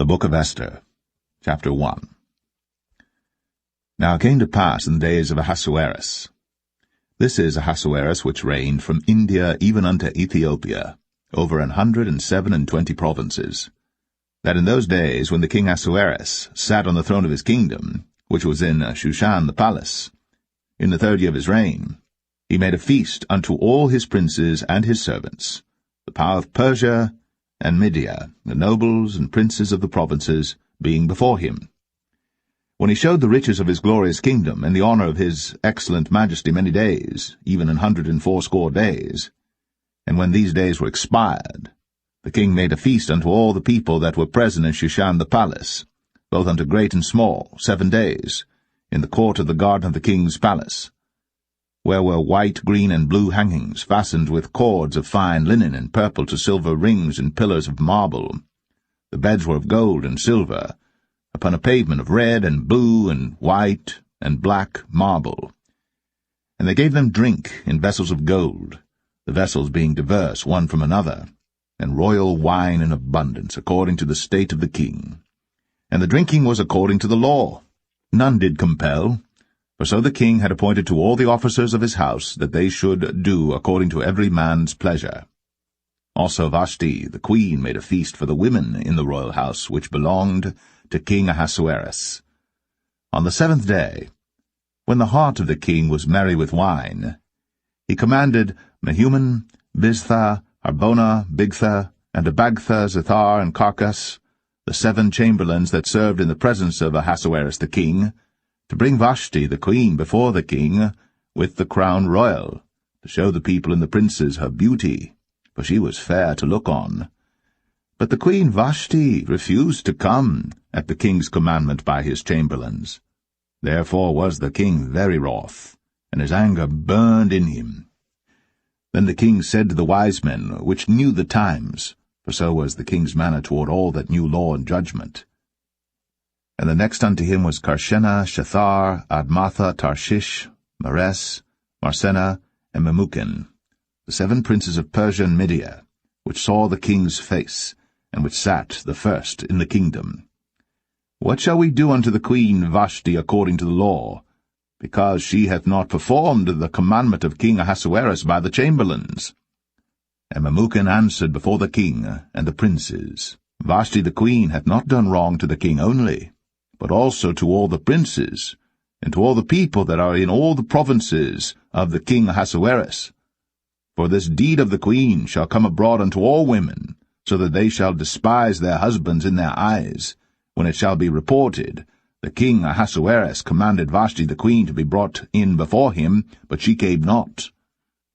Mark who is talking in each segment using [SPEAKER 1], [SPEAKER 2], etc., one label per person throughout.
[SPEAKER 1] book of Esther, chapter 1. Now it came to pass in the days of Ahasuerus. This is Ahasuerus which reigned from India even unto Ethiopia, over 127 provinces, that in those days when the king Ahasuerus sat on the throne of his kingdom, which was in Shushan the palace, in the 3rd year of his reign, he made a feast unto all his princes and his servants, the power of Persia and Media, the nobles and princes of the provinces, being before him. When he showed the riches of his glorious kingdom, and the honour of his excellent majesty many days, even 180 days, and when these days were expired, the king made a feast unto all the people that were present in Shushan the palace, both unto great and small, 7 days, in the court of the garden of the king's palace, where were white, green, and blue hangings, fastened with cords of fine linen and purple to silver rings and pillars of marble. The beds were of gold and silver, upon a pavement of red and blue and white and black marble. And they gave them drink in vessels of gold, the vessels being diverse one from another, and royal wine in abundance, according to the state of the king. And the drinking was according to the law. None did compel, for so the king had appointed to all the officers of his house that they should do according to every man's pleasure. Also Vashti the queen made a feast for the women in the royal house which belonged to King Ahasuerus. On the 7th day, when the heart of the king was merry with wine, he commanded Mehuman, Biztha, Harbona, Bigtha, and Abagtha, Zethar, and Carcas, the 7 chamberlains that served in the presence of Ahasuerus the king, to bring Vashti the queen before the king with the crown royal, to show the people and the princes her beauty, for she was fair to look on. But the queen Vashti refused to come at the king's commandment by his chamberlains. Therefore was the king very wroth, and his anger burned in him. Then the king said to the wise men, which knew the times, for so was the king's manner toward all that knew law and judgment. And the next unto him was Karshena, Shethar, Admatha, Tarshish, Mares, Marsena, and Memucan, the 7 princes of Persia and Media, which saw the king's face, and which sat the first in the kingdom. What shall we do unto the queen Vashti according to the law, because she hath not performed the commandment of King Ahasuerus by the chamberlains? And Memucan answered before the king and the princes, Vashti the queen hath not done wrong to the king only, but also to all the princes, and to all the people that are in all the provinces of the king Ahasuerus. For this deed of the queen shall come abroad unto all women, so that they shall despise their husbands in their eyes, when it shall be reported, the king Ahasuerus commanded Vashti the queen to be brought in before him, but she came not.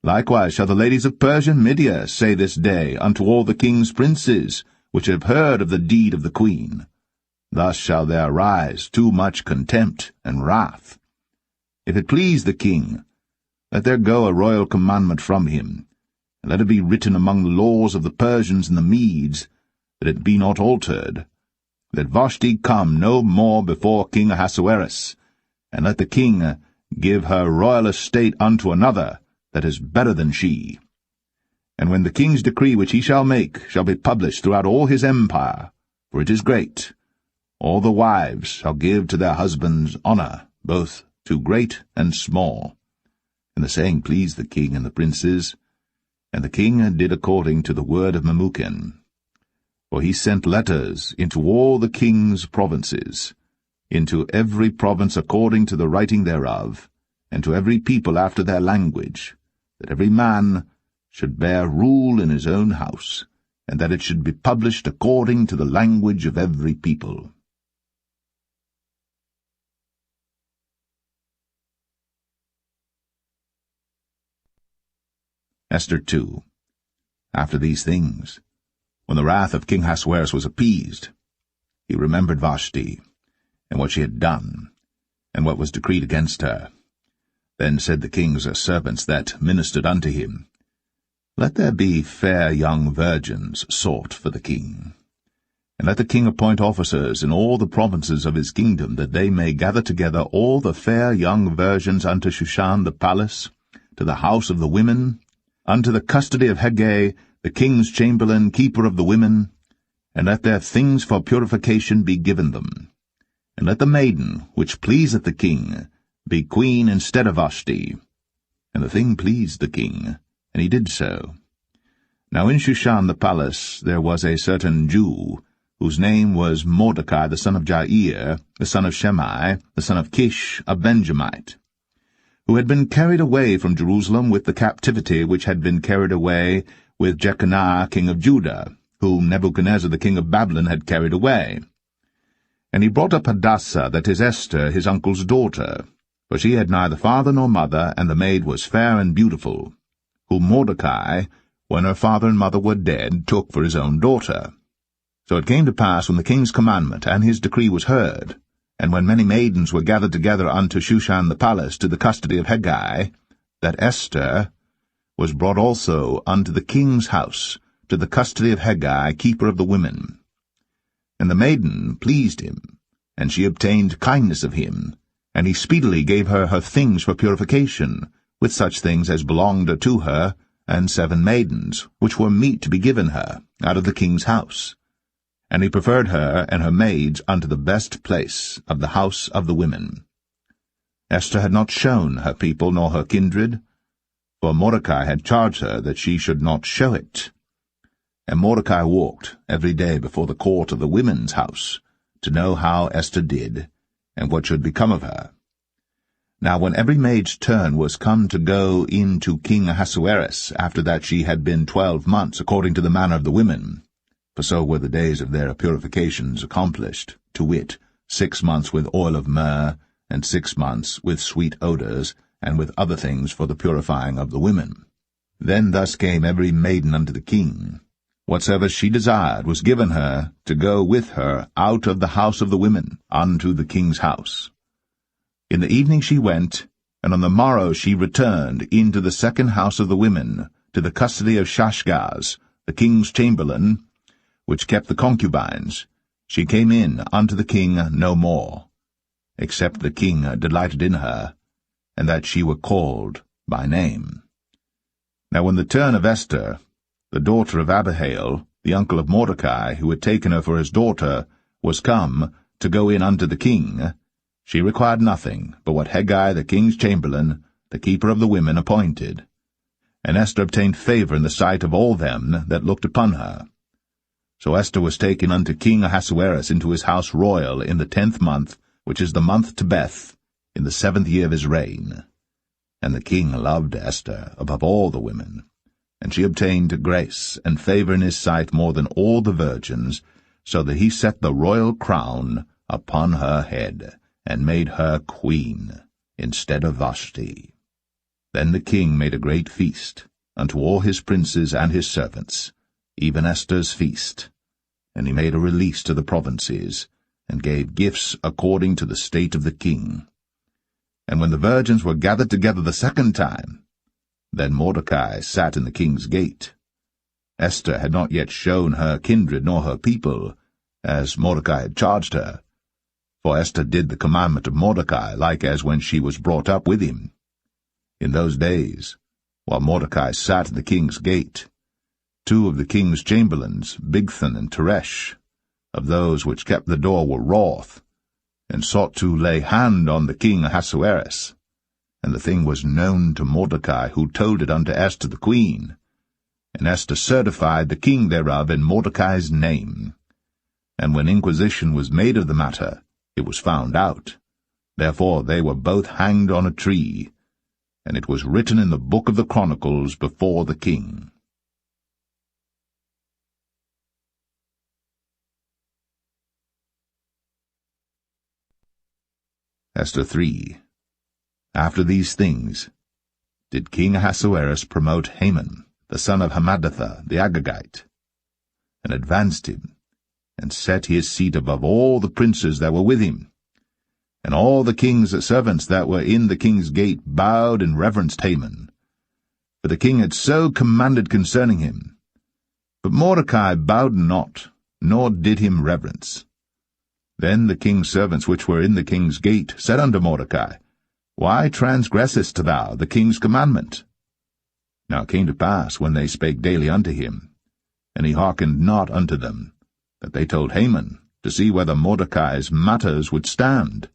[SPEAKER 1] Likewise shall the ladies of Persia and Media say this day unto all the king's princes, which have heard of the deed of the queen. Thus shall there arise too much contempt and wrath. If it please the king, let there go a royal commandment from him, and let it be written among the laws of the Persians and the Medes, that it be not altered, that Vashti come no more before King Ahasuerus, and let the king give her royal estate unto another that is better than she. And when the king's decree which he shall make shall be published throughout all his empire, for it is great, all the wives shall give to their husbands honour, both to great and small. And the saying pleased the king and the princes, and the king did according to the word of Memucan. For he sent letters into all the king's provinces, into every province according to the writing thereof, and to every people after their language, that every man should bear rule in his own house, and that it should be published according to the language of every people. Esther 2. After these things, when the wrath of King Ahasuerus was appeased, he remembered Vashti, and what she had done, and what was decreed against her. Then said the king's servants that ministered unto him, Let there be fair young virgins sought for the king. And let the king appoint officers in all the provinces of his kingdom, that they may gather together all the fair young virgins unto Shushan the palace, to the house of the women, unto the custody of Hegai, the king's chamberlain, keeper of the women, and let their things for purification be given them. And let the maiden, which pleaseth the king, be queen instead of Vashti. And the thing pleased the king, and he did so. Now in Shushan the palace there was a certain Jew, whose name was Mordecai the son of Jair, the son of Shimei, the son of Kish, a Benjamite, who had been carried away from Jerusalem with the captivity which had been carried away with Jeconiah king of Judah, whom Nebuchadnezzar the king of Babylon had carried away. And he brought up Hadassah, that is Esther, his uncle's daughter, for she had neither father nor mother, and the maid was fair and beautiful, whom Mordecai, when her father and mother were dead, took for his own daughter. So it came to pass, when the king's commandment and his decree was heard, and when many maidens were gathered together unto Shushan the palace to the custody of Hegai, that Esther was brought also unto the king's house, to the custody of Hegai, keeper of the women. And the maiden pleased him, and she obtained kindness of him, and he speedily gave her her things for purification, with such things as belonged to her, and 7 maidens, which were meet to be given her, out of the king's house. And he preferred her and her maids unto the best place of the house of the women. Esther had not shown her people nor her kindred, for Mordecai had charged her that she should not show it. And Mordecai walked every day before the court of the women's house, to know how Esther did, and what should become of her. Now when every maid's turn was come to go in to King Ahasuerus, after that she had been 12 months, according to the manner of the women, for so were the days of their purifications accomplished, to wit, 6 months with oil of myrrh, and 6 months with sweet odours, and with other things for the purifying of the women. Then thus came every maiden unto the king. Whatsoever she desired was given her to go with her out of the house of the women unto the king's house. In the evening she went, and on the morrow she returned into the second house of the women, to the custody of Shashgaz, the king's chamberlain, which kept the concubines. She came in unto the king no more, except the king delighted in her, and that she were called by name. Now when the turn of Esther, the daughter of Abihail, the uncle of Mordecai, who had taken her for his daughter, was come to go in unto the king, she required nothing but what Hegai the king's chamberlain, the keeper of the women, appointed. And Esther obtained favour in the sight of all them that looked upon her. So Esther was taken unto King Ahasuerus into his house royal in the 10th month, which is the month Tebeth, in the 7th year of his reign. And the king loved Esther above all the women, and she obtained grace and favour in his sight more than all the virgins, so that he set the royal crown upon her head, and made her queen instead of Vashti. Then the king made a great feast unto all his princes and his servants, even Esther's feast. And he made a release to the provinces, and gave gifts according to the state of the king. And when the virgins were gathered together the second time, then Mordecai sat in the king's gate. Esther had not yet shown her kindred nor her people, as Mordecai had charged her. For Esther did the commandment of Mordecai, like as when she was brought up with him. In those days, while Mordecai sat in the king's gate, 2 of the king's chamberlains, Bigthan and Teresh, of those which kept the door, were wroth, and sought to lay hand on the king Ahasuerus. And the thing was known to Mordecai, who told it unto Esther the queen. And Esther certified the king thereof in Mordecai's name. And when inquisition was made of the matter, it was found out. Therefore they were both hanged on a tree, and it was written in the book of the Chronicles before the king. Esther 3. After these things did King Ahasuerus promote Haman, the son of Hammedatha the Agagite, and advanced him, and set his seat above all the princes that were with him. And all the king's servants that were in the king's gate bowed and reverenced Haman, for the king had so commanded concerning him. But Mordecai bowed not, nor did him reverence. Then the king's servants which were in the king's gate said unto Mordecai, Why transgressest thou the king's commandment? Now it came to pass, when they spake daily unto him, and he hearkened not unto them, that they told Haman to see whether Mordecai's matters would stand,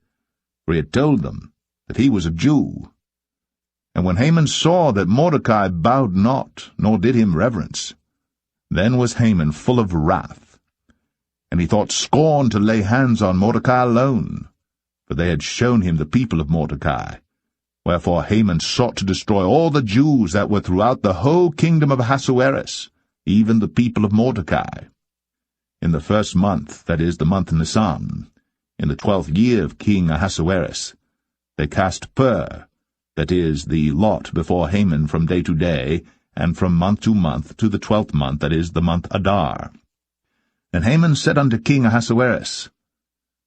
[SPEAKER 1] for he had told them that he was a Jew. And when Haman saw that Mordecai bowed not, nor did him reverence, then was Haman full of wrath, and he thought scorn to lay hands on Mordecai alone, for they had shown him the people of Mordecai. Wherefore Haman sought to destroy all the Jews that were throughout the whole kingdom of Ahasuerus, even the people of Mordecai. In the 1st month, that is, the month Nisan, in the 12th year of King Ahasuerus, they cast pur, that is, the lot before Haman from day to day, and from month to month, to the 12th month, that is, the month Adar. And Haman said unto King Ahasuerus,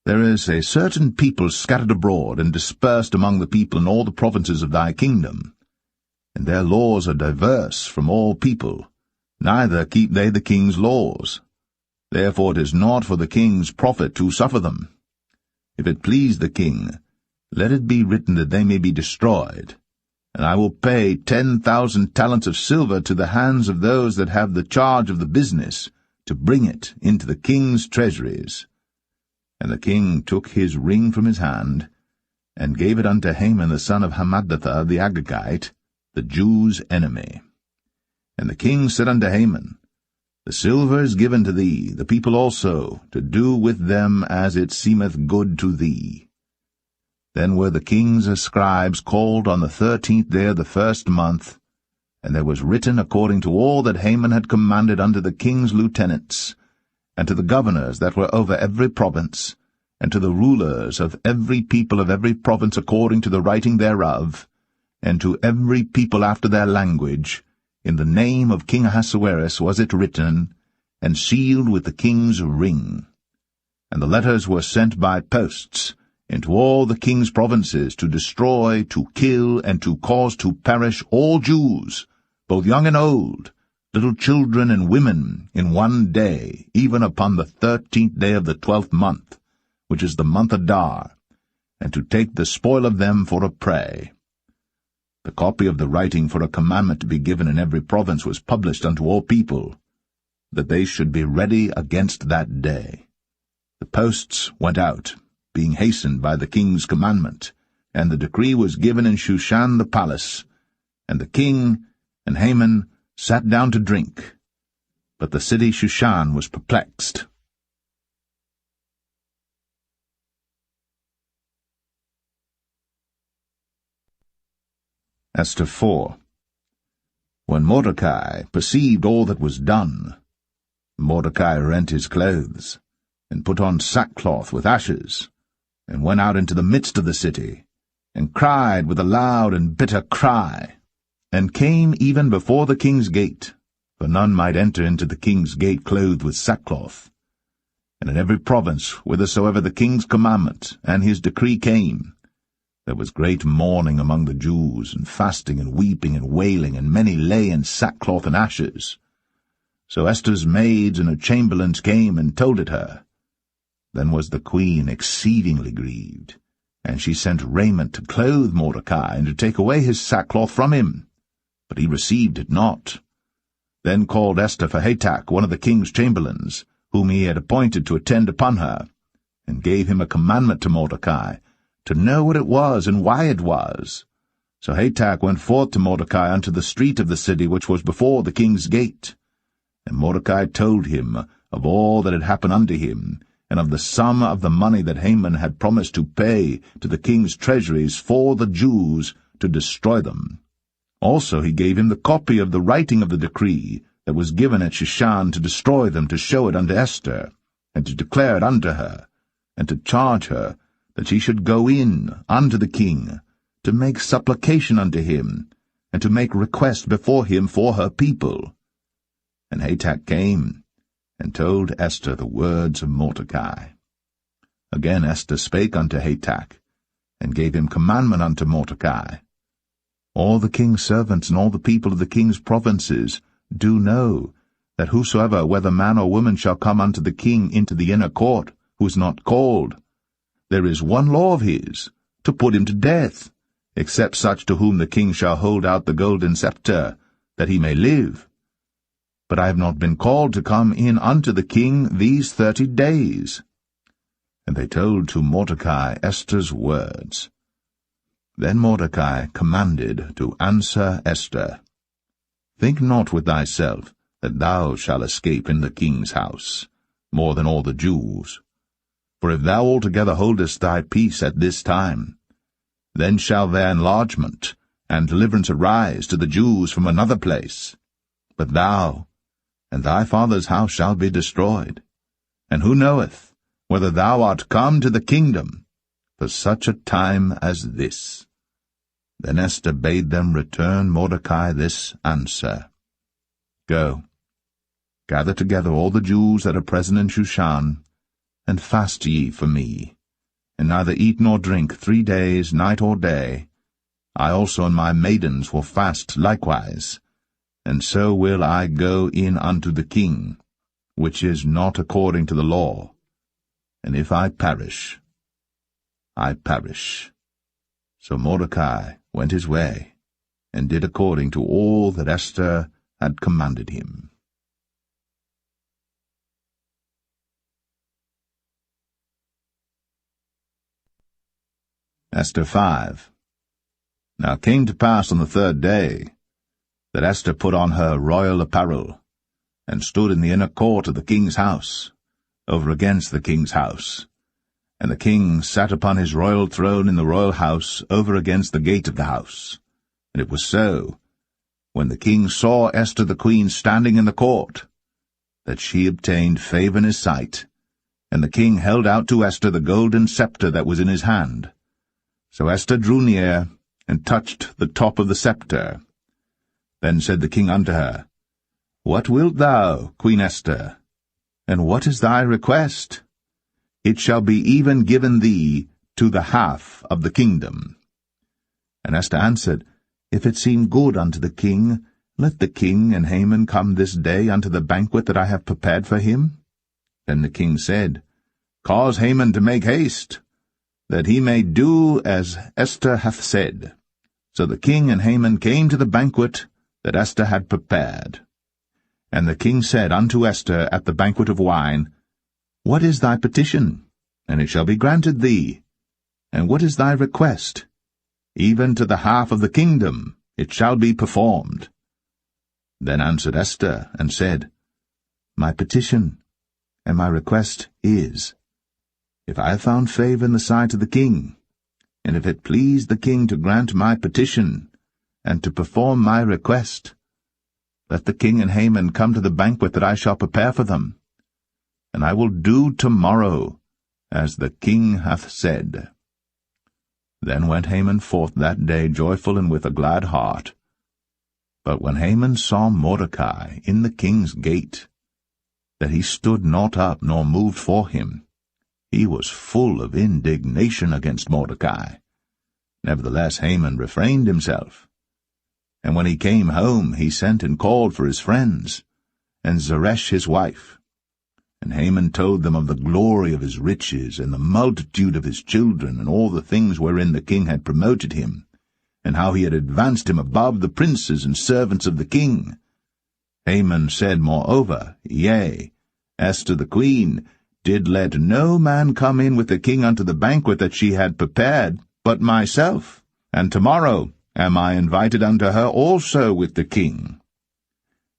[SPEAKER 1] There is a certain people scattered abroad and dispersed among the people in all the provinces of thy kingdom, and their laws are diverse from all people, neither keep they the king's laws. Therefore it is not for the king's profit to suffer them. If it please the king, let it be written that they may be destroyed, and I will pay 10,000 talents of silver to the hands of those that have the charge of the business, to bring it into the king's treasuries. And the king took his ring from his hand, and gave it unto Haman the son of Hammedatha the Agagite, the Jews' enemy. And the king said unto Haman, The silver is given to thee, the people also, to do with them as it seemeth good to thee. Then were the king's scribes called on the 13th day of the 1st month, and there was written according to all that Haman had commanded unto the king's lieutenants, and to the governors that were over every province, and to the rulers of every people of every province according to the writing thereof, and to every people after their language, in the name of King Ahasuerus was it written, and sealed with the king's ring. And the letters were sent by posts into all the king's provinces to destroy, to kill, and to cause to perish all Jews, both young and old, little children and women, in one day, even upon the 13th day of the 12th month, which is the month Adar, and to take the spoil of them for a prey. The copy of the writing for a commandment to be given in every province was published unto all people, that they should be ready against that day. The posts went out, being hastened by the king's commandment, and the decree was given in Shushan the palace, and the king and Haman sat down to drink. But the city Shushan was perplexed. Esther 4. When Mordecai perceived all that was done, Mordecai rent his clothes, and put on sackcloth with ashes, and went out into the midst of the city, and cried with a loud and bitter cry, and came even before the king's gate, for none might enter into the king's gate clothed with sackcloth. And in every province, whithersoever the king's commandment and his decree came, there was great mourning among the Jews, and fasting, and weeping, and wailing, and many lay in sackcloth and ashes. So Esther's maids and her chamberlains came and told it her. Then was the queen exceedingly grieved, and she sent raiment to clothe Mordecai, and to take away his sackcloth from him. But he received it not. Then called Esther for Hatach, one of the king's chamberlains, whom he had appointed to attend upon her, and gave him a commandment to Mordecai, to know what it was and why it was. So Hatach went forth to Mordecai unto the street of the city which was before the king's gate. And Mordecai told him of all that had happened unto him, and of the sum of the money that Haman had promised to pay to the king's treasuries for the Jews to destroy them. Also he gave him the copy of the writing of the decree that was given at Shushan to destroy them, to show it unto Esther, and to declare it unto her, and to charge her that she should go in unto the king, to make supplication unto him, and to make request before him for her people. And Hatach came, and told Esther the words of Mordecai. Again Esther spake unto Hatach, and gave him commandment unto Mordecai. All the king's servants and all the people of the king's provinces do know that whosoever, whether man or woman, shall come unto the king into the inner court, who is not called, there is one law of his, to put him to death, except such to whom the king shall hold out the golden scepter, that he may live. but I have not been called to come in unto the king these 30 days. And they told to Mordecai Esther's words. Then Mordecai commanded to answer Esther, Think not with thyself that thou shalt escape in the king's house, more than all the Jews. For if thou altogether holdest thy peace at this time, then shall their enlargement and deliverance arise to the Jews from another place. But thou and thy father's house shall be destroyed. And who knoweth whether thou art come to the kingdom for such a time as this? Then Esther bade them return Mordecai this answer. Go, gather together all the Jews that are present in Shushan, and fast ye for me, and neither eat nor drink 3 days, night or day. I also and my maidens will fast likewise, and so will I go in unto the king, which is not according to the law. And if I perish, I perish. So Mordecai went his way, and did according to all that Esther had commanded him. Esther 5. Now it came to pass on the 3rd day that Esther put on her royal apparel, and stood in the inner court of the king's house, over against the king's house. And the king sat upon his royal throne in the royal house, over against the gate of the house. And it was so, when the king saw Esther the queen standing in the court, that she obtained favor in his sight, and the king held out to Esther the golden scepter that was in his hand. So Esther drew near, and touched the top of the scepter. Then said the king unto her, What wilt thou, Queen Esther? And what is thy request? It shall be even given thee to the half of the kingdom. And Esther answered, If it seem good unto the king, let the king and Haman come this day unto the banquet that I have prepared for him. Then the king said, Cause Haman to make haste, that he may do as Esther hath said. So the king and Haman came to the banquet that Esther had prepared. And the king said unto Esther at the banquet of wine, What is thy petition? And it shall be granted thee. And what is thy request? Even to the half of the kingdom it shall be performed. Then answered Esther, and said, My petition and my request is, if I have found favor in the sight of the king, and if it please the king to grant my petition, and to perform my request, let the king and Haman come to the banquet that I shall prepare for them, and I will do tomorrow as the king hath said. Then went Haman forth that day joyful and with a glad heart. But when Haman saw Mordecai in the king's gate, that he stood not up nor moved for him, he was full of indignation against Mordecai. Nevertheless Haman refrained himself. And when he came home, he sent and called for his friends, and Zeresh his wife. And Haman told them of the glory of his riches, and the multitude of his children, and all the things wherein the king had promoted him, and how he had advanced him above the princes and servants of the king. Haman said moreover, Yea, Esther the queen did let no man come in with the king unto the banquet that she had prepared, but myself, and tomorrow am I invited unto her also with the king.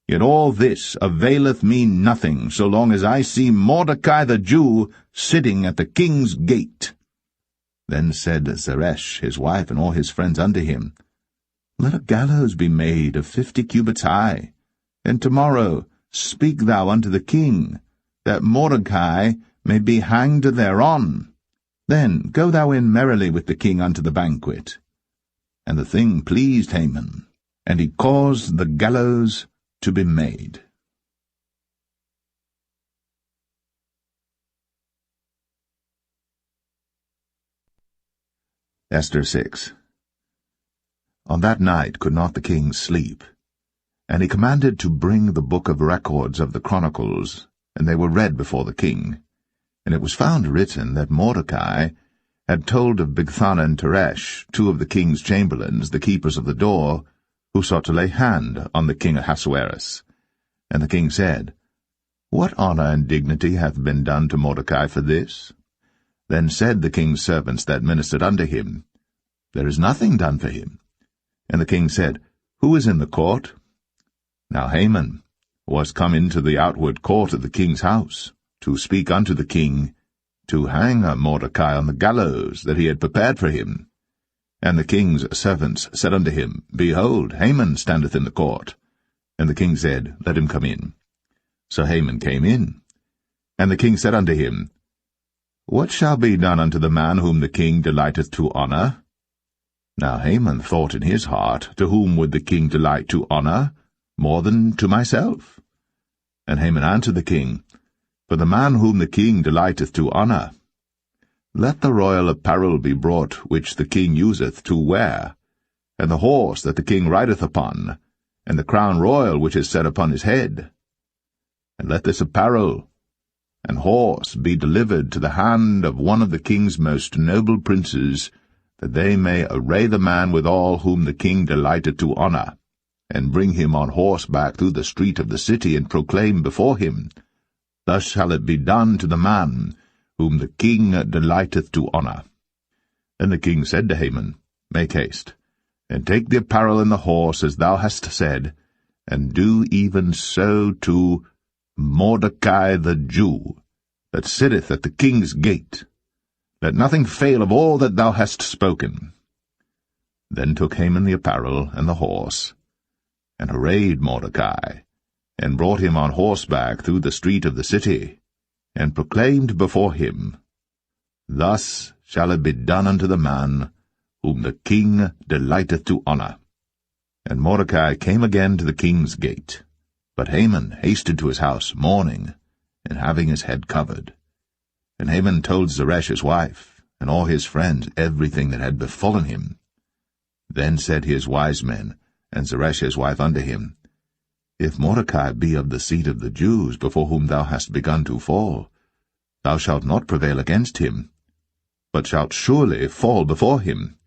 [SPEAKER 1] Yet all this availeth me nothing, so long as I see Mordecai the Jew sitting at the king's gate. Then said Zeresh his wife and all his friends unto him, Let a gallows be made of 50 cubits high, and tomorrow speak thou unto the king, that Mordecai may be hanged thereon. Then go thou in merrily with the king unto the banquet. And the thing pleased Haman, and he caused the gallows to be made. Esther 6. On that night could not the king sleep, and he commanded to bring the book of records of the Chronicles, and they were read before the king. And it was found written that Mordecai had told of Bigthana and Teresh, 2 of the king's chamberlains, the keepers of the door, who sought to lay hand on the king Ahasuerus, And the king said, What honor and dignity hath been done to Mordecai for this? Then said the king's servants that ministered unto him, There is nothing done for him. And the king said, Who is in the court? Now Haman was come into the outward court of the king's house, to speak unto the king, to hang Mordecai on the gallows that he had prepared for him. And the king's servants said unto him, Behold, Haman standeth in the court. And the king said, Let him come in. So Haman came in. And the king said unto him, What shall be done unto the man whom the king delighteth to honor? Now Haman thought in his heart, To whom would the king delight to honor, more than to myself? And Haman answered the king, For the man whom the king delighteth to honor. Let the royal apparel be brought which the king useth to wear, and the horse that the king rideth upon, and the crown royal which is set upon his head. And let this apparel and horse be delivered to the hand of one of the king's most noble princes, that they may array the man withal whom the king delighteth to honor, and bring him on horseback through the street of the city, and proclaim before him, Thus shall it be done to the man whom the king delighteth to honor. Then the king said to Haman, Make haste, and take the apparel and the horse, as thou hast said, and do even so to Mordecai the Jew, that sitteth at the king's gate. Let nothing fail of all that thou hast spoken. Then took Haman the apparel and the horse, and arrayed Mordecai, and brought him on horseback through the street of the city, and proclaimed before him, Thus shall it be done unto the man whom the king delighteth to honor. And Mordecai came again to the king's gate. But Haman hasted to his house, mourning, and having his head covered. And Haman told Zeresh his wife, and all his friends, everything that had befallen him. Then said his wise men, and Zeresh his wife unto him, If Mordecai be of the seed of the Jews, before whom thou hast begun to fall, thou shalt not prevail against him, but shalt surely fall before him.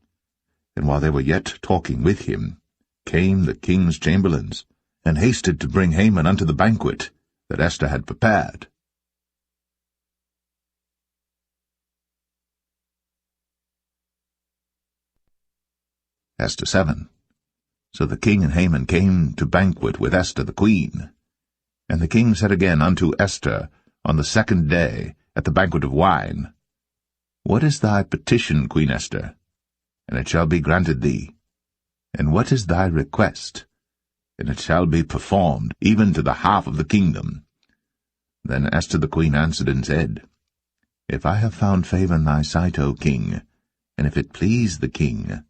[SPEAKER 1] And while they were yet talking with him, came the king's chamberlains, and hasted to bring Haman unto the banquet that Esther had prepared. Esther 7. So the king and Haman came to banquet with Esther the queen. And the king said again unto Esther on the second day at the banquet of wine, What is thy petition, Queen Esther? And it shall be granted thee. And what is thy request? And it shall be performed, even to the half of the kingdom. Then Esther the queen answered and said, If I have found favor in thy sight, O king, and if it please the king,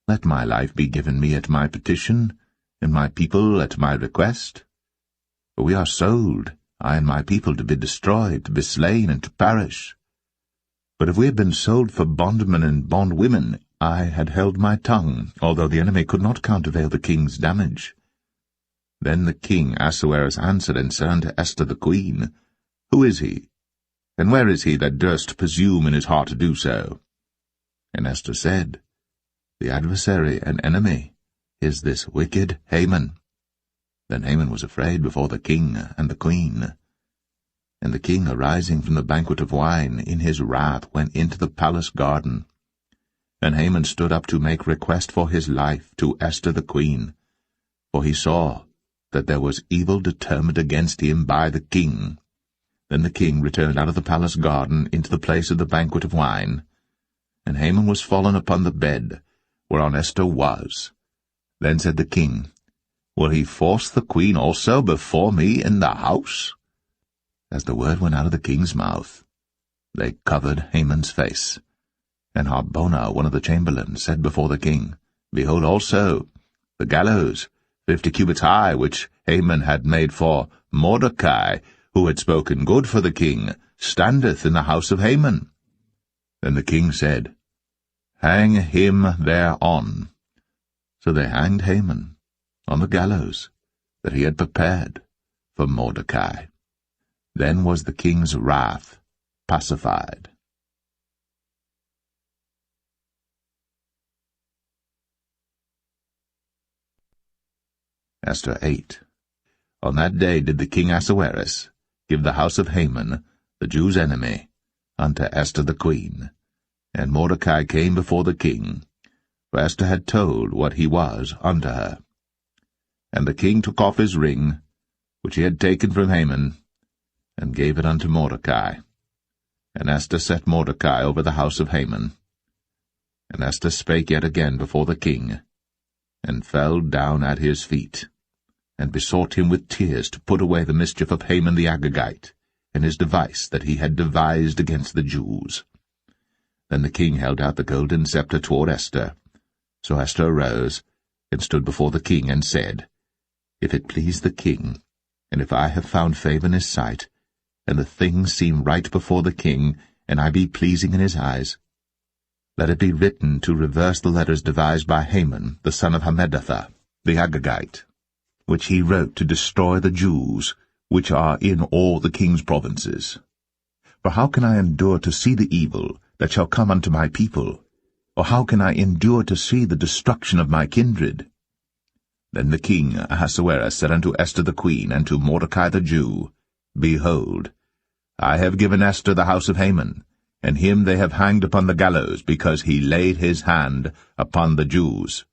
[SPEAKER 1] let my life be given me at my petition, and my people at my request. For we are sold, I and my people, to be destroyed, to be slain, and to perish. But if we had been sold for bondmen and bondwomen, I had held my tongue, although the enemy could not countervail the king's damage. Then the king Ahasuerus answered and said unto Esther the queen, Who is he? And where is he that durst presume in his heart to do so? And Esther said, The adversary and enemy is this wicked Haman. Then Haman was afraid before the king and the queen. And the king, arising from the banquet of wine, in his wrath went into the palace garden. And Haman stood up to make request for his life to Esther the queen, for he saw that there was evil determined against him by the king. Then the king returned out of the palace garden into the place of the banquet of wine. And Haman was fallen upon the bed, whereon Esther was. Then said the king, Will he force the queen also before me in the house? As the word went out of the king's mouth, they covered Haman's face. And Harbona, one of the chamberlains, said before the king, Behold also the gallows, 50 cubits high, which Haman had made for Mordecai, who had spoken good for the king, standeth in the house of Haman. Then the king said, Hang him thereon. So they hanged Haman on the gallows that he had prepared for Mordecai. Then was the king's wrath pacified. Esther 8. On that day did the king Ahasuerus give the house of Haman, the Jews' enemy, unto Esther the queen. And Mordecai came before the king, for Esther had told what he was unto her. And the king took off his ring, which he had taken from Haman, and gave it unto Mordecai. And Esther set Mordecai over the house of Haman. And Esther spake yet again before the king, and fell down at his feet, and besought him with tears to put away the mischief of Haman the Agagite, and his device that he had devised against the Jews. Then the king held out the golden scepter toward Esther. So Esther arose, and stood before the king, and said, If it please the king, and if I have found favor in his sight, and the thing seem right before the king, and I be pleasing in his eyes, let it be written to reverse the letters devised by Haman, the son of Hammedatha, the Agagite, which he wrote to destroy the Jews, which are in all the king's provinces. For how can I endure to see the evil that shall come unto my people? Or how can I endure to see the destruction of my kindred? Then the king Ahasuerus said unto Esther the queen, and to Mordecai the Jew, Behold, I have given Esther the house of Haman, and him they have hanged upon the gallows, because he laid his hand upon the Jews.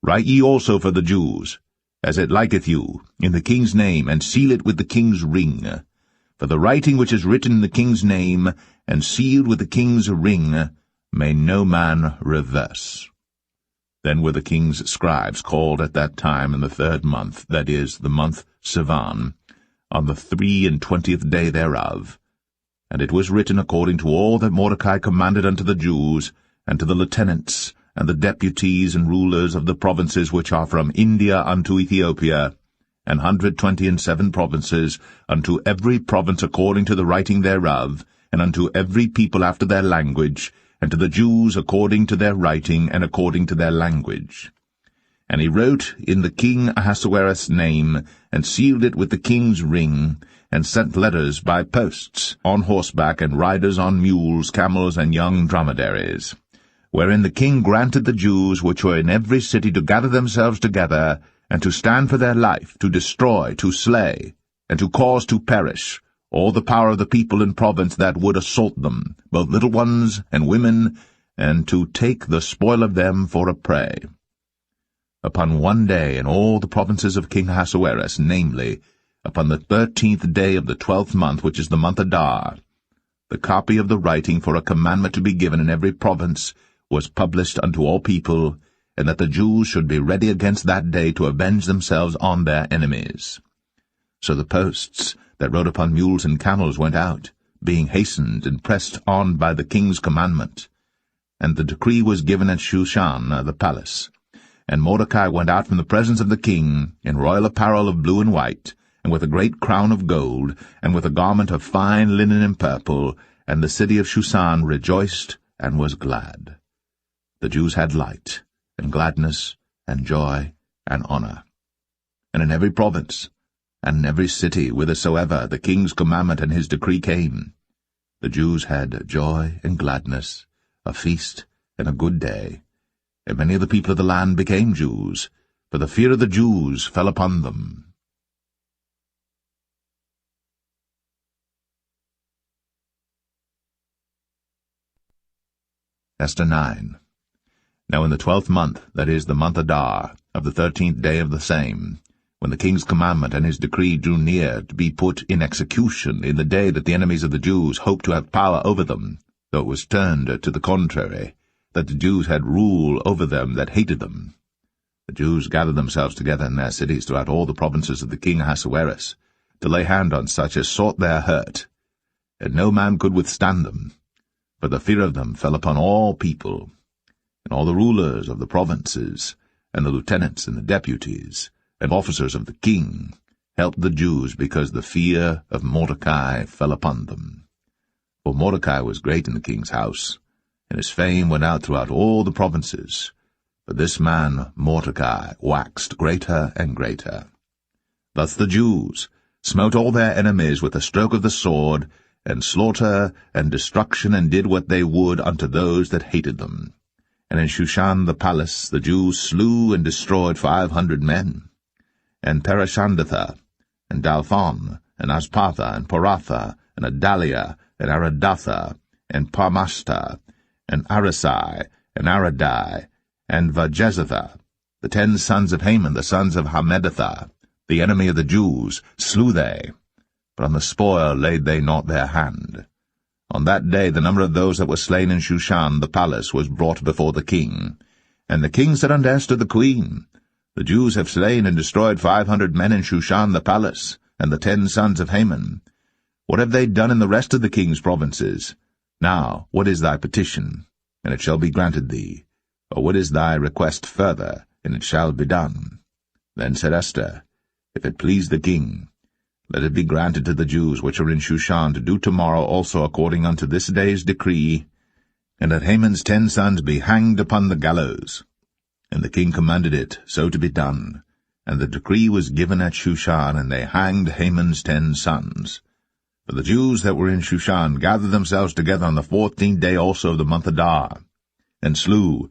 [SPEAKER 1] Write ye also for the Jews, as it liketh you, in the king's name, and seal it with the king's ring. For the writing which is written in the king's name, and sealed with the king's ring, may no man reverse. Then were the king's scribes called at that time in the 3rd month, that is, the month Sivan, on the 23 day thereof. And it was written according to all that Mordecai commanded unto the Jews, and to the lieutenants, and the deputies and rulers of the provinces which are from India unto Ethiopia, 127 provinces, unto every province according to the writing thereof, and unto every people after their language, and to the Jews according to their writing and according to their language. And he wrote in the king Ahasuerus' name, and sealed it with the king's ring, and sent letters by posts, on horseback, and riders on mules, camels, and young dromedaries, wherein the king granted the Jews which were in every city to gather themselves together, and to stand for their life, to destroy, to slay, and to cause to perish all the power of the people in province that would assault them, both little ones and women, and to take the spoil of them for a prey. Upon one day in all the provinces of King Ahasuerus, namely, upon the 13th day of the 12th month, which is the month Adar, the copy of the writing for a commandment to be given in every province was published unto all people, and that the Jews should be ready against that day to avenge themselves on their enemies. So the posts that rode upon mules and camels went out, being hastened and pressed on by the king's commandment. And the decree was given at Shushan the palace. And Mordecai went out from the presence of the king, in royal apparel of blue and white, and with a great crown of gold, and with a garment of fine linen and purple, and the city of Shushan rejoiced and was glad. The Jews had light, and gladness, and joy, and honor. And in every province, and in every city whithersoever the king's commandment and his decree came, the Jews had joy and gladness, a feast and a good day. And many of the people of the land became Jews, for the fear of the Jews fell upon them. Esther 9. Now in the 12th month, that is, the month Adar, of the 13th day of the same, when the king's commandment and his decree drew near to be put in execution in the day that the enemies of the Jews hoped to have power over them, though it was turned to the contrary, that the Jews had rule over them that hated them. The Jews gathered themselves together in their cities throughout all the provinces of the king Ahasuerus, to lay hand on such as sought their hurt, and no man could withstand them, for the fear of them fell upon all people. And all the rulers of the provinces, and the lieutenants and the deputies, and officers of the king, helped the Jews because the fear of Mordecai fell upon them. For Mordecai was great in the king's house, and his fame went out throughout all the provinces. But this man Mordecai waxed greater and greater. Thus the Jews smote all their enemies with a stroke of the sword, and slaughter and destruction, and did what they would unto those that hated them. And in Shushan the palace the Jews slew and destroyed 500 men. And Parishandatha, and Dalphon, and Aspartha, and Poratha, and Adalia, and Aradatha, and Parmashta, and Arisai, and Aradai, and Vajezatha, the 10 sons of Haman, the sons of Hammedatha, the enemy of the Jews, slew they, but on the spoil laid they not their hand. On that day the number of those that were slain in Shushan the palace was brought before the king. And the king said unto Esther the queen, The Jews have slain and destroyed 500 men in Shushan the palace, and the 10 sons of Haman. What have they done in the rest of the king's provinces? Now, what is thy petition? And it shall be granted thee. Or what is thy request further? And it shall be done. Then said Esther, If it please the king, let it be granted to the Jews which are in Shushan to do tomorrow also according unto this day's decree, and that Haman's 10 sons be hanged upon the gallows. And the king commanded it so to be done. And the decree was given at Shushan, and they hanged Haman's 10 sons. But the Jews that were in Shushan gathered themselves together on the 14th day also of the month Adar, and slew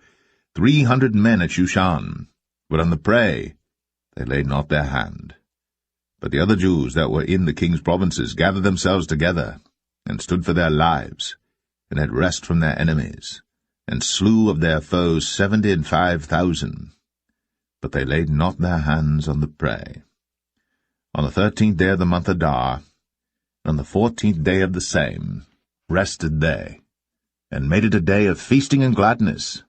[SPEAKER 1] 300 men at Shushan, but on the prey they laid not their hand. But the other Jews that were in the king's provinces gathered themselves together, and stood for their lives, and had rest from their enemies, and slew of their foes 75,000. But they laid not their hands on the prey. On the 13th day of the month Adar, and on the 14th day of the same, rested they, and made it a day of feasting and gladness.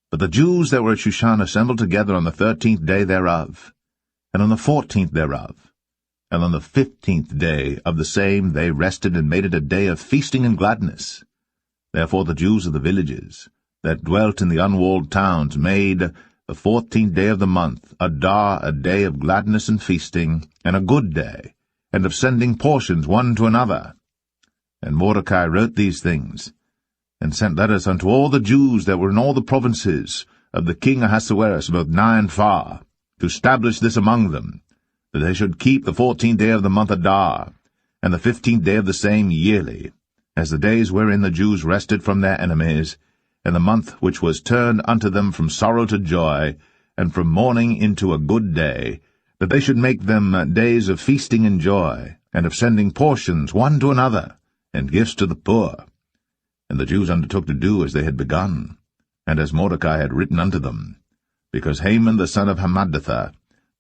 [SPEAKER 1] But the Jews that were at Shushan assembled together on the 13th day thereof, and on the 14th thereof, and on the 15th day of the same they rested and made it a day of feasting and gladness. Therefore the Jews of the villages, that dwelt in the unwalled towns, made the 14th day of the month Adar a day of gladness and feasting, and a good day, and of sending portions one to another. And Mordecai wrote these things, and sent letters unto all the Jews that were in all the provinces of the king Ahasuerus, both nigh and far, to establish this among them, that they should keep the 14th day of the month Adar, and the 15th day of the same yearly, as the days wherein the Jews rested from their enemies, and the month which was turned unto them from sorrow to joy, and from mourning into a good day, that they should make them days of feasting and joy, and of sending portions one to another, and gifts to the poor. And the Jews undertook to do as they had begun, and as Mordecai had written unto them, because Haman the son of Hammedatha,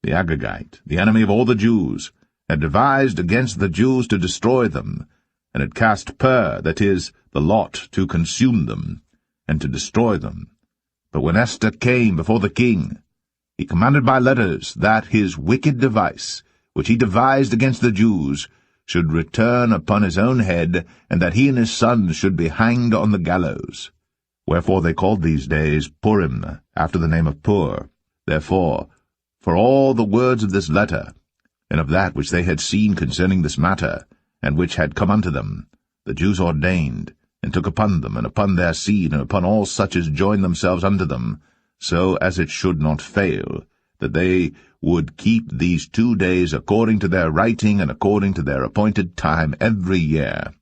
[SPEAKER 1] the Agagite, the enemy of all the Jews, had devised against the Jews to destroy them, and had cast pur, that is, the lot, to consume them, and to destroy them. But when Esther came before the king, he commanded by letters that his wicked device, which he devised against the Jews, should return upon his own head, and that he and his sons should be hanged on the gallows. Wherefore they called these days Purim, after the name of Pur. Therefore, for all the words of this letter, and of that which they had seen concerning this matter, and which had come unto them, the Jews ordained, and took upon them, and upon their seed, and upon all such as joined themselves unto them, so as it should not fail, that they would keep these 2 days according to their writing and according to their appointed time every year,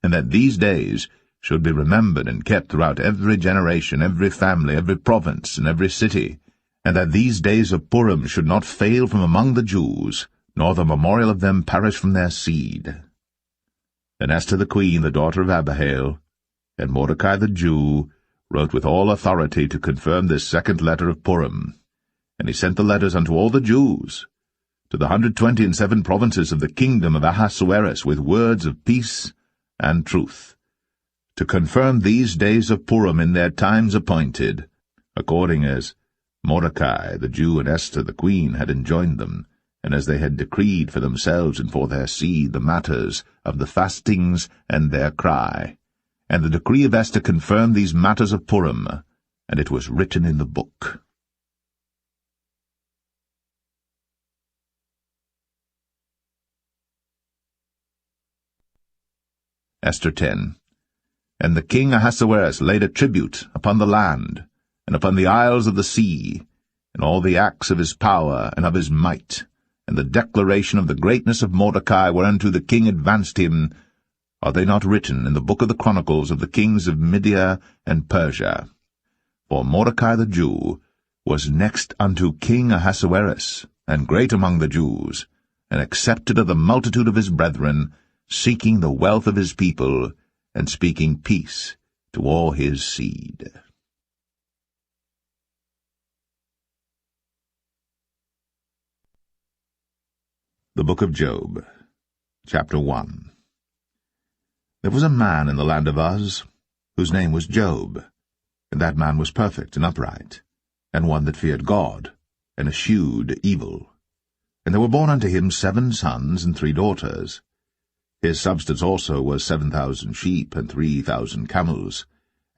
[SPEAKER 1] and that these days should be remembered and kept throughout every generation, every family, every province, and every city, and that these days of Purim should not fail from among the Jews, nor the memorial of them perish from their seed. Then Esther the queen, the daughter of Abihail, and Mordecai the Jew, wrote with all authority to confirm this second letter of Purim. And he sent the letters unto all the Jews, to the 127 provinces of the kingdom of Ahasuerus, with words of peace and truth, to confirm these days of Purim in their times appointed, according as Mordecai the Jew and Esther the queen had enjoined them, and as they had decreed for themselves and for their seed the matters of the fastings and their cry. And the decree of Esther confirmed these matters of Purim, and it was written in the book. Esther 10. And the king Ahasuerus laid a tribute upon the land, and upon the isles of the sea, and all the acts of his power and of his might, and the declaration of the greatness of Mordecai whereunto the king advanced him, are they not written in the book of the chronicles of the kings of Media and Persia? For Mordecai the Jew was next unto King Ahasuerus, and great among the Jews, and accepted of the multitude of his brethren, seeking the wealth of his people, and speaking peace to all his seed. The Book of Job, Chapter 1. There was a man in the land of Uz, whose name was Job, and that man was perfect and upright, and one that feared God, and eschewed evil. And there were born unto him 7 sons and 3 daughters. His substance also was 7,000 sheep, and 3,000 camels,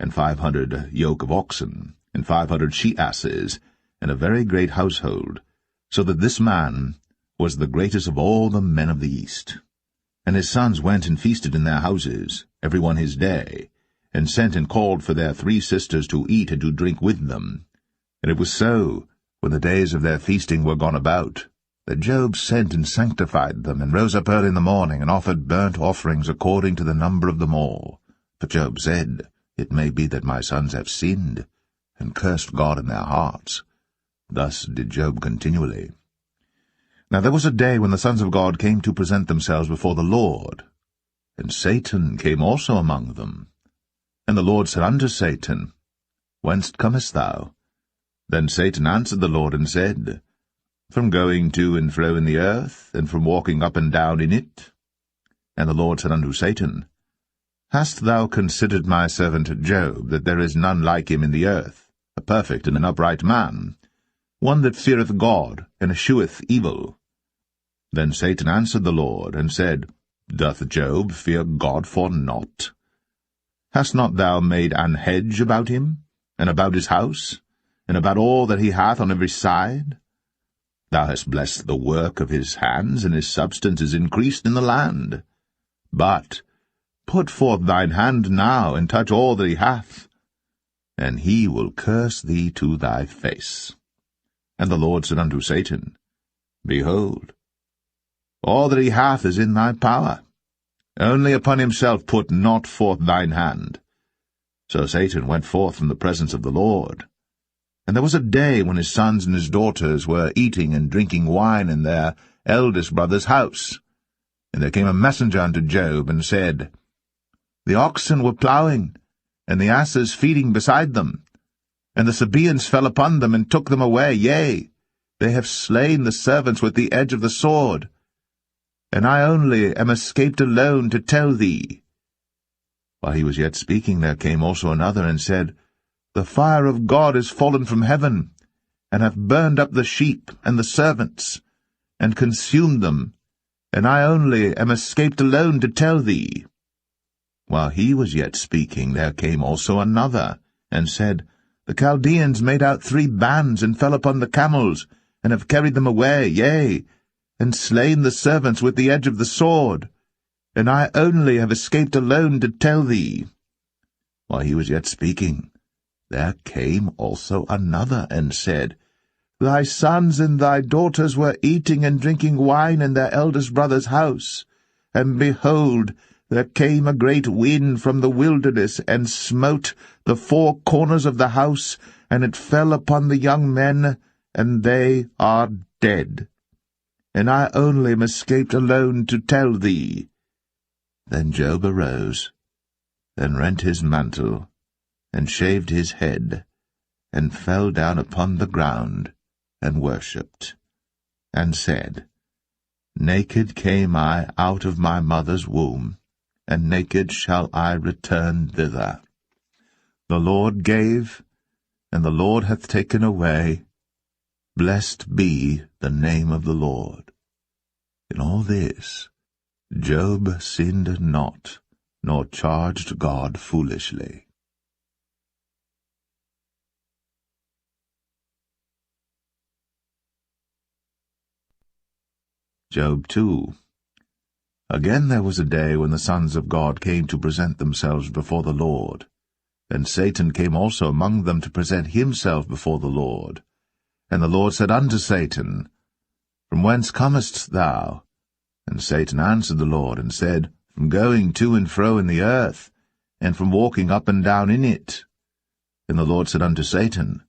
[SPEAKER 1] and 500 yoke of oxen, and 500 she-asses, and a very great household, so that this man was the greatest of all the men of the East. And his sons went and feasted in their houses, every one his day, and sent and called for their 3 sisters to eat and to drink with them. And it was so, when the days of their feasting were gone about, that Job sent and sanctified them, and rose up early in the morning, and offered burnt offerings according to the number of them all. For Job said, It may be that my sons have sinned, and cursed God in their hearts. Thus did Job continually. Now there was a day when the sons of God came to present themselves before the Lord, and Satan came also among them. And the Lord said unto Satan, Whence comest thou? Then Satan answered the Lord and said, From going to and fro in the earth, and from walking up and down in it. And the Lord said unto Satan, Hast thou considered my servant Job, that there is none like him in the earth, a perfect and an upright man, one that feareth God, and escheweth evil? Then Satan answered the Lord, and said, Doth Job fear God for naught? Hast not thou made an hedge about him, and about his house, and about all that he hath on every side? Thou hast blessed the work of his hands, and his substance is increased in the land. But put forth thine hand now, and touch all that he hath, and he will curse thee to thy face. And the Lord said unto Satan, Behold, all that he hath is in thy power. Only upon himself put not forth thine hand. So Satan went forth from the presence of the Lord. And there was a day when his sons and his daughters were eating and drinking wine in their eldest brother's house. And there came a messenger unto Job, and said, The oxen were ploughing, and the asses feeding beside them. And the Sabaeans fell upon them, and took them away. Yea, they have slain the servants with the edge of the sword. And I only am escaped alone to tell thee. While he was yet speaking, there came also another, and said, The fire of God is fallen from heaven, and hath burned up the sheep and the servants, and consumed them, and I only am escaped alone to tell thee. While he was yet speaking, there came also another, and said, The Chaldeans made out 3 bands, and fell upon the camels, and have carried them away, yea, and slain the servants with the edge of the sword, and I only have escaped alone to tell thee. While he was yet speaking, there came also another, and said, Thy sons and thy daughters were eating and drinking wine in their eldest brother's house, and behold, there came a great wind from the wilderness, and smote the 4 corners of the house, and it fell upon the young men, and they are dead. And I only am escaped alone to tell thee. Then Job arose, and rent his mantle, and shaved his head, and fell down upon the ground, and worshipped, and said, Naked came I out of my mother's womb, and naked shall I return thither. The Lord gave, and the Lord hath taken away. Blessed be the name of the Lord. In all this, Job sinned not, nor charged God foolishly. Job 2. Again there was a day when the sons of God came to present themselves before the Lord. And Satan came also among them to present himself before the Lord. And the Lord said unto Satan, From whence comest thou? And Satan answered the Lord, and said, From going to and fro in the earth, and from walking up and down in it. And the Lord said unto Satan,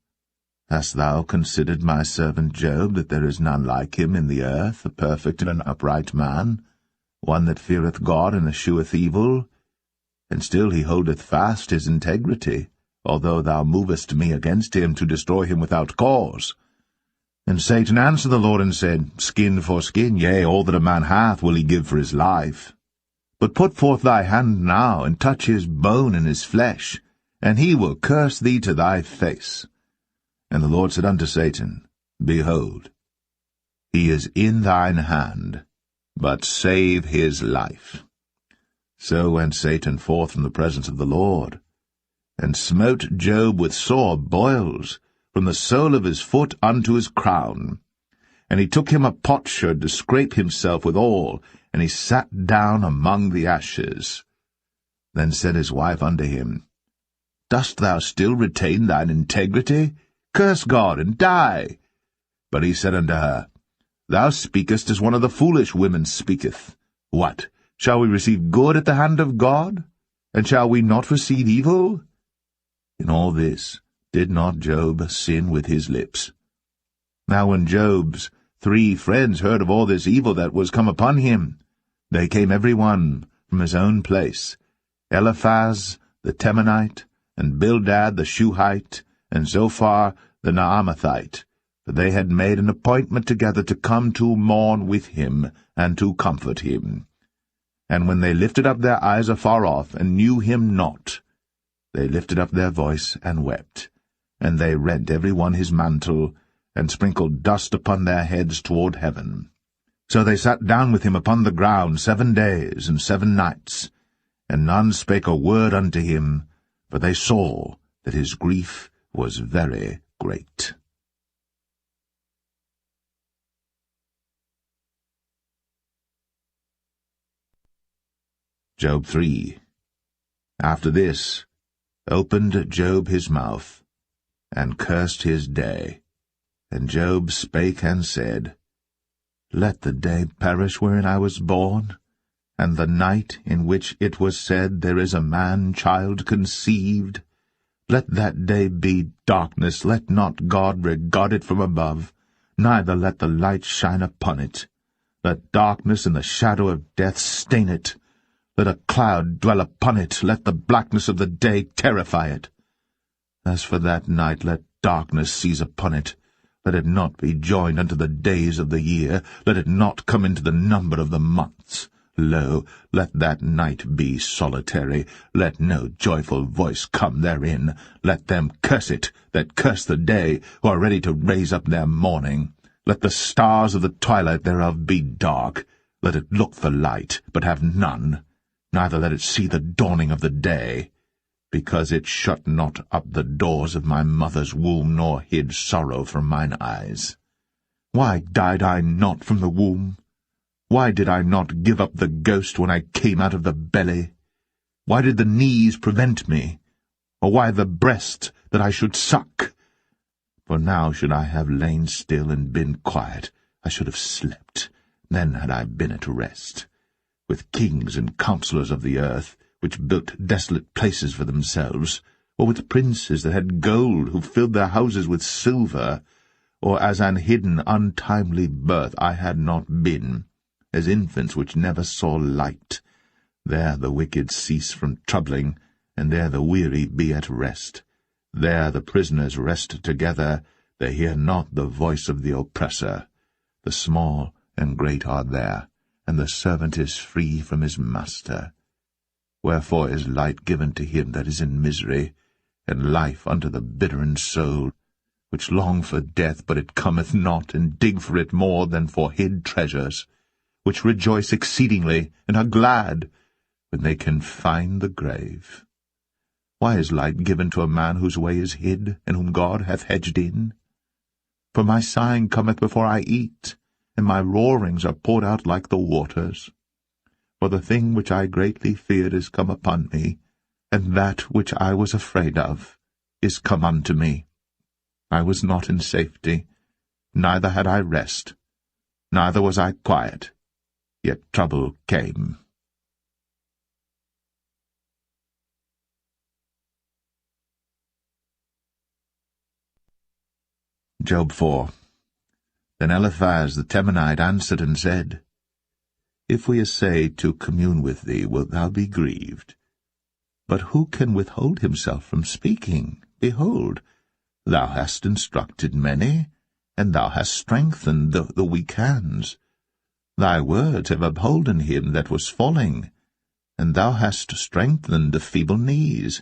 [SPEAKER 1] Hast thou considered my servant Job, that there is none like him in the earth, a perfect and an upright man, one that feareth God and escheweth evil? And still he holdeth fast his integrity, although thou movest me against him to destroy him without cause. And Satan answered the Lord and said, Skin for skin, yea, all that a man hath will he give for his life. But put forth thy hand now, and touch his bone and his flesh, and he will curse thee to thy face. And the Lord said unto Satan, Behold, he is in thine hand, but save his life. So went Satan forth from the presence of the Lord, and smote Job with sore boils, from the sole of his foot unto his crown. And he took him a potsherd to scrape himself withal, and he sat down among the ashes. Then said his wife unto him, Dost thou still retain thine integrity? Curse God, and die. But he said unto her, Thou speakest as one of the foolish women speaketh. What, shall we receive good at the hand of God? And shall we not receive evil? In all this did not Job sin with his lips. Now when Job's 3 friends heard of all this evil that was come upon him, they came every one from his own place, Eliphaz the Temanite, and Bildad the Shuhite, and Zophar the Naamathite, for they had made an appointment together to come to mourn with him, and to comfort him. And when they lifted up their eyes afar off, and knew him not, they lifted up their voice and wept, and they rent every one his mantle, and sprinkled dust upon their heads toward heaven. So they sat down with him upon the ground 7 days and 7 nights, and none spake a word unto him, for they saw that his grief was very great. Job 3. After this opened Job his mouth, and cursed his day. And Job spake and said, Let the day perish wherein I was born, and the night in which it was said, There is a man-child conceived. Let that day be darkness, let not God regard it from above, neither let the light shine upon it. Let darkness and the shadow of death stain it. Let a cloud dwell upon it, let the blackness of the day terrify it. As for that night, let darkness seize upon it. Let it not be joined unto the days of the year, let it not come into the number of the months. Lo, let that night be solitary, let no joyful voice come therein. Let them curse it that curse the day, who are ready to raise up their mourning. Let the stars of the twilight thereof be dark. Let it look for light, but have none. Neither let it see the dawning of the day, because it shut not up the doors of my mother's womb, nor hid sorrow from mine eyes. Why died I not from the womb? Why did I not give up the ghost when I came out of the belly? Why did the knees prevent me? Or why the breast, that I should suck? For now should I have lain still and been quiet, I should have slept, then had I been at rest. With kings and counsellors of the earth, which built desolate places for themselves, or with princes that had gold, who filled their houses with silver, or as an hidden untimely birth I had not been, as infants which never saw light. There the wicked cease from troubling, and there the weary be at rest. There the prisoners rest together, they hear not the voice of the oppressor. The small and great are there, and the servant is free from his master. Wherefore is light given to him that is in misery, and life unto the bitter in soul, which long for death, but it cometh not, and dig for it more than for hid treasures, which rejoice exceedingly, and are glad, when they can find the grave. Why is light given to a man whose way is hid, and whom God hath hedged in? For my sighing cometh before I eat, and my roarings are poured out like the waters. For the thing which I greatly feared is come upon me, and that which I was afraid of is come unto me. I was not in safety, neither had I rest, neither was I quiet, yet trouble came. Job 4. Then Eliphaz the Temanite answered and said, If we essay to commune with thee, wilt thou be grieved? But who can withhold himself from speaking? Behold, thou hast instructed many, and thou hast strengthened the weak hands. Thy words have upholden him that was falling, and thou hast strengthened the feeble knees.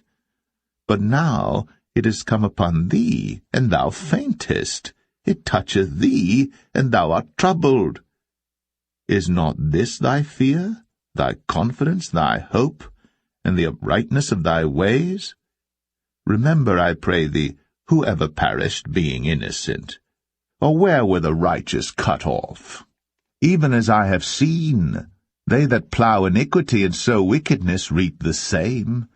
[SPEAKER 1] But now it is come upon thee, and thou faintest. It toucheth thee, and thou art troubled. Is not this thy fear, thy confidence, thy hope, and the uprightness of thy ways? Remember, I pray thee, who ever perished, being innocent? Or where were the righteous cut off? Even as I have seen, they that plough iniquity and sow wickedness reap the same.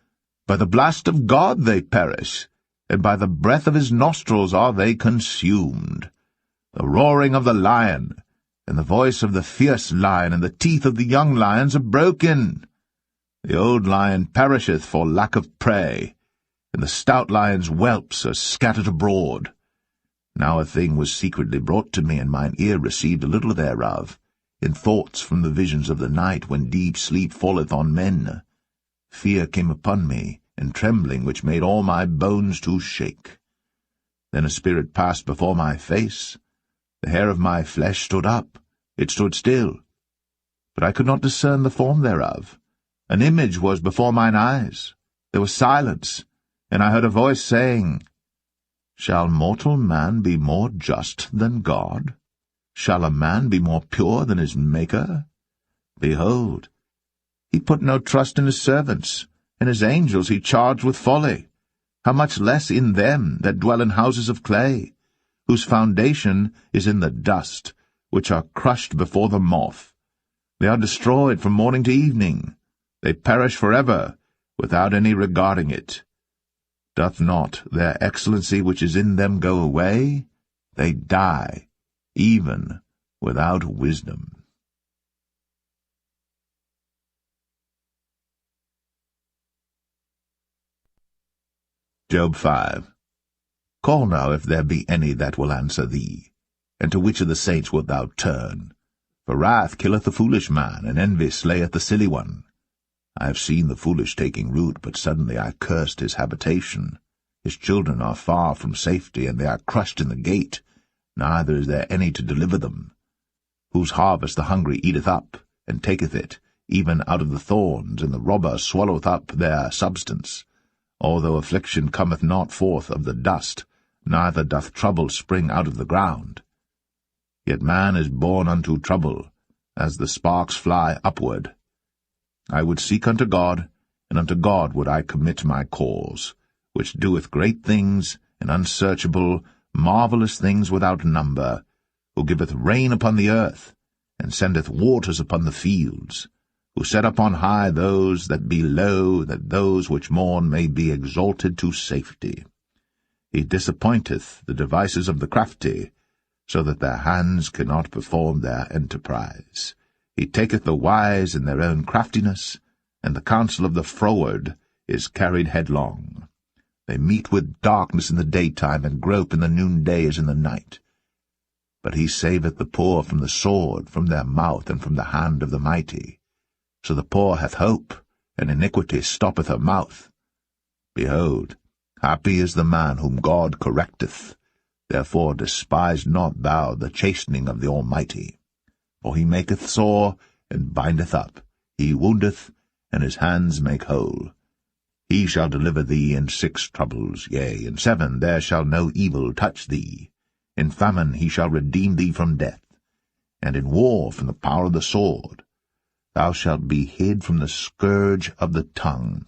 [SPEAKER 1] By the blast of God they perish, and by the breath of his nostrils are they consumed. The roaring of the lion, and the voice of the fierce lion, and the teeth of the young lions are broken. The old lion perisheth for lack of prey, and the stout lion's whelps are scattered abroad. Now a thing was secretly brought to me, and mine ear received a little thereof, in thoughts from the visions of the night, when deep sleep falleth on men. Fear came upon me, and trembling, which made all my bones to shake. Then a spirit passed before my face. The hair of my flesh stood up, it stood still, but I could not discern the form thereof. An image was before mine eyes. There was silence, and I heard a voice saying, Shall mortal man be more just than God? Shall a man be more pure than his Maker? Behold, he put no trust in his servants, and his angels he charged with folly. How much less in them that dwell in houses of clay, whose foundation is in the dust, which are crushed before the moth. They are destroyed from morning to evening. They perish forever, without any regarding it. Doth not their excellency which is in them go away? They die, even without wisdom. Job 5. Call now if there be any that will answer thee, and to which of the saints wilt thou turn? For wrath killeth the foolish man, and envy slayeth the silly one. I have seen the foolish taking root, but suddenly I cursed his habitation. His children are far from safety, and they are crushed in the gate, neither is there any to deliver them. Whose harvest the hungry eateth up, and taketh it, even out of the thorns, and the robber swalloweth up their substance. Although affliction cometh not forth of the dust, neither doth trouble spring out of the ground. Yet man is born unto trouble, as the sparks fly upward. I would seek unto God, and unto God would I commit my cause, which doeth great things, and unsearchable, marvellous things without number, who giveth rain upon the earth, and sendeth waters upon the fields, who set upon high those that be low, that those which mourn may be exalted to safety. He disappointeth the devices of the crafty, so that their hands cannot perform their enterprise. He taketh the wise in their own craftiness, and the counsel of the froward is carried headlong. They meet with darkness in the daytime, and grope in the noonday as in the night. But he saveth the poor from the sword, from their mouth, and from the hand of the mighty. So the poor hath hope, and iniquity stoppeth her mouth. Behold, happy is the man whom God correcteth. Therefore despise not thou the chastening of the Almighty. For he maketh sore, and bindeth up. He woundeth, and his hands make whole. He shall deliver thee in 6 troubles, yea, in 7 there shall no evil touch thee. In famine he shall redeem thee from death, and in war from the power of the sword. Thou shalt be hid from the scourge of the tongue,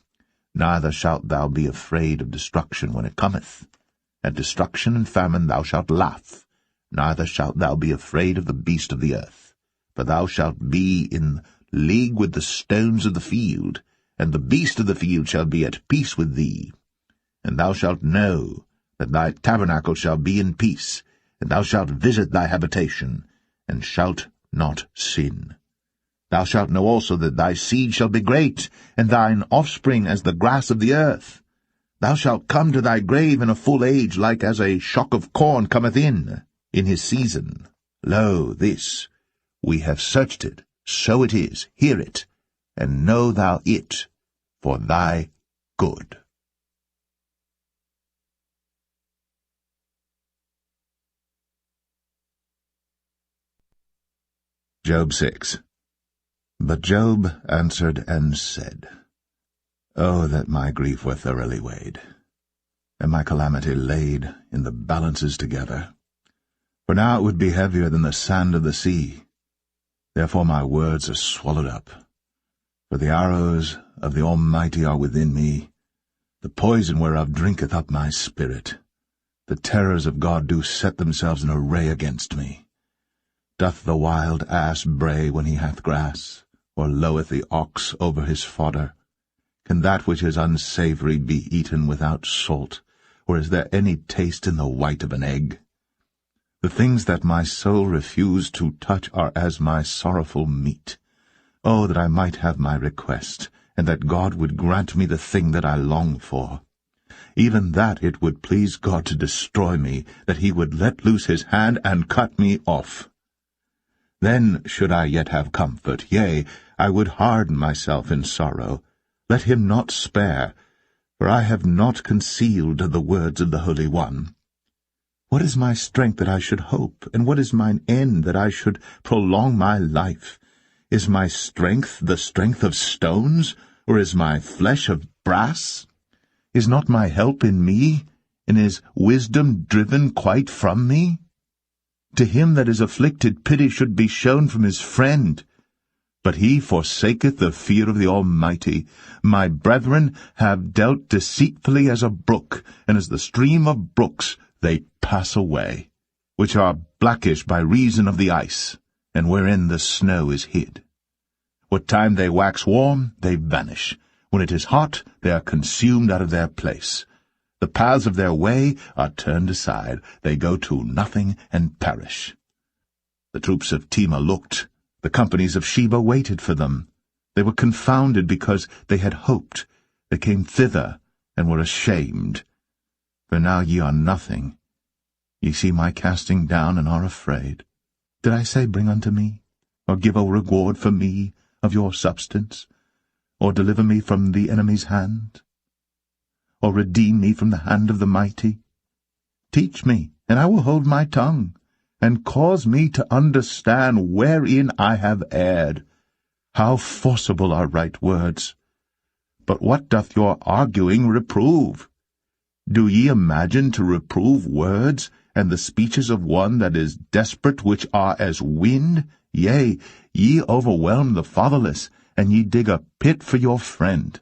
[SPEAKER 1] neither shalt thou be afraid of destruction when it cometh. At destruction and famine thou shalt laugh, neither shalt thou be afraid of the beast of the earth. For thou shalt be in league with the stones of the field, and the beast of the field shall be at peace with thee. And thou shalt know that thy tabernacle shall be in peace, and thou shalt visit thy habitation, and shalt not sin. Thou shalt know also that thy seed shall be great, and thine offspring as the grass of the earth. Thou shalt come to thy grave in a full age, like as a shock of corn cometh in his season. Lo, this, we have searched it, so it is, hear it, and know thou it for thy good. Job 6. But Job answered and said, Oh, that my grief were thoroughly weighed, and my calamity laid in the balances together. For now it would be heavier than the sand of the sea. Therefore my words are swallowed up. For the arrows of the Almighty are within me, the poison whereof drinketh up my spirit. The terrors of God do set themselves in array against me. Doth the wild ass bray when he hath grass, or loweth the ox over his fodder? Can that which is unsavoury be eaten without salt, or is there any taste in the white of an egg? The things that my soul refused to touch are as my sorrowful meat. Oh, that I might have my request, and that God would grant me the thing that I long for. Even that it would please God to destroy me, that he would let loose his hand and cut me off. Then should I yet have comfort, yea, I would harden myself in sorrow. Let him not spare, for I have not concealed the words of the Holy One. What is my strength that I should hope, and what is mine end that I should prolong my life? Is my strength the strength of stones, or is my flesh of brass? Is not my help in me, and is wisdom driven quite from me? To him that is afflicted pity should be shown from his friend. But he forsaketh the fear of the Almighty. My brethren have dealt deceitfully as a brook, and as the stream of brooks they pass away, which are blackish by reason of the ice, and wherein the snow is hid. What time they wax warm, they vanish. When it is hot, they are consumed out of their place. The paths of their way are turned aside. They go to nothing and perish. The troops of Tema looked. The companies of Sheba waited for them. They were confounded because they had hoped. They came thither and were ashamed. For now ye are nothing. Ye see my casting down and are afraid. Did I say, Bring unto me, or give a reward for me of your substance, or deliver me from the enemy's hand, or redeem me from the hand of the mighty? Teach me, and I will hold my tongue, and cause me to understand wherein I have erred. How forcible are right words! But what doth your arguing reprove? Do ye imagine to reprove words, and the speeches of one that is desperate, which are as wind? Yea, ye overwhelm the fatherless, and ye dig a pit for your friend.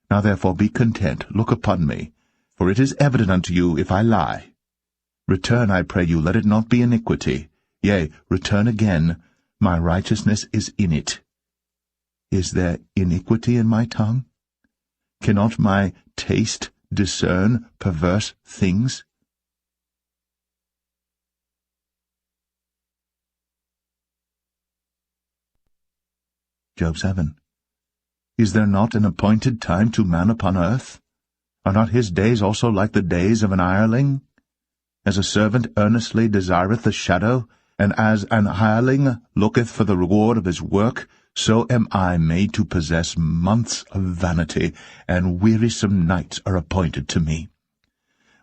[SPEAKER 1] Now therefore be content, look upon me, for it is evident unto you if I lie. Return, I pray you, let it not be iniquity. Yea, return again, my righteousness is in it. Is there iniquity in my tongue? Cannot my taste discern perverse things? Job 7. Is there not an appointed time to man upon earth? Are not his days also like the days of an hireling? As a servant earnestly desireth the shadow, and as an hireling looketh for the reward of his work, so am I made to possess months of vanity, and wearisome nights are appointed to me.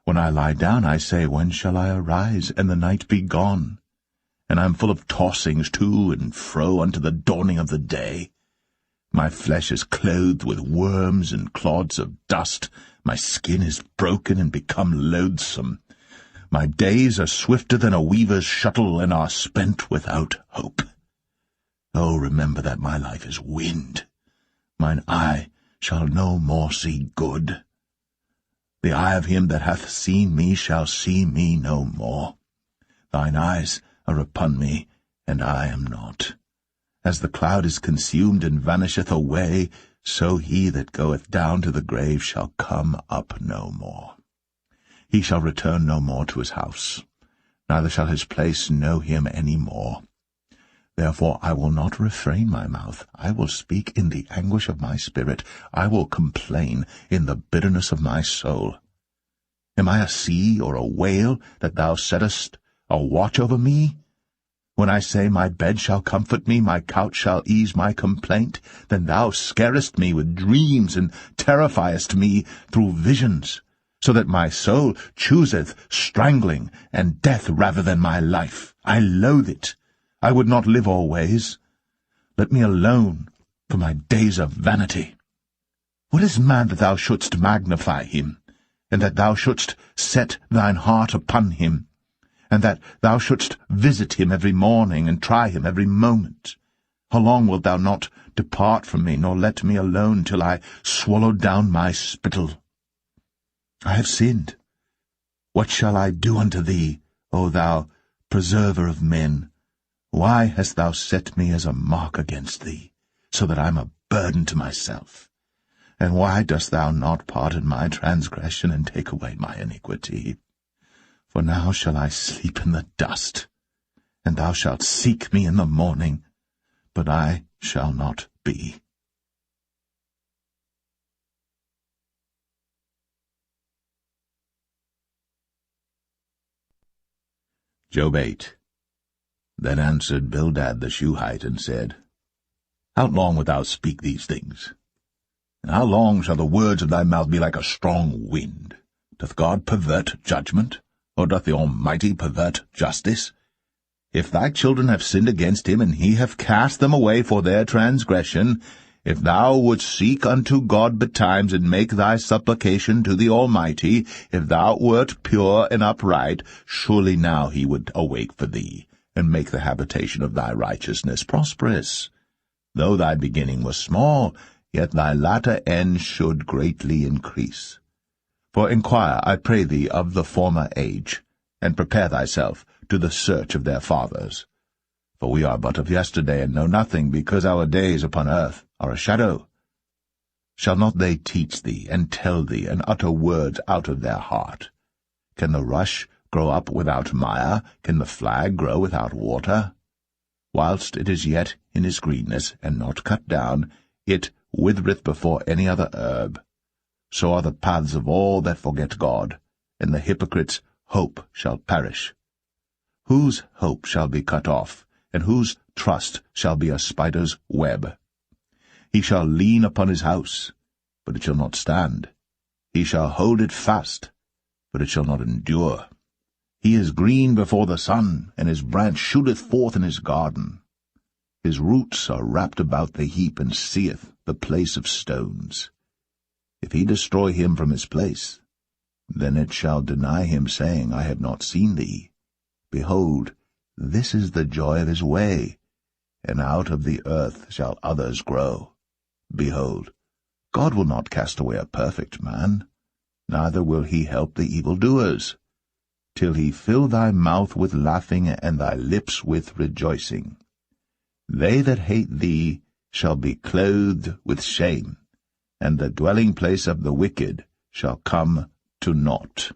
[SPEAKER 1] When I lie down, I say, When shall I arise, and the night be gone? And I am full of tossings to and fro unto the dawning of the day. My flesh is clothed with worms and clods of dust. My skin is broken and become loathsome. My days are swifter than a weaver's shuttle, and are spent without hope. Oh, remember that my life is wind. Mine eye shall no more see good. The eye of him that hath seen me shall see me no more. Thine eyes are upon me, and I am not. As the cloud is consumed and vanisheth away, so he that goeth down to the grave shall come up no more. He shall return no more to his house, neither shall his place know him any more. Therefore I will not refrain my mouth. I will speak in the anguish of my spirit. I will complain in the bitterness of my soul. Am I a sea or a whale, that thou settest a watch over me? When I say, my bed shall comfort me, my couch shall ease my complaint, then thou scarest me with dreams, and terrifiest me through visions, so that my soul chooseth strangling and death rather than my life. I loathe it. I would not live always. Let me alone, for my days are vanity. What is man that thou shouldst magnify him, and that thou shouldst set thine heart upon him, and that thou shouldst visit him every morning, and try him every moment? How long wilt thou not depart from me, nor let me alone till I swallow down my spittle? I have sinned. What shall I do unto thee, O thou preserver of men? Why hast thou set me as a mark against thee, so that I am a burden to myself? And why dost thou not pardon my transgression, and take away my iniquity? For now shall I sleep in the dust, and thou shalt seek me in the morning, but I shall not be. Job 8. Then answered Bildad the Shuhite, and said, How long wilt thou speak these things? And how long shall the words of thy mouth be like a strong wind? Doth God pervert judgment, or doth the Almighty pervert justice? If thy children have sinned against him, and he hath cast them away for their transgression, if thou wouldst seek unto God betimes, and make thy supplication to the Almighty, if thou wert pure and upright, surely now he would awake for thee, and make the habitation of thy righteousness prosperous. Though thy beginning was small, yet thy latter end should greatly increase. For inquire, I pray thee, of the former age, and prepare thyself to the search of their fathers. For we are but of yesterday, and know nothing, because our days upon earth are a shadow. Shall not they teach thee, and tell thee, and utter words out of their heart? Can the rush grow up without mire? Can the flag grow without water? Whilst it is yet in his greenness, and not cut down, it withereth before any other herb. So are the paths of all that forget God, and the hypocrite's hope shall perish. Whose hope shall be cut off, and whose trust shall be a spider's web? He shall lean upon his house, but it shall not stand. He shall hold it fast, but it shall not endure. He is green before the sun, and his branch shooteth forth in his garden. His roots are wrapped about the heap, and seeth the place of stones. If he destroy him from his place, then it shall deny him, saying, I have not seen thee. Behold, this is the joy of his way, and out of the earth shall others grow. Behold, God will not cast away a perfect man, neither will he help the evildoers, till he fill thy mouth with laughing, and thy lips with rejoicing. They that hate thee shall be clothed with shame, and the dwelling place of the wicked shall come to naught.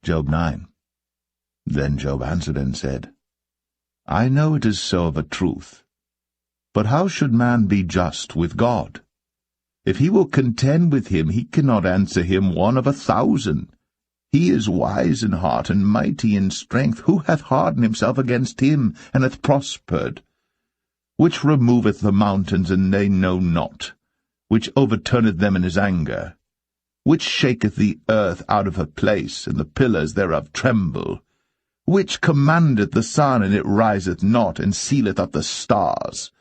[SPEAKER 1] Job 9. Then Job answered and said, I know it is so of a truth. But how should man be just with God? If he will contend with him, he cannot answer him 1 of 1,000. He is wise in heart, and mighty in strength. Who hath hardened himself against him, and hath prospered? Which removeth the mountains, and they know not? Which overturneth them in his anger? Which shaketh the earth out of her place, and the pillars thereof tremble? Which commandeth the sun, and it riseth not, and sealeth up the stars?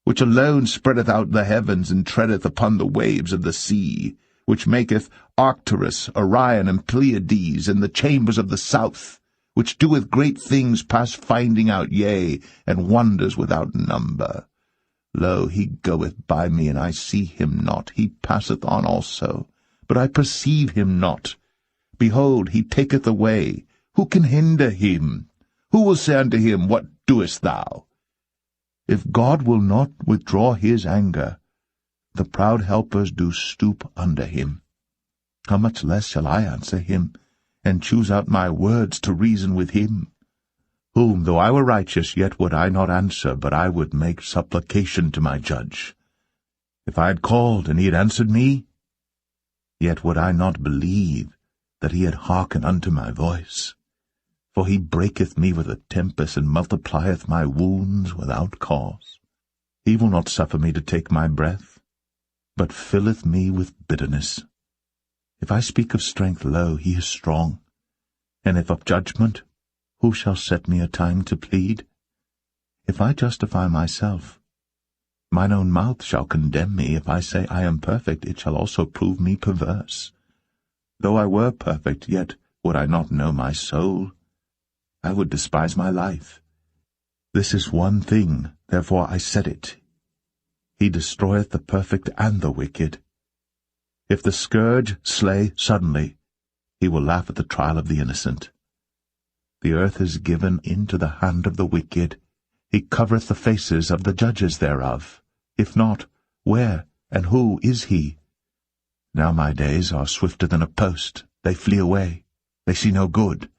[SPEAKER 1] Which alone spreadeth out the heavens, and treadeth upon the waves of the sea? Which maketh Arcturus, Orion, and Pleiades, and the chambers of the south? Which doeth great things past finding out, yea, and wonders without number? Lo, he goeth by me, and I see him not. He passeth on also, but I perceive him not. Behold, he taketh away. Who can hinder him? Who will say unto him, What doest thou? If God will not withdraw his anger, the proud helpers do stoop under him.
[SPEAKER 2] how much less shall I answer him, and choose out my words to reason with him? Whom, though I were righteous, yet would I not answer, but I would make supplication to my judge. If I had called, and he had answered me, yet would I not believe that he had hearkened unto my voice. For he breaketh me with a tempest, and multiplieth my wounds without cause. He will not suffer me to take my breath, but filleth me with bitterness. If I speak of strength, lo, he is strong. And if of judgment, who shall set me a time to plead? If I justify myself, mine own mouth shall condemn me. If I say I am perfect, it shall also prove me perverse. Though I were perfect, yet would I not know my soul. I would despise my life. This is one thing, therefore I said it. He destroyeth the perfect and the wicked. If the scourge slay suddenly, he will laugh at the trial of the innocent. The earth is given into the hand of the wicked. He covereth the faces of the judges thereof. If not, where and who is he? Now my days are swifter than a post. They flee away. They see no good.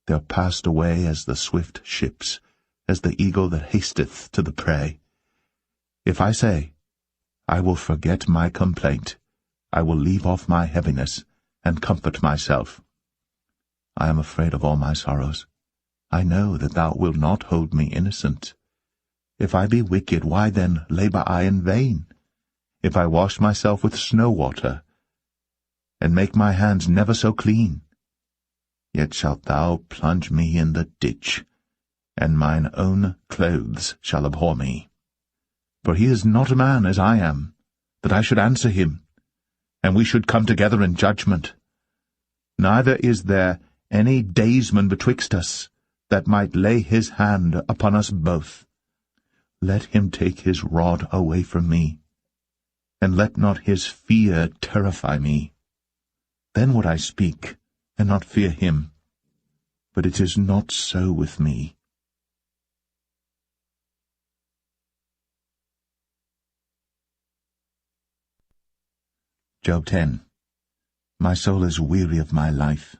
[SPEAKER 2] They are passed away as the swift ships, as the eagle that hasteth to the prey. If I say, I will forget my complaint, I will leave off my heaviness, and comfort myself. I am afraid of all my sorrows. I know that thou wilt not hold me innocent. If I be wicked, why then labour I in vain? If I wash myself with snow water, and make my hands never so clean, yet shalt thou plunge me in the ditch, and mine own clothes shall abhor me. For he is not a man as I am, that I should answer him, and we should come together in judgment. Neither is there any daysman betwixt us, that might lay his hand upon us both. Let him take his rod away from me, and let not his fear terrify me. Then would I speak, and not fear him. But it is not so with me. Job 10. My soul is weary of my life.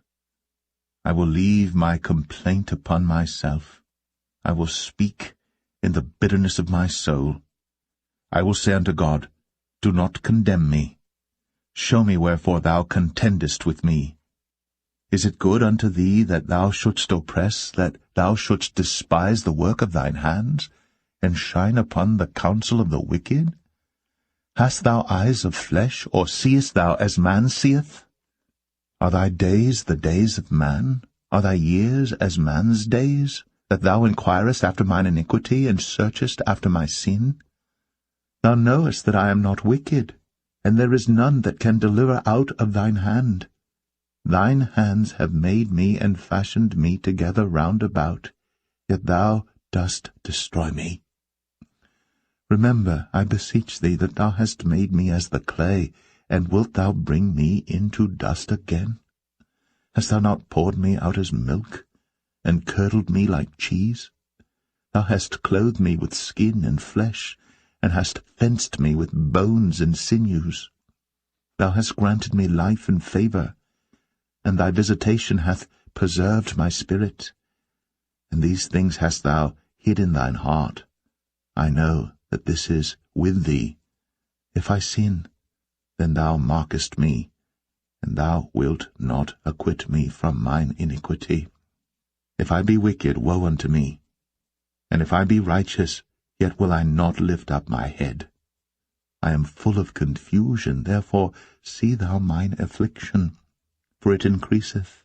[SPEAKER 2] I will leave my complaint upon myself. I will speak in the bitterness of my soul. I will say unto God, do not condemn me. Show me wherefore thou contendest with me. Is it good unto thee that thou shouldst oppress, that thou shouldst despise the work of thine hands, and shine upon the counsel of the wicked? Hast thou eyes of flesh, or seest thou as man seeth? Are thy days the days of man? Are thy years as man's days, that thou inquirest after mine iniquity, and searchest after my sin? Thou knowest that I am not wicked, and there is none that can deliver out of thine hand. Thine hands have made me and fashioned me together round about, yet thou dost destroy me. Remember, I beseech thee, that thou hast made me as the clay, and wilt thou bring me into dust again? Hast thou not poured me out as milk, and curdled me like cheese? Thou hast clothed me with skin and flesh, and hast fenced me with bones and sinews. Thou hast granted me life and favour, and thy visitation hath preserved my spirit. And these things hast thou hid in thine heart. I know that this is with thee. If I sin, then thou markest me, and thou wilt not acquit me from mine iniquity. If I be wicked, woe unto me. And if I be righteous, yet will I not lift up my head. I am full of confusion, therefore see thou mine affliction, for it increaseth.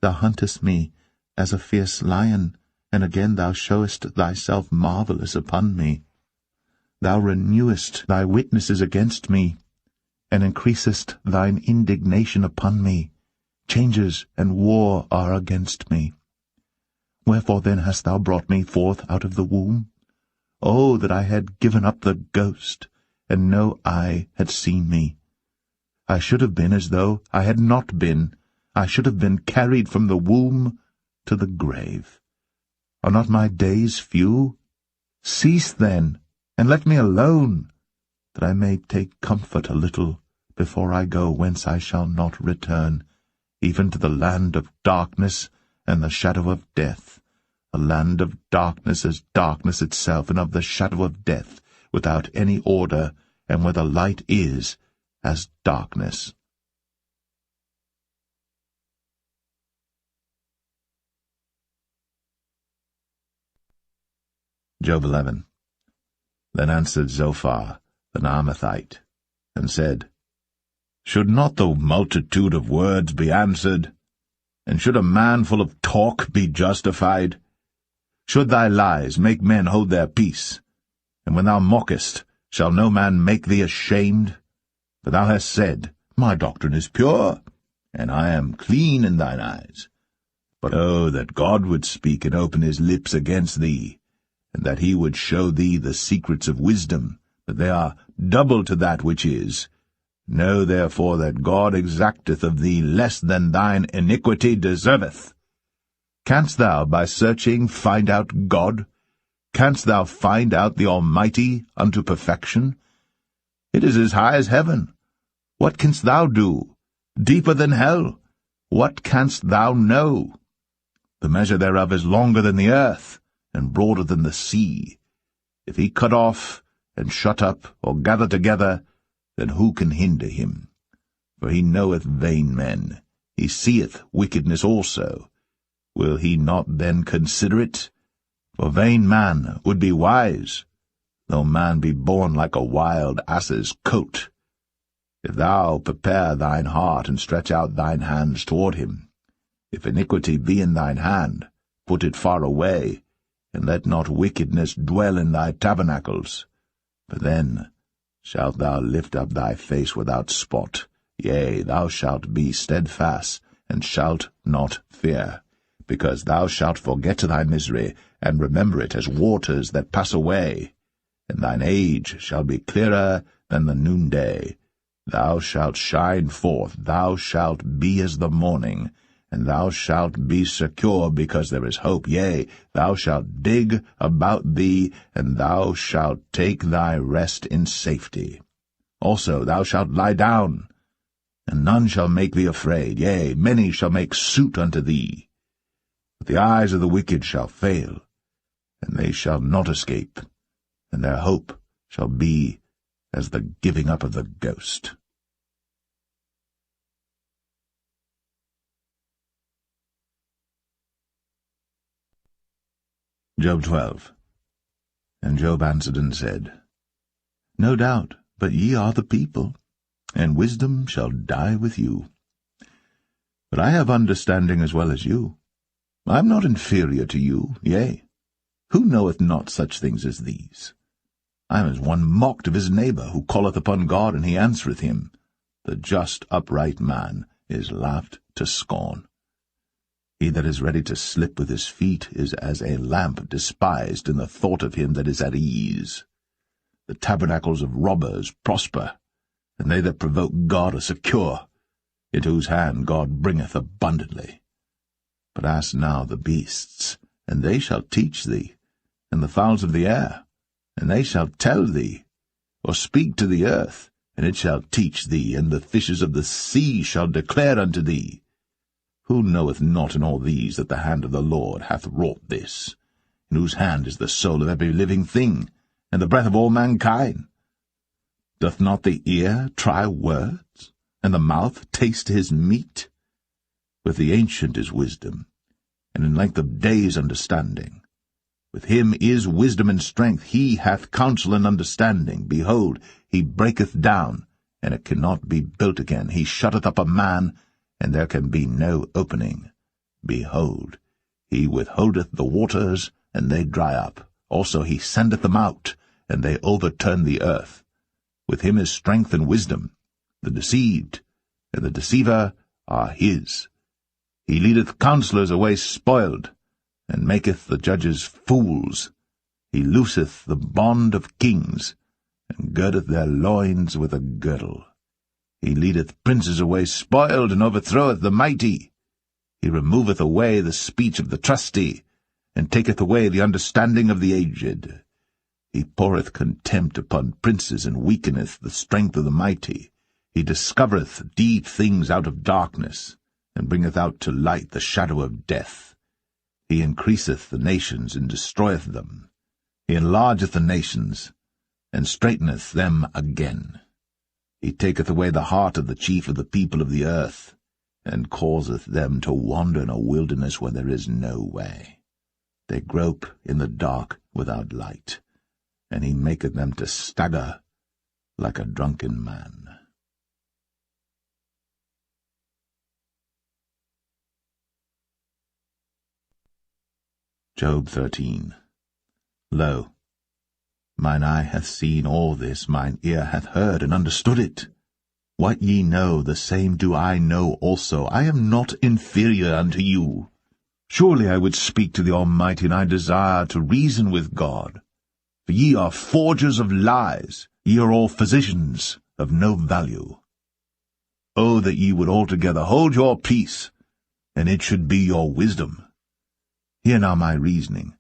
[SPEAKER 2] Thou huntest me as a fierce lion, and again thou showest thyself marvellous upon me. Thou renewest thy witnesses against me, and increasest thine indignation upon me. Changes and war are against me. Wherefore then hast thou brought me forth out of the womb? Oh, that I had given up the ghost, and no eye had seen me. I should have been as though I had not been. I should have been carried from the womb to the grave. Are not my days few? Cease then, and let me alone, that I may take comfort a little before I go whence I shall not return, even to the land of darkness and the shadow of death, a land of darkness as darkness itself, and of the shadow of death, without any order, and where the light is as darkness.
[SPEAKER 1] Job 11. Then answered Zophar the Naamathite, and said, Should not the multitude of words be answered? And should a man full of talk be justified? Should thy lies make men hold their peace? And when thou mockest, shall no man make thee ashamed? For thou hast said, My doctrine is pure, and I am clean in thine eyes. But oh, that God would speak and open his lips against thee, and that he would show thee the secrets of wisdom, that they are double to that which is. Know therefore that God exacteth of thee less than thine iniquity deserveth. Canst thou by searching find out God? Canst thou find out the Almighty unto perfection? It is as high as heaven. What canst thou do? Deeper than hell. What canst thou know? The measure thereof is longer than the earth, and broader than the sea. If he cut off, and shut up, or gather together, then who can hinder him? For he knoweth vain men, he seeth wickedness also. Will he not then consider it? For vain man would be wise, though man be born like a wild ass's coat. If thou prepare thine heart, and stretch out thine hands toward him, if iniquity be in thine hand, put it far away, and let not wickedness dwell in thy tabernacles. For then shalt thou lift up thy face without spot, yea, thou shalt be steadfast, and shalt not fear, because thou shalt forget thy misery, and remember it as waters that pass away. And thine age shall be clearer than the noonday. Thou shalt shine forth, thou shalt be as the morning, and thou shalt be secure, because there is hope. Yea, thou shalt dig about thee, and thou shalt take thy rest in safety. Also thou shalt lie down, and none shall make thee afraid. Yea, many shall make suit unto thee. But the eyes of the wicked shall fail, and they shall not escape, and their hope shall be as the giving up of the ghost. Job 12. And Job answered and said, No doubt, but ye are the people, and wisdom shall die with you. But I have understanding as well as you. I am not inferior to you, yea, who knoweth not such things as these? I am as one mocked of his neighbour, who calleth upon God, and he answereth him. The just upright man is laughed to scorn. He that is ready to slip with his feet is as a lamp despised in the thought of him that is at ease. The tabernacles of robbers prosper, and they that provoke God are secure, into whose hand God bringeth abundantly. But ask now the beasts, and they shall teach thee, and the fowls of the air, and they shall tell thee, or speak to the earth, and it shall teach thee, and the fishes of the sea shall declare unto thee. Who knoweth not in all these that the hand of the Lord hath wrought this, in whose hand is the soul of every living thing, and the breath of all mankind? Doth not the ear try words, and the mouth taste his meat? With the ancient is wisdom, and in length of days understanding. With him is wisdom and strength, he hath counsel and understanding. Behold, he breaketh down, and it cannot be built again. He shutteth up a man, and there can be no opening. Behold, he withholdeth the waters, and they dry up. Also he sendeth them out, and they overturn the earth. With him is strength and wisdom. The deceived and the deceiver are his. He leadeth counselors away spoiled, and maketh the judges fools. He looseth the bond of kings, and girdeth their loins with a girdle. He leadeth princes away spoiled, and overthroweth the mighty. He removeth away the speech of the trusty, and taketh away the understanding of the aged. He poureth contempt upon princes, and weakeneth the strength of the mighty.
[SPEAKER 2] He discovereth deep things out of darkness, and bringeth out to light the shadow of death. He increaseth the nations, and destroyeth them. He enlargeth the nations, and straighteneth them again. He taketh away the heart of the chief of the people of the earth, and causeth them to wander in a wilderness where there is no way. They grope in the dark without light, and he maketh them to stagger like a drunken man. Job 13. Lo, mine eye hath seen all this, mine ear hath heard and understood it. What ye know, the same do I know also. I am not inferior unto you. Surely I would speak to the Almighty, and I desire to reason with God. For ye are forgers of lies, ye are all physicians of no value. O that ye would altogether hold your peace, and it should be your wisdom. Hear now my reasoning,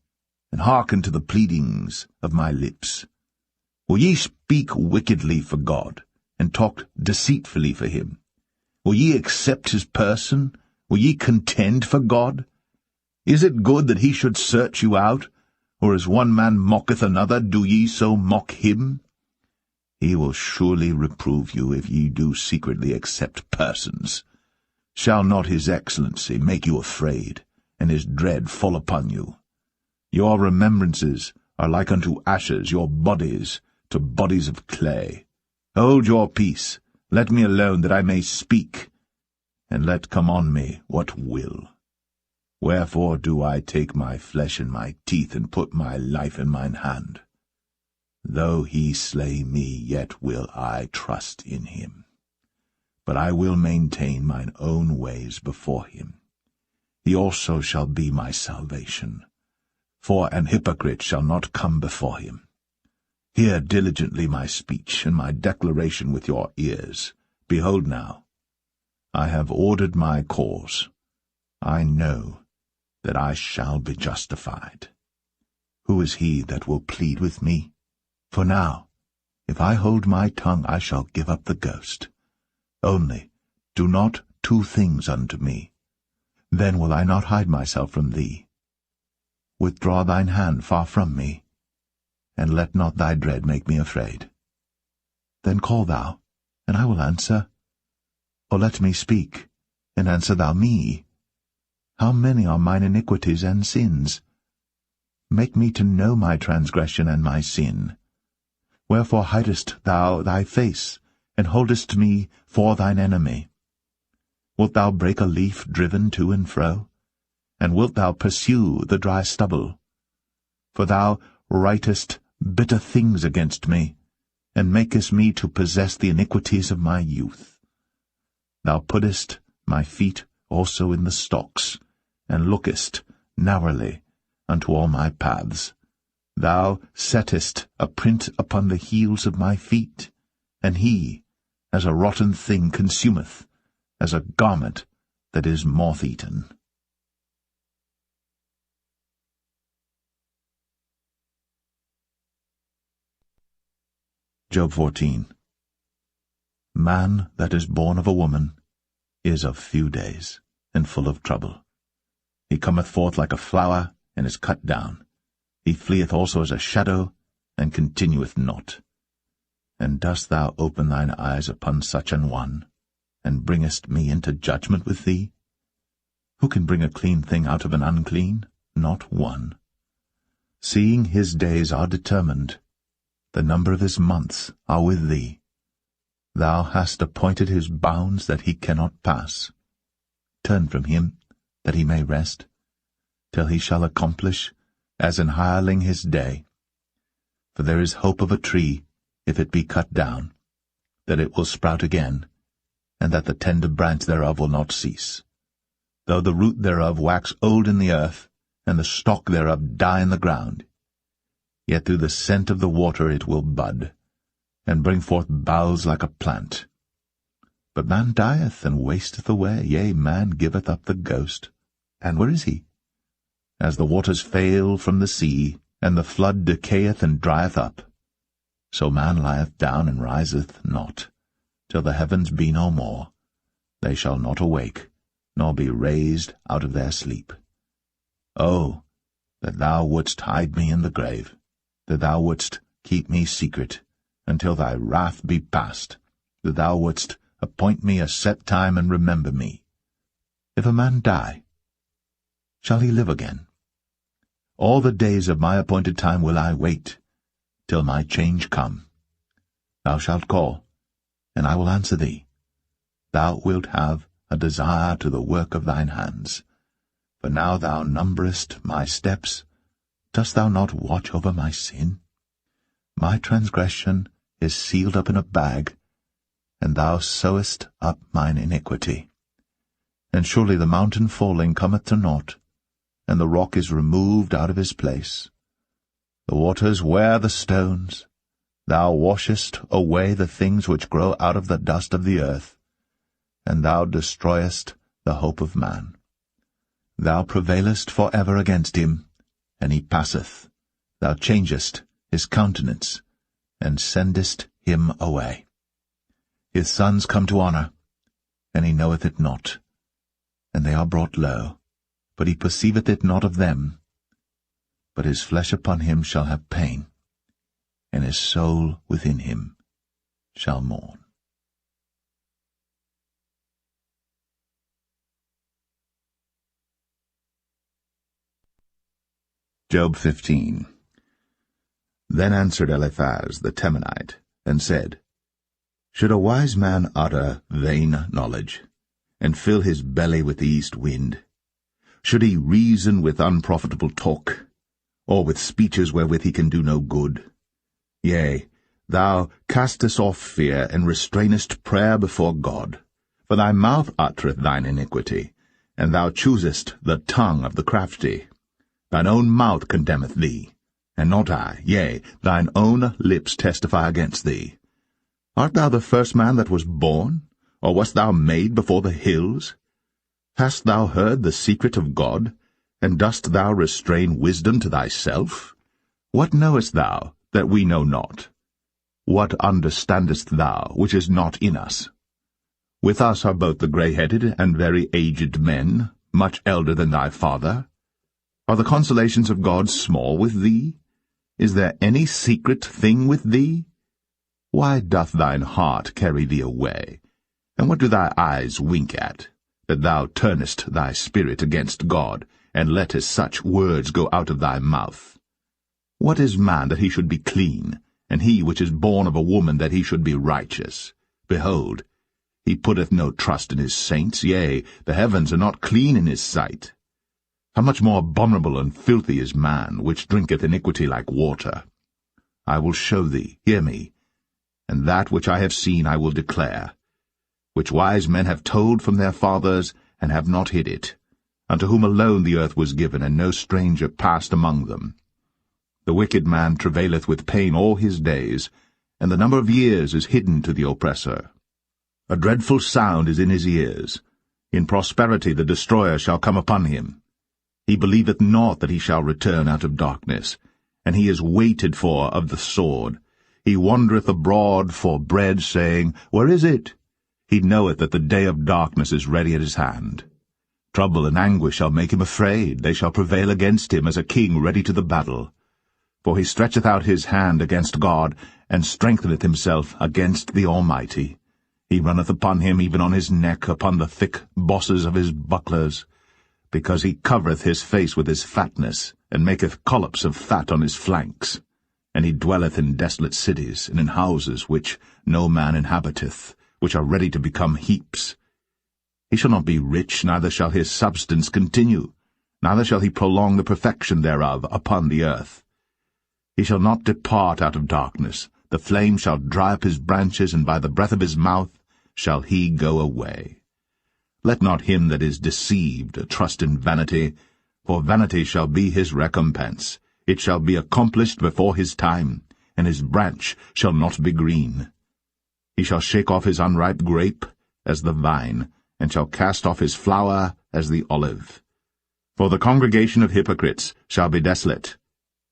[SPEAKER 2] and hearken to the pleadings of my lips. Will ye speak wickedly for God, and talk deceitfully for him? Will ye accept his person? Will ye contend for God? Is it good that he should search you out? Or as one man mocketh another, do ye so mock him? He will surely reprove you if ye do secretly accept persons. Shall not his excellency make you afraid, and his dread fall upon you? Your remembrances are like unto ashes, your bodies to bodies of clay. Hold your peace, let me alone that I may speak, and let come on me what will. Wherefore do I take my flesh in my teeth, and put my life in mine hand? Though he slay me, yet will I trust in him. But I will maintain mine own ways before him. He also shall be my salvation. For an hypocrite shall not come before him. Hear diligently my speech, and my declaration with your ears. Behold now, I have ordered my cause. I know that I shall be justified. Who is he that will plead with me? For now, if I hold my tongue, I shall give up the ghost. Only do not two things unto me. Then will I not hide myself from thee. Withdraw thine hand far from me, and let not thy dread make me afraid. Then call thou, and I will answer. Or let me speak, and answer thou me. How many are mine iniquities and sins? Make me to know my transgression and my sin. Wherefore hidest thou thy face, and holdest me for thine enemy? Wilt thou break a leaf driven to and fro? And wilt thou pursue the dry stubble? For thou writest bitter things against me, and makest me to possess the iniquities of my youth. Thou puttest my feet also in the stocks, and lookest narrowly unto all my paths. Thou settest a print upon the heels of my feet, and he, as a rotten thing, consumeth, as a garment that is moth-eaten. Job 14. Man that is born of a woman is of few days, and full of trouble. He cometh forth like a flower, and is cut down. He fleeth also as a shadow, and continueth not. And dost thou open thine eyes upon such an one, and bringest me into judgment with thee? Who can bring a clean thing out of an unclean? Not one. Seeing his days are determined, the number of his months are with thee. Thou hast appointed his bounds that he cannot pass. Turn from him, that he may rest, till he shall accomplish, as an hireling his day. For there is hope of a tree, if it be cut down, that it will sprout again, and that the tender branch thereof will not cease. Though the root thereof wax old in the earth, and the stalk thereof die in the ground, yet through the scent of the water it will bud, and bring forth boughs like a plant. But man dieth and wasteth away, yea, man giveth up the ghost. And where is he? As the waters fail from the sea, and the flood decayeth and drieth up, so man lieth down and riseth not, till the heavens be no more. They shall not awake, nor be raised out of their sleep. Oh, that thou wouldst hide me in the grave, that thou wouldst keep me secret, until thy wrath be past, that thou wouldst appoint me a set time and remember me. If a man die, shall he live again? All the days of my appointed time will I wait, till my change come. Thou shalt call, and I will answer thee. Thou wilt have a desire to the work of thine hands. For now thou numberest my steps. Dost thou not watch over my sin? My transgression is sealed up in a bag, and thou sewest up mine iniquity. And surely the mountain falling cometh to naught, and the rock is removed out of his place. The waters wear the stones. Thou washest away the things which grow out of the dust of the earth, and thou destroyest the hope of man. Thou prevailest for ever against him, and he passeth. Thou changest his countenance, and sendest him away. His sons come to honour, and he knoweth it not. And they are brought low, but he perceiveth it not of them. But his flesh upon him shall have pain, and his soul within him shall mourn.
[SPEAKER 1] Job 15. Then answered Eliphaz the Temanite, and said, Should a wise man utter vain knowledge, and fill his belly with the east wind? Should he reason with unprofitable talk, or with speeches wherewith he can do no good? Yea, thou castest off fear, and restrainest prayer before God. For thy mouth uttereth thine iniquity, and thou choosest the tongue of the crafty. Thine own mouth condemneth thee, and not I. Yea, thine own lips testify against thee. Art thou the first man that was born, or wast thou made before the hills? Hast thou heard the secret of God, and dost thou restrain wisdom to thyself? What knowest thou that we know not? What understandest thou which is not in us? With us are both the grey-headed and very aged men, much elder than thy father. Are the consolations of God small with thee? Is there any secret thing with thee? Why doth thine heart carry thee away? And what do thy eyes wink at, that thou turnest thy spirit against God, and lettest such words go out of thy mouth? What is man that he should be clean, and he which is born of a woman that he should be righteous? Behold, he putteth no trust in his saints, yea, the heavens are not clean in his sight. How much more abominable and filthy is man, which drinketh iniquity like water? I will show thee, hear me, and that which I have seen I will declare, which wise men have told from their fathers, and have not hid it, unto whom alone the earth was given, and no stranger passed among them. The wicked man travaileth with pain all his days, and the number of years is hidden to the oppressor. A dreadful sound is in his ears. In prosperity the destroyer shall come upon him. He believeth not that he shall return out of darkness, and he is waited for of the sword. He wandereth abroad for bread, saying, Where is it? He knoweth that the day of darkness is ready at his hand. Trouble and anguish shall make him afraid. They shall prevail against him as a king ready to the battle. For he stretcheth out his hand against God, and strengtheneth himself against the Almighty. He runneth upon him, even on his neck, upon the thick bosses of his bucklers, because he covereth his face with his fatness, and maketh collops of fat on his flanks. And he dwelleth in desolate cities, and in houses which no man inhabiteth, which are ready to become heaps. He shall not be rich, neither shall his substance continue, neither shall he prolong the perfection thereof upon the earth. He shall not depart out of darkness. The flame shall dry up his branches, and by the breath of his mouth shall he go away. Let not him that is deceived trust in vanity, for vanity shall be his recompense. It shall be accomplished before his time, and his branch shall not be green. He shall shake off his unripe grape as the vine, and shall cast off his flower as the olive. For the congregation of hypocrites shall be desolate,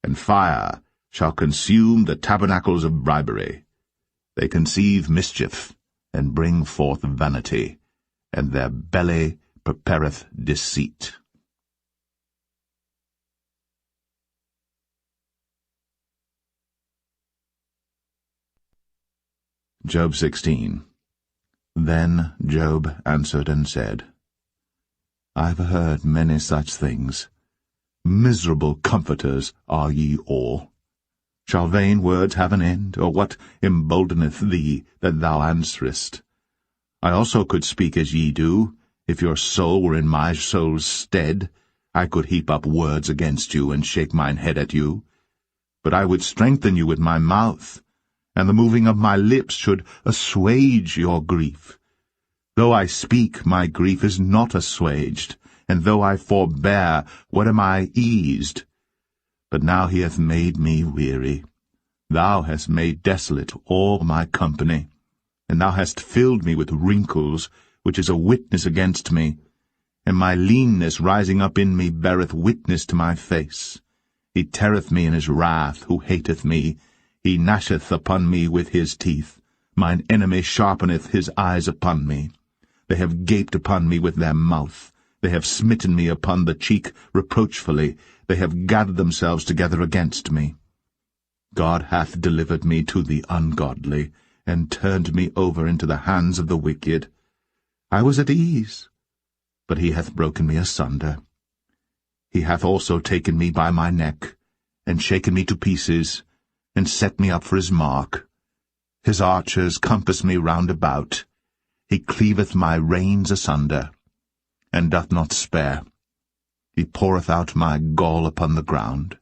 [SPEAKER 1] and fire shall consume the tabernacles of bribery. They conceive mischief,
[SPEAKER 2] and bring forth vanity, and their belly prepareth deceit. Job 16. Then Job answered and said, I have heard many such things. Miserable comforters are ye all. Shall vain words have an end, or what emboldeneth thee that thou answerest? I also could speak as ye do. If your soul were in my soul's stead, I could heap up words against you, and shake mine head at you. But I would strengthen you with my mouth, and the moving of my lips should assuage your grief. Though I speak, my grief is not assuaged, and though I forbear, what am I eased? But now he hath made me weary. Thou hast made desolate all my company, and thou hast filled me with wrinkles, which is a witness against me, and my leanness rising up in me beareth witness to my face. He teareth me in his wrath, who hateth me. He gnasheth upon me with his teeth. Mine enemy sharpeneth his eyes upon me. They have gaped upon me with their mouth. They have smitten me upon the cheek reproachfully. They have gathered themselves together against me. God hath delivered me to the ungodly, and turned me over into the hands of the wicked. I was at ease, but he hath broken me asunder. He hath also taken me by my neck, and shaken me to pieces, and set me up for his mark. His archers compass me round about. He cleaveth my reins asunder, and doth not spare. He poureth out my gall upon the ground.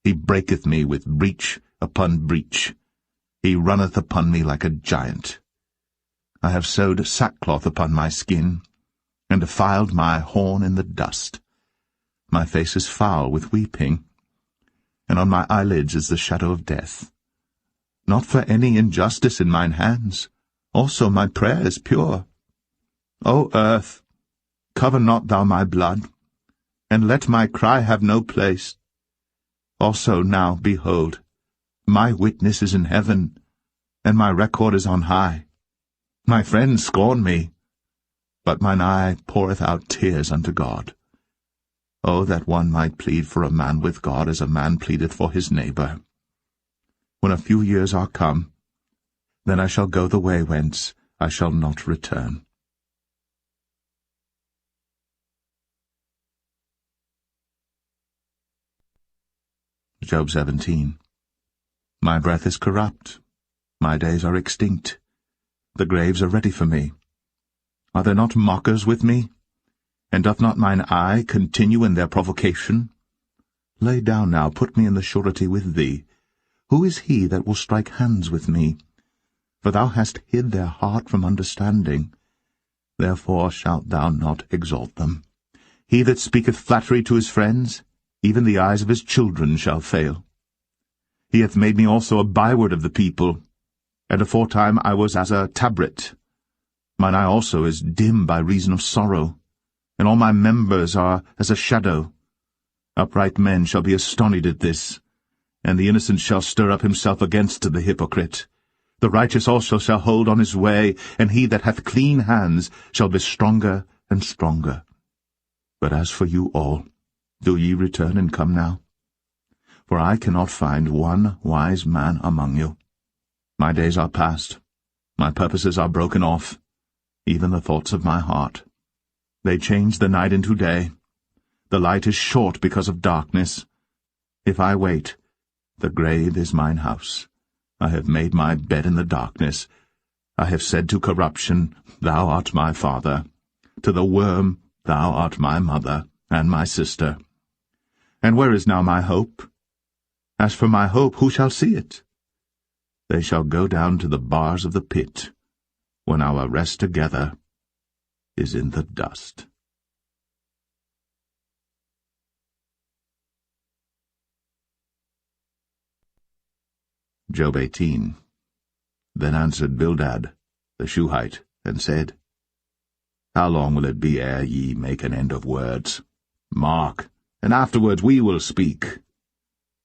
[SPEAKER 2] He breaketh me with breach upon breach. He runneth upon me like a giant. I have sewed sackcloth upon my skin, and defiled my horn in the dust. My face is foul with weeping, and on my eyelids is the shadow of death. Not for any injustice in mine hands, also my prayer is pure. O earth, cover not thou my blood, and let my cry have no place. Also now, behold, my witness is in heaven, and my record is on high. My friends scorn me, but mine eye poureth out tears unto God. Oh, that one might plead for a man with God as a man pleadeth for his neighbor. When a few years are come, then I shall go the way whence I shall not return. Job 17. My breath is corrupt. My days are extinct. The graves are ready for me. Are there not mockers with me? And doth not mine eye continue in their provocation? Lay down now, put me in the surety with thee. Who is he that will strike hands with me? For thou hast hid their heart from understanding. Therefore shalt thou not exalt them. He that speaketh flattery to his friends, even the eyes of his children shall fail. He hath made me also a byword of the people, and aforetime I was as a tabret. Mine eye also is dim by reason of sorrow, and all my members are as a shadow. Upright men shall be astonied at this, and the innocent shall stir up himself against the hypocrite. The righteous also shall hold on his way, and he that hath clean hands shall be stronger and stronger. But as for you all, do ye return and come now? For I cannot find one wise man among you. My days are past, my purposes are broken off, even the thoughts of my heart. They change the night into day. The light is short because of darkness. If I wait, the grave is mine house. I have made my bed in the darkness. I have said to corruption, Thou art my father. To the worm, Thou art my mother, and my sister. And where is now my hope? As for my hope, who shall see it? They shall go down to the bars of the pit, when our rest together is in the dust. Job 18. Then answered Bildad the Shuhite, and said, How long will it be ere ye make an end of words? Mark, and afterwards we will speak.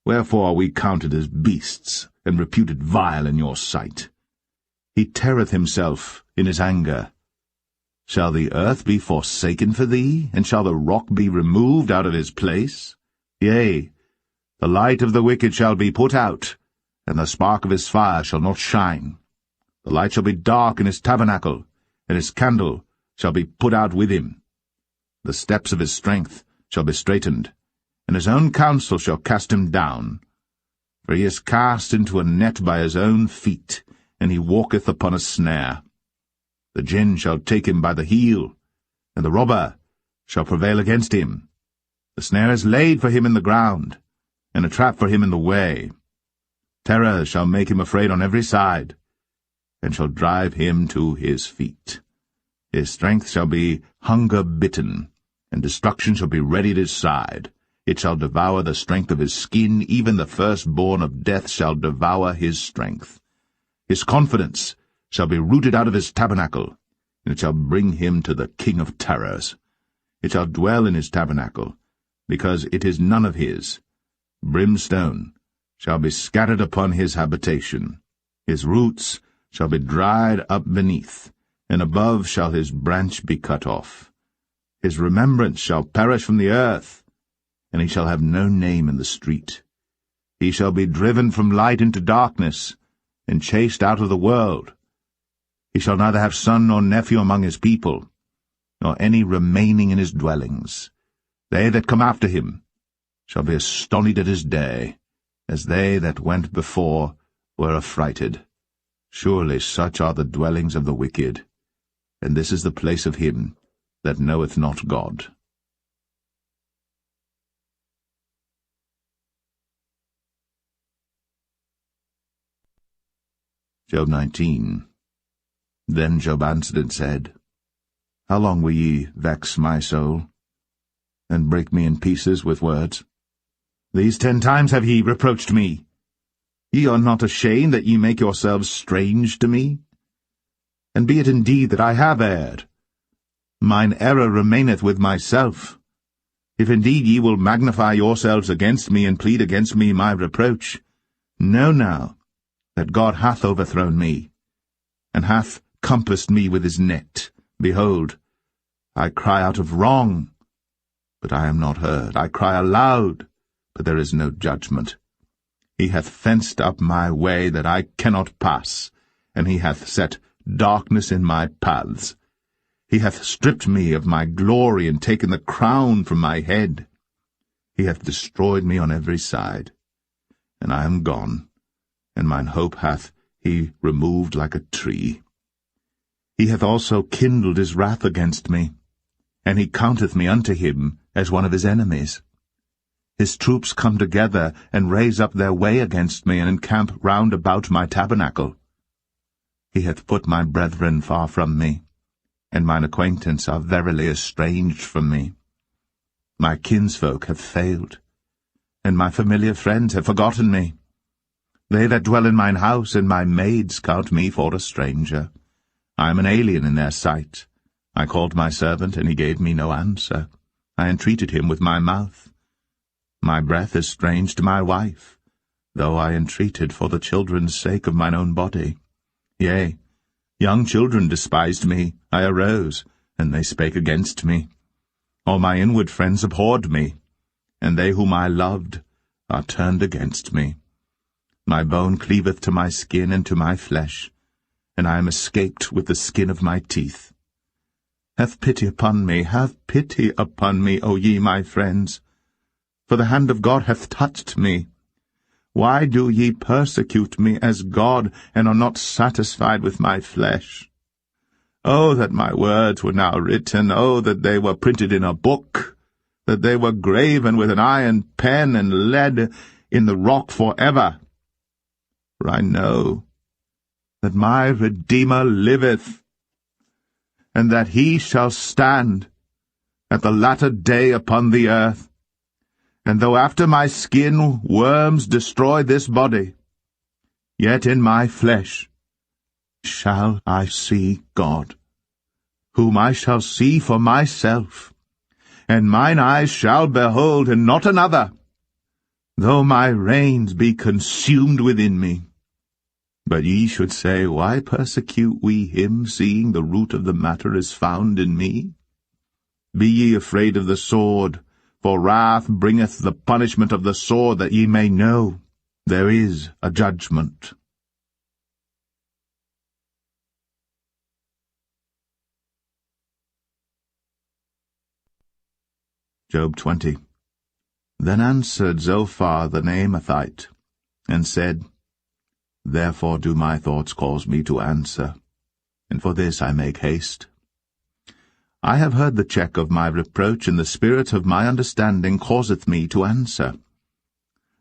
[SPEAKER 2] Wherefore are we counted as beasts, and reputed vile in your sight? He teareth himself in his anger. Shall the earth be forsaken for thee, and shall the rock be removed out of his place? Yea, the light of the wicked shall be put out, and the spark of his fire shall not shine. The light shall be dark in his tabernacle, and his candle shall be put out with him. The steps of his strength shall be straitened, and his own counsel shall cast him down. For he is cast into a net by his own feet, and he walketh upon a snare. The gin shall take him by the heel, and the robber shall prevail against him. The snare is laid for him in the ground, and a trap for him in the way. Terror shall make him afraid on every side, and shall drive him to his feet. His strength shall be hunger-bitten, and destruction shall be ready at his side. It shall devour the strength of his skin, even the firstborn of death shall devour his strength. His confidence shall be rooted out of his tabernacle, and it shall bring him to the king of terrors. It shall dwell in his tabernacle, because it is none of his. Brimstone shall be scattered upon his habitation. His roots shall be dried up beneath, and above shall his branch be cut off. His remembrance shall perish from the earth, and he shall have no name in the street. He shall be driven from light into darkness, and chased out of the world. He shall neither have son nor nephew among his people, nor any remaining in his dwellings. They that come after him shall be astonied at his day, as they that went before were affrighted. Surely such are the dwellings of the wicked, and this is the place of him that knoweth not God. Job 19. Then Job answered and said, How long will ye vex my soul, and break me in pieces with words? These 10 times have ye reproached me. Ye are not ashamed that ye make yourselves strange to me? And be it indeed that I have erred, mine error remaineth with myself. If indeed ye will magnify yourselves against me, and plead against me my reproach, know now that God hath overthrown me, and hath compassed me with his net. Behold, I cry out of wrong, but I am not heard. I cry aloud, but there is no judgment. He hath fenced up my way that I cannot pass, and he hath set darkness in my paths. He hath stripped me of my glory, and taken the crown from my head. He hath destroyed me on every side, and I am gone, and mine hope hath he removed like a tree. He hath also kindled his wrath against me, and he counteth me unto him as one of his enemies. His troops come together, and raise up their way against me, and encamp round about my tabernacle. He hath put my brethren far from me, and mine acquaintance are verily estranged from me. My kinsfolk have failed, and my familiar friends have forgotten me. They that dwell in mine house and my maids count me for a stranger. I am an alien in their sight. I called my servant, and he gave me no answer. I entreated him with my mouth. My breath is strange to my wife, though I entreated for the children's sake of mine own body. Yea, young children despised me. I arose, and they spake against me. All my inward friends abhorred me, and they whom I loved are turned against me. My bone cleaveth to my skin and to my flesh, and I am escaped with the skin of my teeth. Have pity upon me, have pity upon me, O ye my friends, for the hand of God hath touched me. Why do ye persecute me as God, and are not satisfied with my flesh? Oh, that my words were now written, oh, that they were printed in a book, that they were graven with an iron pen and lead in the rock forever. For I know that my Redeemer liveth, and that he shall stand at the latter day upon the earth. And though after my skin worms destroy this body, yet in my flesh shall I see God, whom I shall see for myself, and mine eyes shall behold, and not another, though my reins be consumed within me. But ye should say, Why persecute we him, seeing the root of the matter is found in me? Be ye afraid of the sword, for wrath bringeth the punishment of the sword, that ye may know there is a judgment. Job 20. Then answered Zophar the Naamathite, and said, Therefore do my thoughts cause me to answer, and for this I make haste. I have heard the check of my reproach, and the spirit of my understanding causeth me to answer.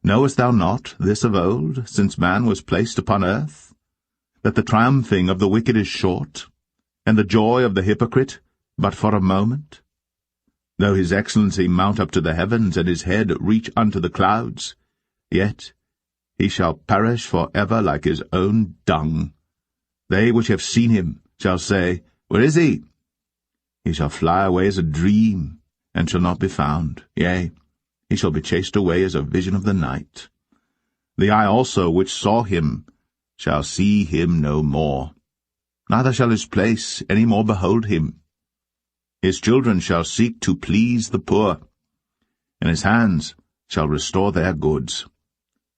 [SPEAKER 2] Knowest thou not this of old, since man was placed upon earth, that the triumphing of the wicked is short, and the joy of the hypocrite but for a moment? Though his excellency mount up to the heavens, and his head reach unto the clouds, yet he shall perish for ever like his own dung. They which have seen him shall say, Where is he? He shall fly away as a dream, and shall not be found. Yea, he shall be chased away as a vision of the night. The eye also which saw him shall see him no more, neither shall his place any more behold him. His children shall seek to please the poor, and his hands shall restore their goods.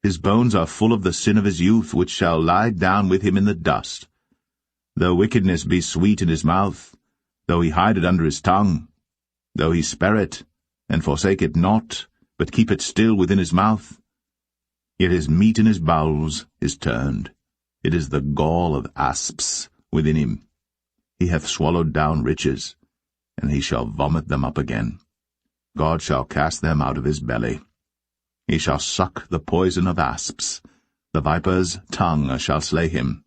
[SPEAKER 2] His bones are full of the sin of his youth, which shall lie down with him in the dust. Though wickedness be sweet in his mouth, though he hide it under his tongue, though he spare it, and forsake it not, but keep it still within his mouth, yet his meat in his bowels is turned. It is the gall of asps within him. He hath swallowed down riches, and he shall vomit them up again. God shall cast them out of his belly. He shall suck the poison of asps. The viper's tongue shall slay him.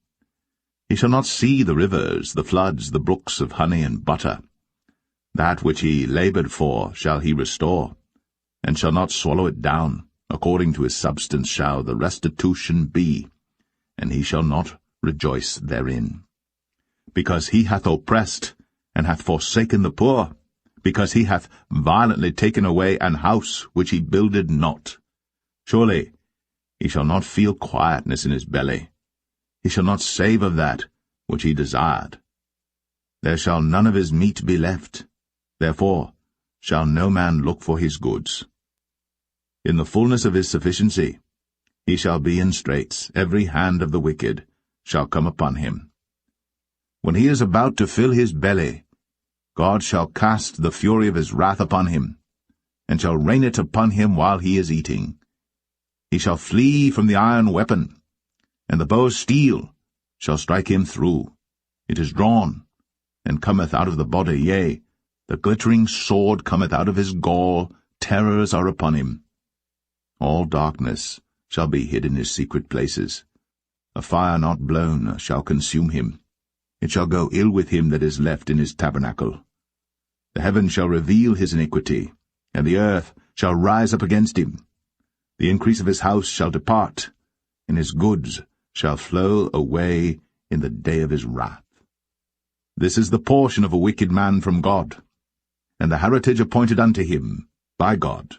[SPEAKER 2] He shall not see the rivers, the floods, the brooks of honey and butter. That which he laboured for shall he restore, and shall not swallow it down. According to his substance shall the restitution be, and he shall not rejoice therein. Because he hath oppressed, and hath forsaken the poor, because he hath violently taken away an house which he builded not. Surely he shall not feel quietness in his belly. He shall not save of that which he desired. There shall none of his meat be left. Therefore shall no man look for his goods. In the fullness of his sufficiency he shall be in straits. Every hand of the wicked shall come upon him. When he is about to fill his belly, God shall cast the fury of his wrath upon him, and shall rain it upon him while he is eating. He shall flee from the iron weapon, and the bow of steel shall strike him through. It is drawn, and cometh out of the body, yea, the glittering sword cometh out of his gall, terrors are upon him. All darkness shall be hid in his secret places. A fire not blown shall consume him. It shall go ill with him that is left in his tabernacle. The heaven shall reveal his iniquity, and the earth shall rise up against him. The increase of his house shall depart, and his goods shall flow away in the day of his wrath. This is the portion of a wicked man from God, and the heritage appointed unto him by God.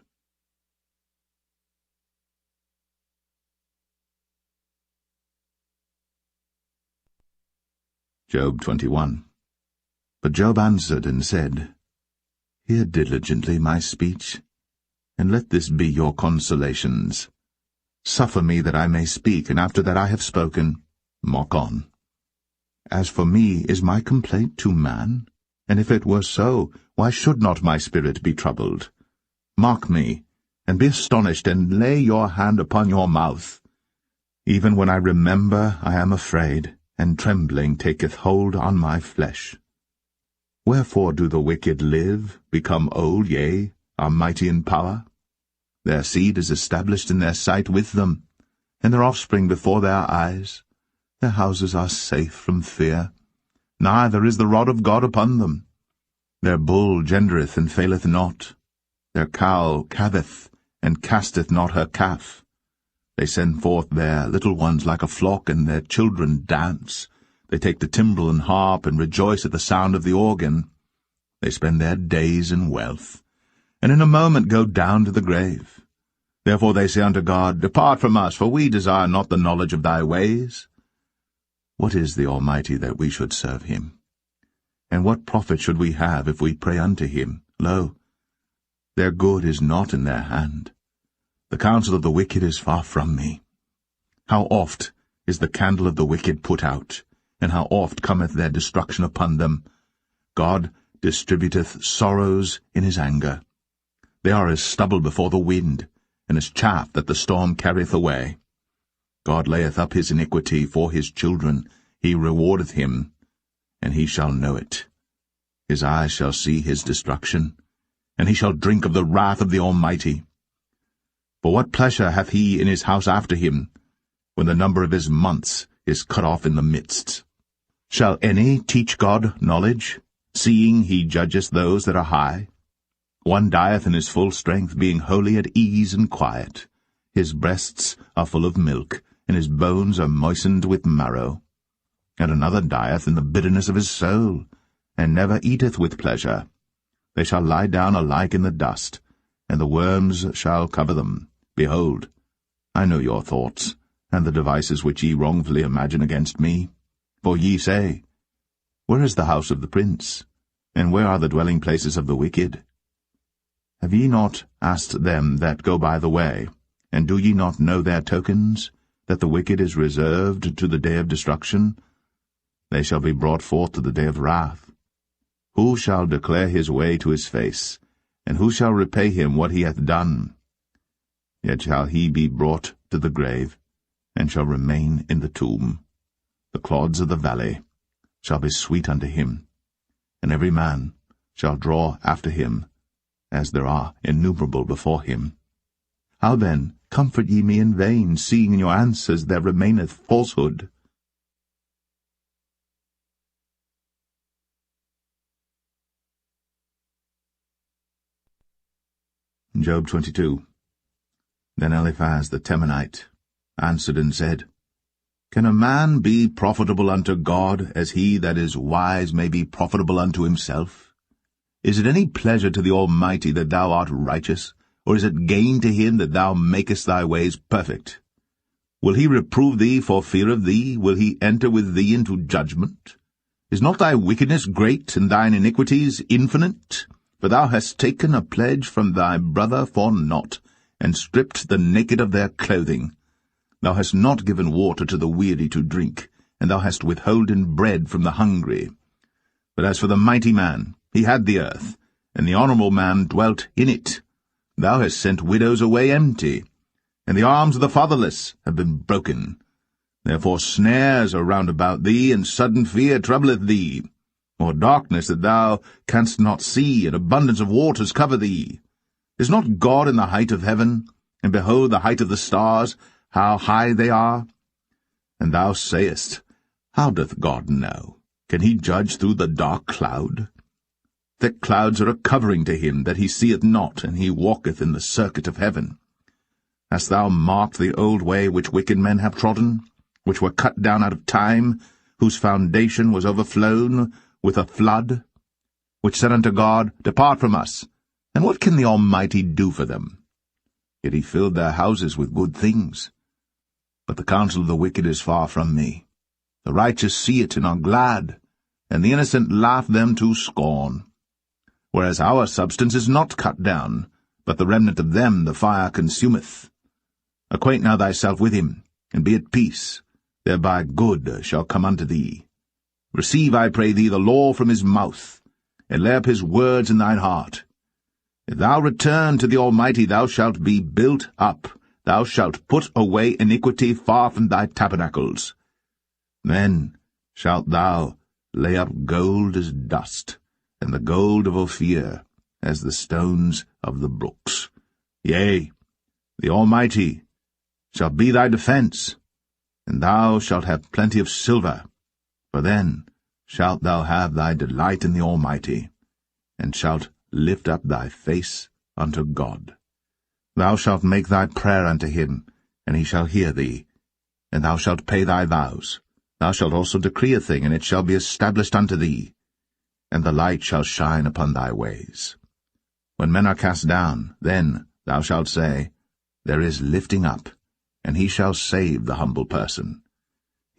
[SPEAKER 2] Job 21. But Job answered and said, Hear diligently my speech, and let this be your consolations. Suffer me that I may speak, and after that I have spoken, mock on. As for me, is my complaint to man? And if it were so, why should not my spirit be troubled? Mock me, and be astonished, and lay your hand upon your mouth. Even when I remember, I am afraid, and trembling taketh hold on my flesh. Wherefore do the wicked live, become old, yea, are mighty in power? Their seed is established in their sight with them, and their offspring before their eyes. Their houses are safe from fear, neither is the rod of God upon them. Their bull gendereth and faileth not. Their cow calveth, and casteth not her calf. They send forth their little ones like a flock, and their children dance. They take the timbrel and harp, and rejoice at the sound of the organ. They spend their days in wealth, and in a moment go down to the grave. Therefore they say unto God, Depart from us, for we desire not the knowledge of thy ways. What is the Almighty that we should serve him? And what profit should we have if we pray unto him? Lo, their good is not in their hand. The counsel of the wicked is far from me. How oft is the candle of the wicked put out, and how oft cometh their destruction upon them. God distributeth sorrows in his anger. They are as stubble before the wind, and as chaff that the storm carrieth away. God layeth up his iniquity for his children, he rewardeth him, and he shall know it. His eyes shall see his destruction, and he shall drink of the wrath of the Almighty. For what pleasure hath he in his house after him, when the number of his months is cut off in the midst? Shall any teach God knowledge, seeing he judgeth those that are high? One dieth in his full strength, being wholly at ease and quiet. His breasts are full of milk, and his bones are moistened with marrow. And another dieth in the bitterness of his soul, and never eateth with pleasure. They shall lie down alike in the dust, and the worms shall cover them. Behold, I know your thoughts, and the devices which ye wrongfully imagine against me. For ye say, Where is the house of the prince? And where are the dwelling places of the wicked? Have ye not asked them that go by the way, and do ye not know their tokens, that the wicked is reserved to the day of destruction? They shall be brought forth to the day of wrath. Who shall declare his way to his face, and who shall repay him what he hath done? Yet shall he be brought to the grave, and shall remain in the tomb. The clods of the valley shall be sweet unto him, and every man shall draw after him, as there are innumerable before him. How then comfort ye me in vain, seeing in your answers there remaineth falsehood? Job 22. Then Eliphaz the Temanite answered and said, Can a man be profitable unto God, as he that is wise may be profitable unto himself? Is it any pleasure to the Almighty that thou art righteous, or is it gain to him that thou makest thy ways perfect? Will he reprove thee for fear of thee? Will he enter with thee into judgment? Is not thy wickedness great, and thine iniquities infinite? For thou hast taken a pledge from thy brother for naught, and stripped the naked of their clothing. Thou hast not given water to the weary to drink, and thou hast withholden bread from the hungry. But as for the mighty man, he had the earth, and the honourable man dwelt in it. Thou hast sent widows away empty, and the arms of the fatherless have been broken. Therefore snares are round about thee, and sudden fear troubleth thee. Or darkness that thou canst not see, and abundance of waters cover thee. Is not God in the height of heaven? And behold the height of the stars, how high they are? And thou sayest, How doth God know? Can he judge through the dark cloud? Thick clouds are a covering to him that he seeth not, and he walketh in the circuit of heaven. Hast thou marked the old way which wicked men have trodden, which were cut down out of time, whose foundation was overflown with a flood, which said unto God, Depart from us, and what can the Almighty do for them? Yet he filled their houses with good things. But the counsel of the wicked is far from me. The righteous see it and are glad, and the innocent laugh them to scorn. Whereas our substance is not cut down, but the remnant of them the fire consumeth. Acquaint now thyself with him, and be at peace, thereby good shall come unto thee. Receive, I pray thee, the law from his mouth, and lay up his words in thine heart. If thou return to the Almighty, thou shalt be built up. Thou shalt put away iniquity far from thy tabernacles. Then shalt thou lay up gold as dust, and the gold of Ophir as the stones of the brooks. Yea, the Almighty shall be thy defence, and thou shalt have plenty of silver. For then shalt thou have thy delight in the Almighty, and shalt lift up thy face unto God. Thou shalt make thy prayer unto him, and he shall hear thee, and thou shalt pay thy vows. Thou shalt also decree a thing, and it shall be established unto thee, and the light shall shine upon thy ways. When men are cast down, then thou shalt say, There is lifting up, and he shall save the humble person.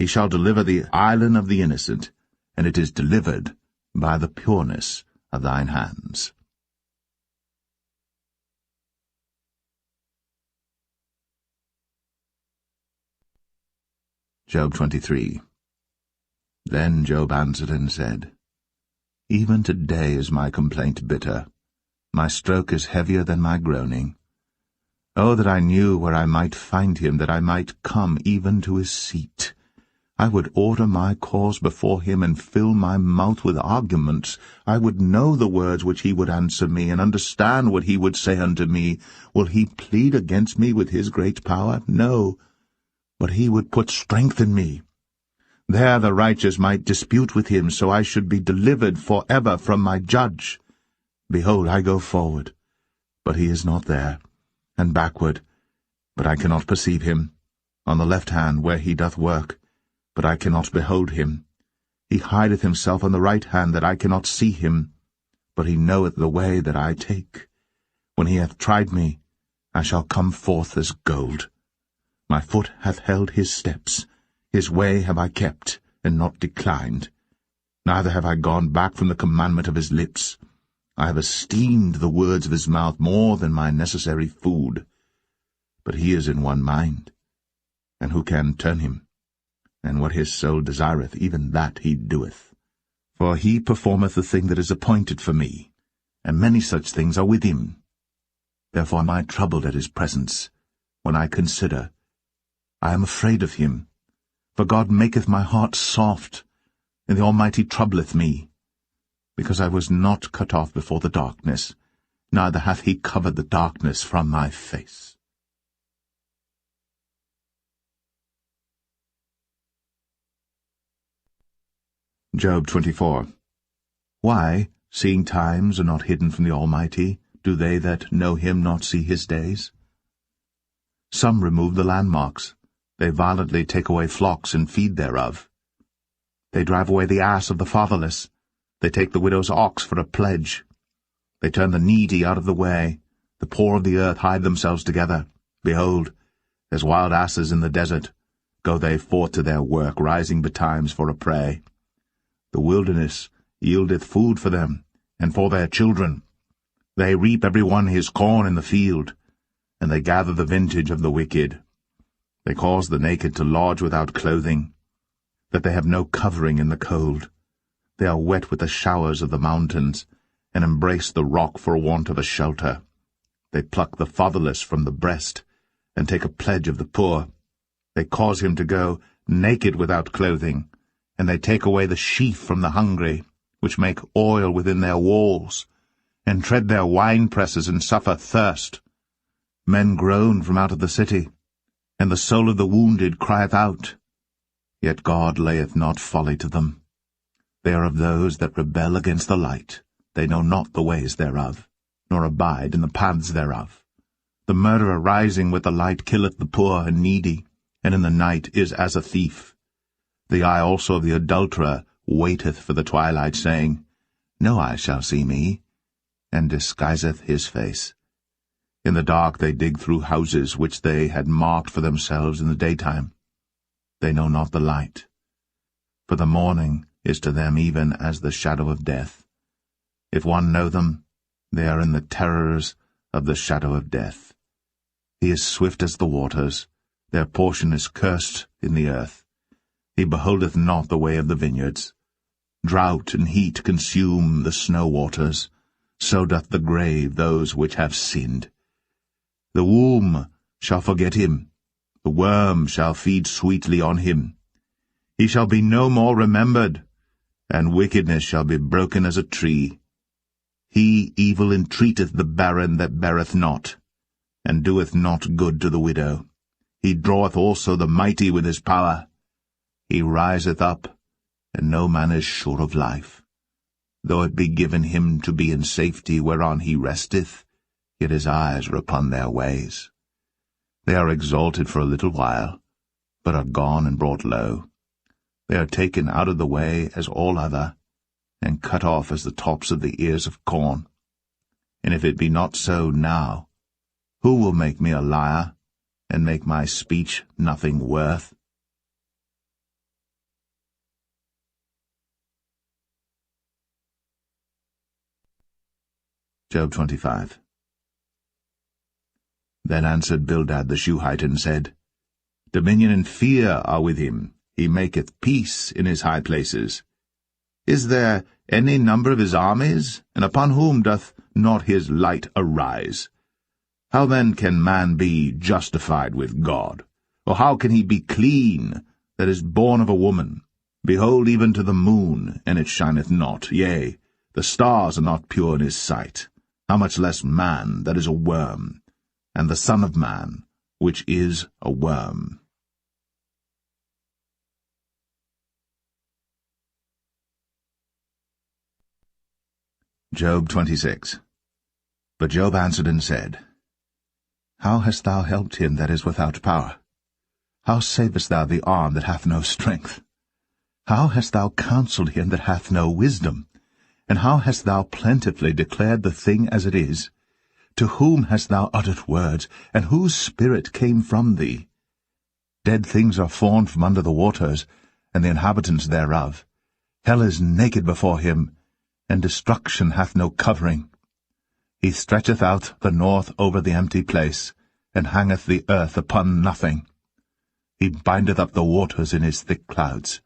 [SPEAKER 2] He shall deliver the island of the innocent, and it is delivered by the pureness of thine hands. Job 23. Then Job answered and said, Even today is my complaint bitter. My stroke is heavier than my groaning. Oh, that I knew where I might find him, that I might come even to his seat. I would order my cause before him, and fill my mouth with arguments. I would know the words which he would answer me, and understand what he would say unto me. Will he plead against me with his great power? No, but he would put strength in me. There the righteous might dispute with him, so I should be delivered for ever from my judge. Behold, I go forward, but he is not there, and backward, but I cannot perceive him, on the left hand where he doth work, but I cannot behold him. He hideth himself on the right hand, that I cannot see him, but he knoweth the way that I take. When he hath tried me, I shall come forth as gold. My foot hath held his steps, his way have I kept, and not declined. Neither have I gone back from the commandment of his lips. I have esteemed the words of his mouth more than my necessary food. But he is in one mind, and who can turn him? And what his soul desireth, even that he doeth. For he performeth the thing that is appointed for me, and many such things are with him. Therefore am I troubled at his presence. When I consider, I am afraid of him. For God maketh my heart soft, and the Almighty troubleth me. Because I was not cut off before the darkness, neither hath he covered the darkness from my face. Job 24. Why, seeing times are not hidden from the Almighty, do they that know him not see his days? Some remove the landmarks. They violently take away flocks and feed thereof. They drive away the ass of the fatherless. They take the widow's ox for a pledge. They turn the needy out of the way. The poor of the earth hide themselves together. Behold, as wild asses in the desert, go they forth to their work, rising betimes for a prey. The wilderness yieldeth food for them, and for their children. They reap every one his corn in the field, and they gather the vintage of the wicked. They cause the naked to lodge without clothing, that they have no covering in the cold. They are wet with the showers of the mountains, and embrace the rock for want of a shelter. They pluck the fatherless from the breast, and take a pledge of the poor. They cause him to go naked without clothing, and they take away the sheaf from the hungry, which make oil within their walls, and tread their winepresses, and suffer thirst. Men groan from out of the city, and the soul of the wounded crieth out. Yet God layeth not folly to them. They are of those that rebel against the light. They know not the ways thereof, nor abide in the paths thereof. The murderer rising with the light killeth the poor and needy, and in the night is as a thief. The eye also of the adulterer waiteth for the twilight, saying, No eye shall see me, and disguiseth his face. In the dark they dig through houses which they had marked for themselves in the daytime. They know not the light. For the morning is to them even as the shadow of death. If one know them, they are in the terrors of the shadow of death. He is swift as the waters. Their portion is cursed in the earth. He beholdeth not the way of the vineyards. Drought and heat consume the snow waters. So doth the grave those which have sinned. The womb shall forget him. The worm shall feed sweetly on him. He shall be no more remembered, and wickedness shall be broken as a tree. He evil entreateth the barren that beareth not, and doeth not good to the widow. He draweth also the mighty with his power. He riseth up, and no man is sure of life. Though it be given him to be in safety whereon he resteth, yet his eyes are upon their ways. They are exalted for a little while, but are gone and brought low. They are taken out of the way as all other, and cut off as the tops of the ears of corn. And if it be not so now, who will make me a liar, and make my speech nothing worth?
[SPEAKER 1] Job 25. Then answered Bildad the Shuhite and said, Dominion and fear are with him. He maketh peace in his high places. Is there any number of his armies? And upon whom doth not his light arise? How then can man be justified with God? Or how can he be clean that is born of a woman? Behold, even to the moon, and it shineth not. Yea, the stars are not pure in his sight. How much less man that is a worm, and the Son of Man, which is a worm. Job 26. But Job answered and said, How hast thou helped him that is without power? How savest thou the arm that hath no strength? How hast thou counselled him that hath no wisdom? And how hast thou plentifully declared the thing as it is? To whom hast thou uttered words, and whose spirit came from thee? Dead things are formed from under the waters, and the inhabitants thereof. Hell is naked before him, and destruction hath no covering. He stretcheth out the north over the empty place, and hangeth the earth upon nothing. He bindeth up the waters in his thick clouds,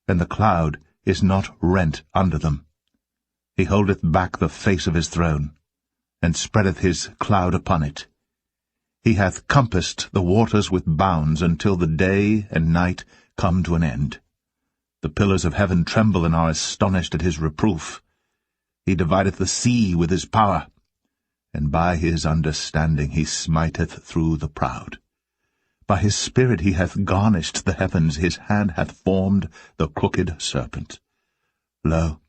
[SPEAKER 1] and the cloud is not rent under them. He holdeth back the face of his throne, and spreadeth his cloud upon it. He hath compassed the waters with bounds until the day and night come to an end. The pillars of heaven tremble and are astonished at his reproof. He divideth the sea with his power, and by his understanding he smiteth through the proud. By his spirit he hath garnished the heavens, his hand hath formed the crooked serpent. Lo,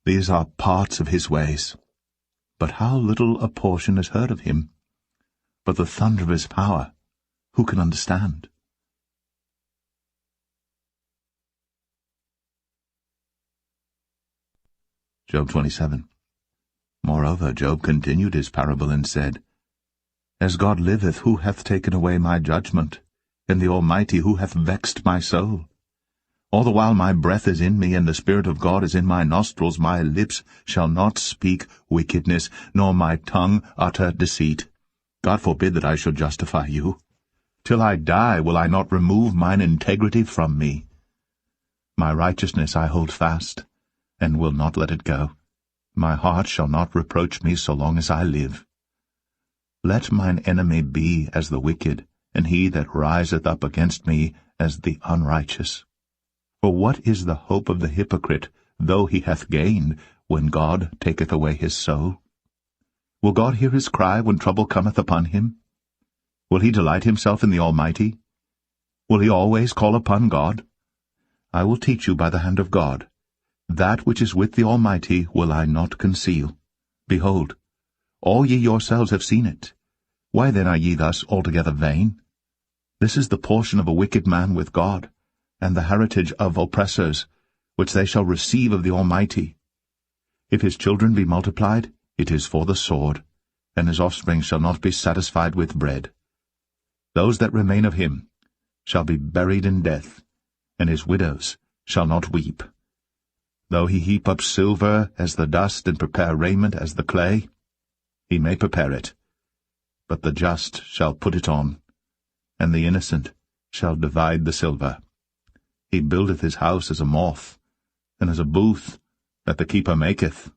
[SPEAKER 1] these are parts of his ways, but how little a portion is heard of him. But the thunder of his power, who can understand? Job 27. Moreover, Job continued his parable and said, As God liveth, who hath taken away my judgment, and the Almighty, who hath vexed my soul? All the while my breath is in me, and the Spirit of God is in my nostrils, my lips shall not speak wickedness, nor my tongue utter deceit. God forbid that I should justify you. Till I die will I not remove mine integrity from me. My righteousness I hold fast, and will not let it go. My heart shall not reproach me so long as I live. Let mine enemy be as the wicked, and he that riseth up against me as the unrighteous. For what is the hope of the hypocrite, though he hath gained, when God taketh away his soul? Will God hear his cry when trouble cometh upon him? Will he delight himself in the Almighty? Will he always call upon God? I will teach you by the hand of God. That which is with the Almighty will I not conceal. Behold, all ye yourselves have seen it. Why then are ye thus altogether vain? This is the portion of a wicked man with God, and the heritage of oppressors, which they shall receive of the Almighty. If his children be multiplied, it is for the sword, and his offspring shall not be satisfied with bread. Those that remain of him shall be buried in death, and his widows shall not weep. Though he heap up silver as the dust, and prepare raiment as the clay, he may prepare it, but the just shall put it on, and the innocent shall divide the silver. He buildeth his house as a moth, and as a booth that the keeper maketh.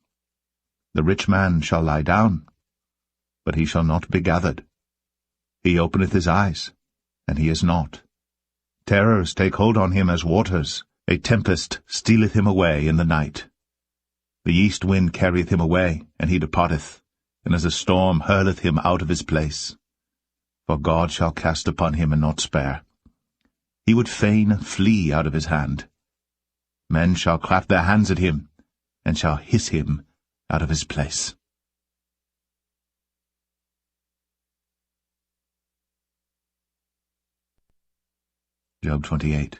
[SPEAKER 1] The rich man shall lie down, but he shall not be gathered. He openeth his eyes, and he is not. Terrors take hold on him as waters. A tempest stealeth him away in the night. The east wind carrieth him away, and he departeth, and as a storm hurleth him out of his place. For God shall cast upon him and not spare. He would fain flee out of his hand. Men shall clap their hands at him, and shall hiss him out of his place. Job 28.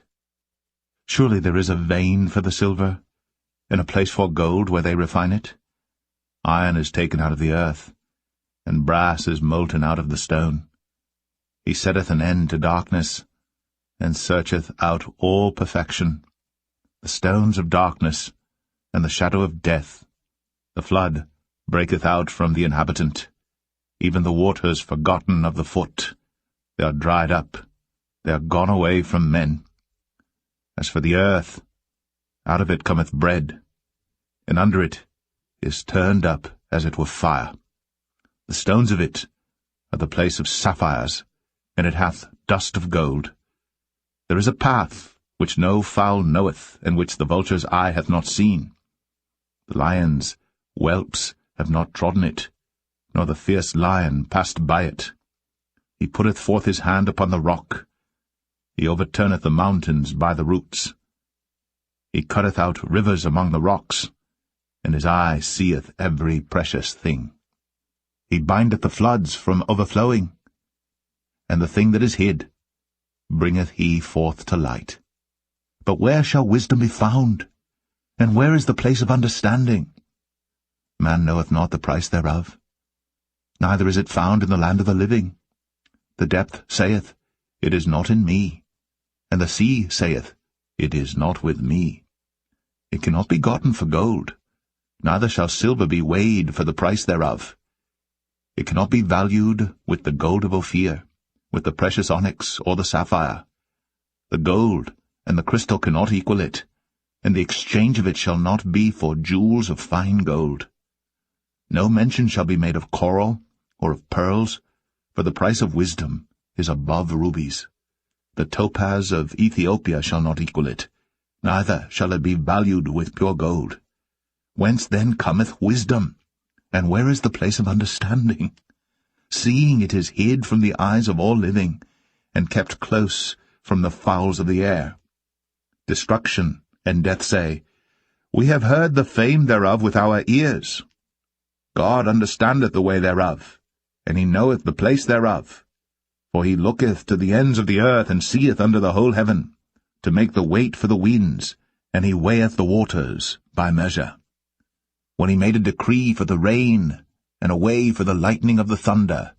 [SPEAKER 1] Surely there is a vein for the silver, and a place for gold where they refine it. Iron is taken out of the earth, and brass is molten out of the stone. He setteth an end to darkness, and searcheth out all perfection. The stones of darkness, and the shadow of death, the flood
[SPEAKER 2] breaketh out from the inhabitant, even the waters forgotten of the foot. They are dried up, they are gone away from men. As for the earth, out of it cometh bread, and under it is turned up as it were fire. The stones of it are the place of sapphires, and it hath dust of gold. There is a path which no fowl knoweth, and which the vulture's eye hath not seen. The lion's whelps have not trodden it, nor the fierce lion passed by it. He putteth forth his hand upon the rock. He overturneth the mountains by the roots. He cutteth out rivers among the rocks, and his eye seeth every precious thing. He bindeth the floods from overflowing, and the thing that is hid bringeth he forth to light. But where shall wisdom be found? And where is the place of understanding? Man knoweth not the price thereof, neither is it found in the land of the living. The depth saith, It is not in me, and the sea saith, It is not with me. It cannot be gotten for gold, neither shall silver be weighed for the price thereof. It cannot be valued with the gold of Ophir, with the precious onyx or the sapphire. The gold and the crystal cannot equal it, and the exchange of it shall not be for jewels of fine gold. No mention shall be made of coral or of pearls, for the price of wisdom is above rubies. The topaz of Ethiopia shall not equal it, neither shall it be valued with pure gold. Whence then cometh wisdom? And where is the place of understanding? Seeing it is hid from the eyes of all living, and kept close from the fowls of the air. Destruction and death say, We have heard the fame thereof with our ears. God understandeth the way thereof, and he knoweth the place thereof. For he looketh to the ends of the earth, and seeth under the whole heaven, to make the weight for the winds, and he weigheth the waters by measure. When he made a decree for the rain, and a way for the lightning of the thunder,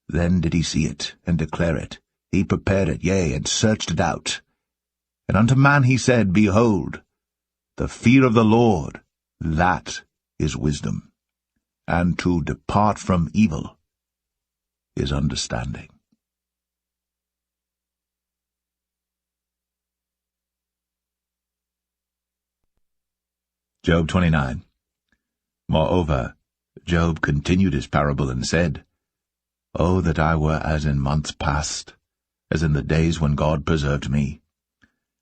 [SPEAKER 2] then did he see it, and declare it. He prepared it, yea, and searched it out. And unto man he said, Behold, the fear of the Lord, that is wisdom, and to depart from evil is understanding. Job 29. Moreover, Job continued his parable and said, O that I were as in months past, as in the days when God preserved me,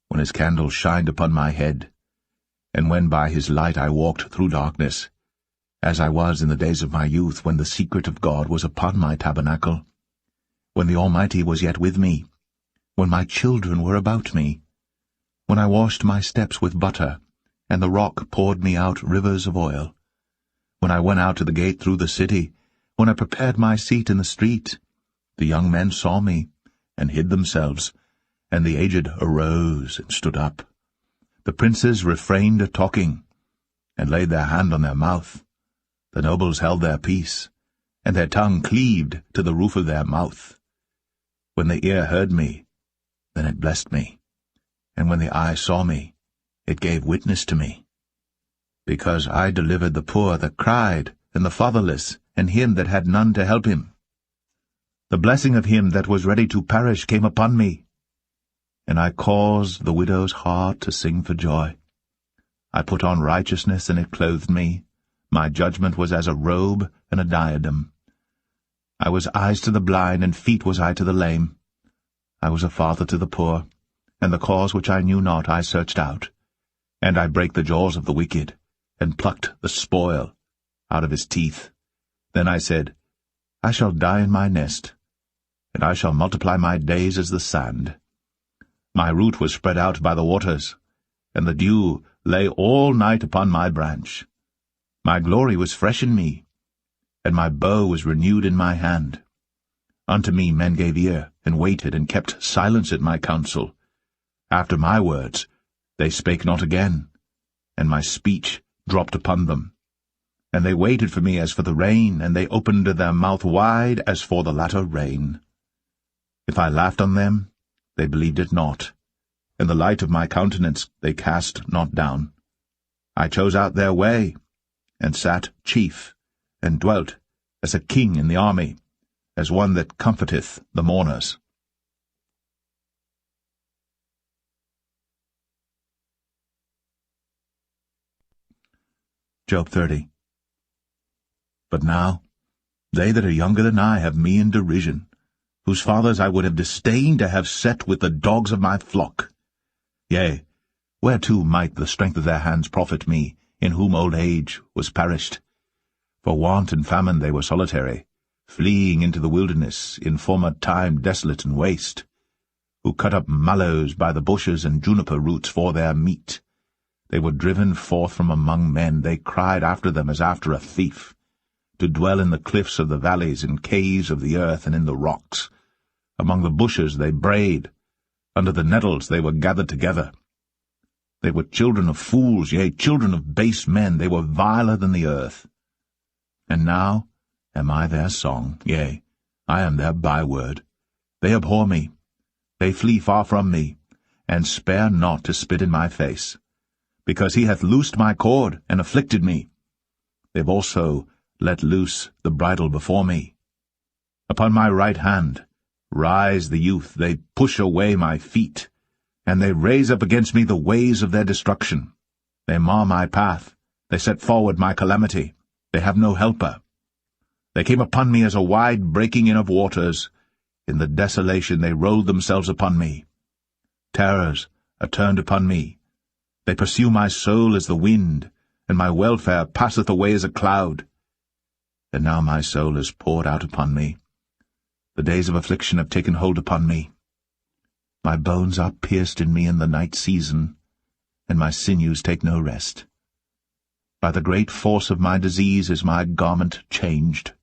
[SPEAKER 2] when his candle shined upon my head, and when by his light I walked through darkness, as I was in the days of my youth, when the secret of God was upon my tabernacle, when the Almighty was yet with me, when my children were about me, when I washed my steps with butter, and the rock poured me out rivers of oil, when I went out to the gate through the city, when I prepared my seat in the street, the young men saw me, and hid themselves, and the aged arose and stood up. The princes refrained talking, and laid their hand on their mouth. The nobles held their peace, and their tongue cleaved to the roof of their mouth. When the ear heard me, then it blessed me, and when the eye saw me, it gave witness to me. Because I delivered the poor that cried, and the fatherless, and him that had none to help him. The blessing of him that was ready to perish came upon me, and I caused the widow's heart to sing for joy. I put on righteousness, and it clothed me. My judgment was as a robe and a diadem. I was eyes to the blind, and feet was I to the lame. I was a father to the poor, and the cause which I knew not I searched out. And I brake the jaws of the wicked, and plucked the spoil out of his teeth. Then I said, I shall die in my nest, and I shall multiply my days as the sand. My root was spread out by the waters, and the dew lay all night upon my branch. My glory was fresh in me, and my bow was renewed in my hand. Unto me men gave ear, and waited, and kept silence at my counsel. After my words they spake not again, and my speech dropped upon them. And they waited for me as for the rain, and they opened their mouth wide as for the latter rain. If I laughed on them, they believed it not, and the light of my countenance they cast not down. I chose out their way, and sat chief, and dwelt as a king in the army, as one that comforteth the mourners. Job 30. But now, they that are younger than I have me in derision, whose fathers I would have disdained to have set with the dogs of my flock. Yea, whereto might the strength of their hands profit me, in whom old age was perished? For want and famine they were solitary, fleeing into the wilderness, in former time desolate and waste, who cut up mallows by the bushes and juniper roots for their meat. They were driven forth from among men, they cried after them as after a thief, to dwell in the cliffs of the valleys, in caves of the earth, and in the rocks. Among the bushes they brayed, under the nettles they were gathered together. They were children of fools, yea, children of base men, they were viler than the earth. And now am I their song, yea, I am their byword. They abhor me, they flee far from me, and spare not to spit in my face, because he hath loosed my cord, and afflicted me. They've also let loose the bridle before me. Upon my right hand rise the youth, they push away my feet, and they raise up against me the ways of their destruction. They mar my path, they set forward my calamity, they have no helper. They came upon me as a wide breaking in of waters, in the desolation they rolled themselves upon me. Terrors are turned upon me, they pursue my soul as the wind, and my welfare passeth away as a cloud. And now my soul is poured out upon me. The days of affliction have taken hold upon me. My bones are pierced in me in the night season, and my sinews take no rest. By the great force of my disease is my garment changed.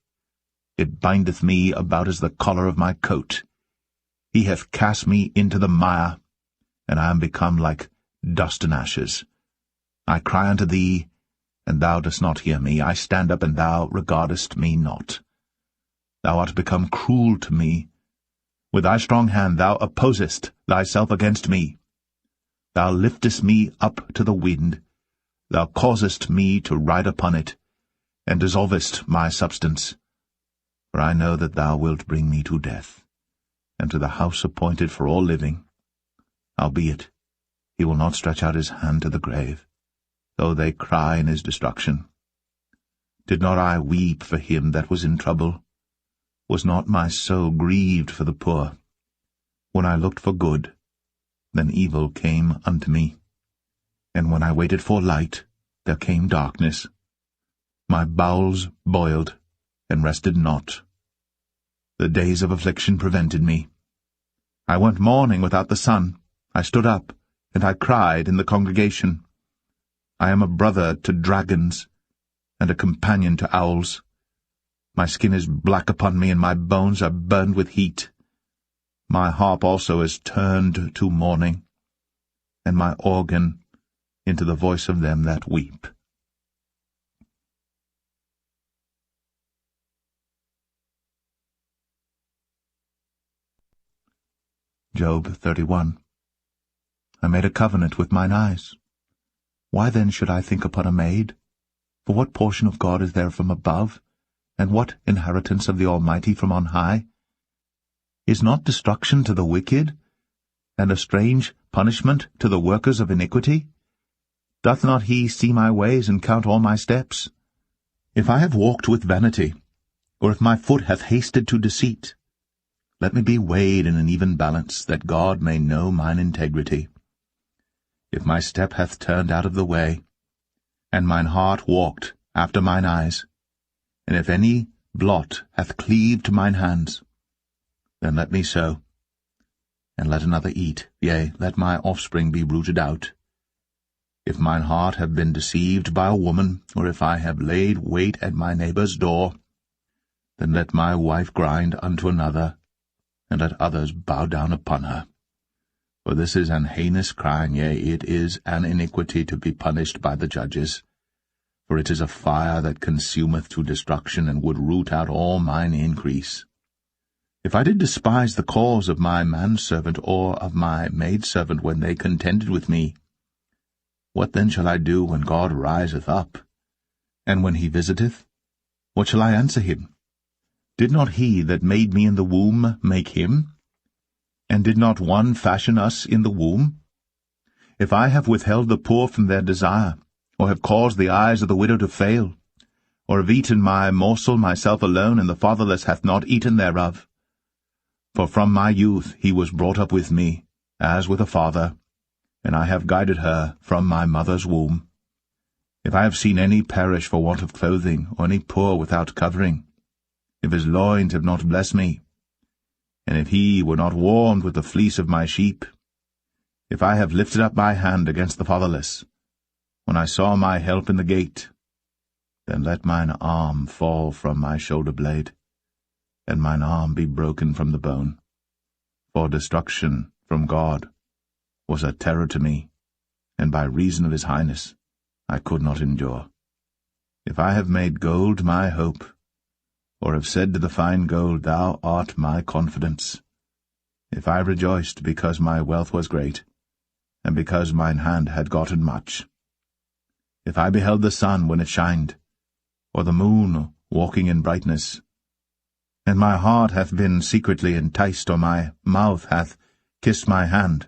[SPEAKER 2] It bindeth me about as the collar of my coat. He hath cast me into the mire, and I am become like dust and ashes. I cry unto thee, and thou dost not hear me. I stand up, and thou regardest me not. Thou art become cruel to me. With thy strong hand thou opposest thyself against me. Thou liftest me up to the wind. Thou causest me to ride upon it, and dissolvest my substance. For I know that thou wilt bring me to death, and to the house appointed for all living. Howbeit, he will not stretch out his hand to the grave, though they cry in his destruction. Did not I weep for him that was in trouble? Was not my soul grieved for the poor? When I looked for good, then evil came unto me. And when I waited for light, there came darkness. My bowels boiled, and rested not. The days of affliction prevented me. I went mourning without the sun. I stood up, and I cried in the congregation. I am a brother to dragons, and a companion to owls. My skin is black upon me, and my bones are burned with heat. My harp also is turned to mourning, and my organ into the voice of them that weep. Job 31. I made a covenant with mine eyes. Why then should I think upon a maid? For what portion of God is there from above, and what inheritance of the Almighty from on high? Is not destruction to the wicked, and a strange punishment to the workers of iniquity? Doth not he see my ways and count all my steps? If I have walked with vanity, or if my foot hath hasted to deceit, let me be weighed in an even balance, that God may know mine integrity. If my step hath turned out of the way, and mine heart walked after mine eyes, and if any blot hath cleaved to mine hands, then let me sow, and let another eat, yea, let my offspring be rooted out. If mine heart have been deceived by a woman, or if I have laid wait at my neighbour's door, then let my wife grind unto another, and let others bow down upon her. For this is an heinous crime, yea, it is an iniquity to be punished by the judges. For it is a fire that consumeth to destruction, and would root out all mine increase. If I did despise the cause of my manservant or of my maidservant when they contended with me, what then shall I do when God riseth up, and when he visiteth? What shall I answer him? Did not he that made me in the womb make him? And did not one fashion us in the womb? If I have withheld the poor from their desire, or have caused the eyes of the widow to fail, or have eaten my morsel myself alone, and the fatherless hath not eaten thereof. For from my youth he was brought up with me, as with a father, and I have guided her from my mother's womb. If I have seen any perish for want of clothing, or any poor without covering, if his loins have not blessed me, and if he were not warmed with the fleece of my sheep, if I have lifted up my hand against the fatherless, when I saw my help in the gate, then let mine arm fall from my shoulder blade, and mine arm be broken from the bone. For destruction from God was a terror to me, and by reason of his highness I could not endure. If I have made gold my hope, or have said to the fine gold, Thou art my confidence, if I rejoiced because my wealth was great, and because mine hand had gotten much, if I beheld the sun when it shined, or the moon walking in brightness, and my heart hath been secretly enticed, or my mouth hath kissed my hand,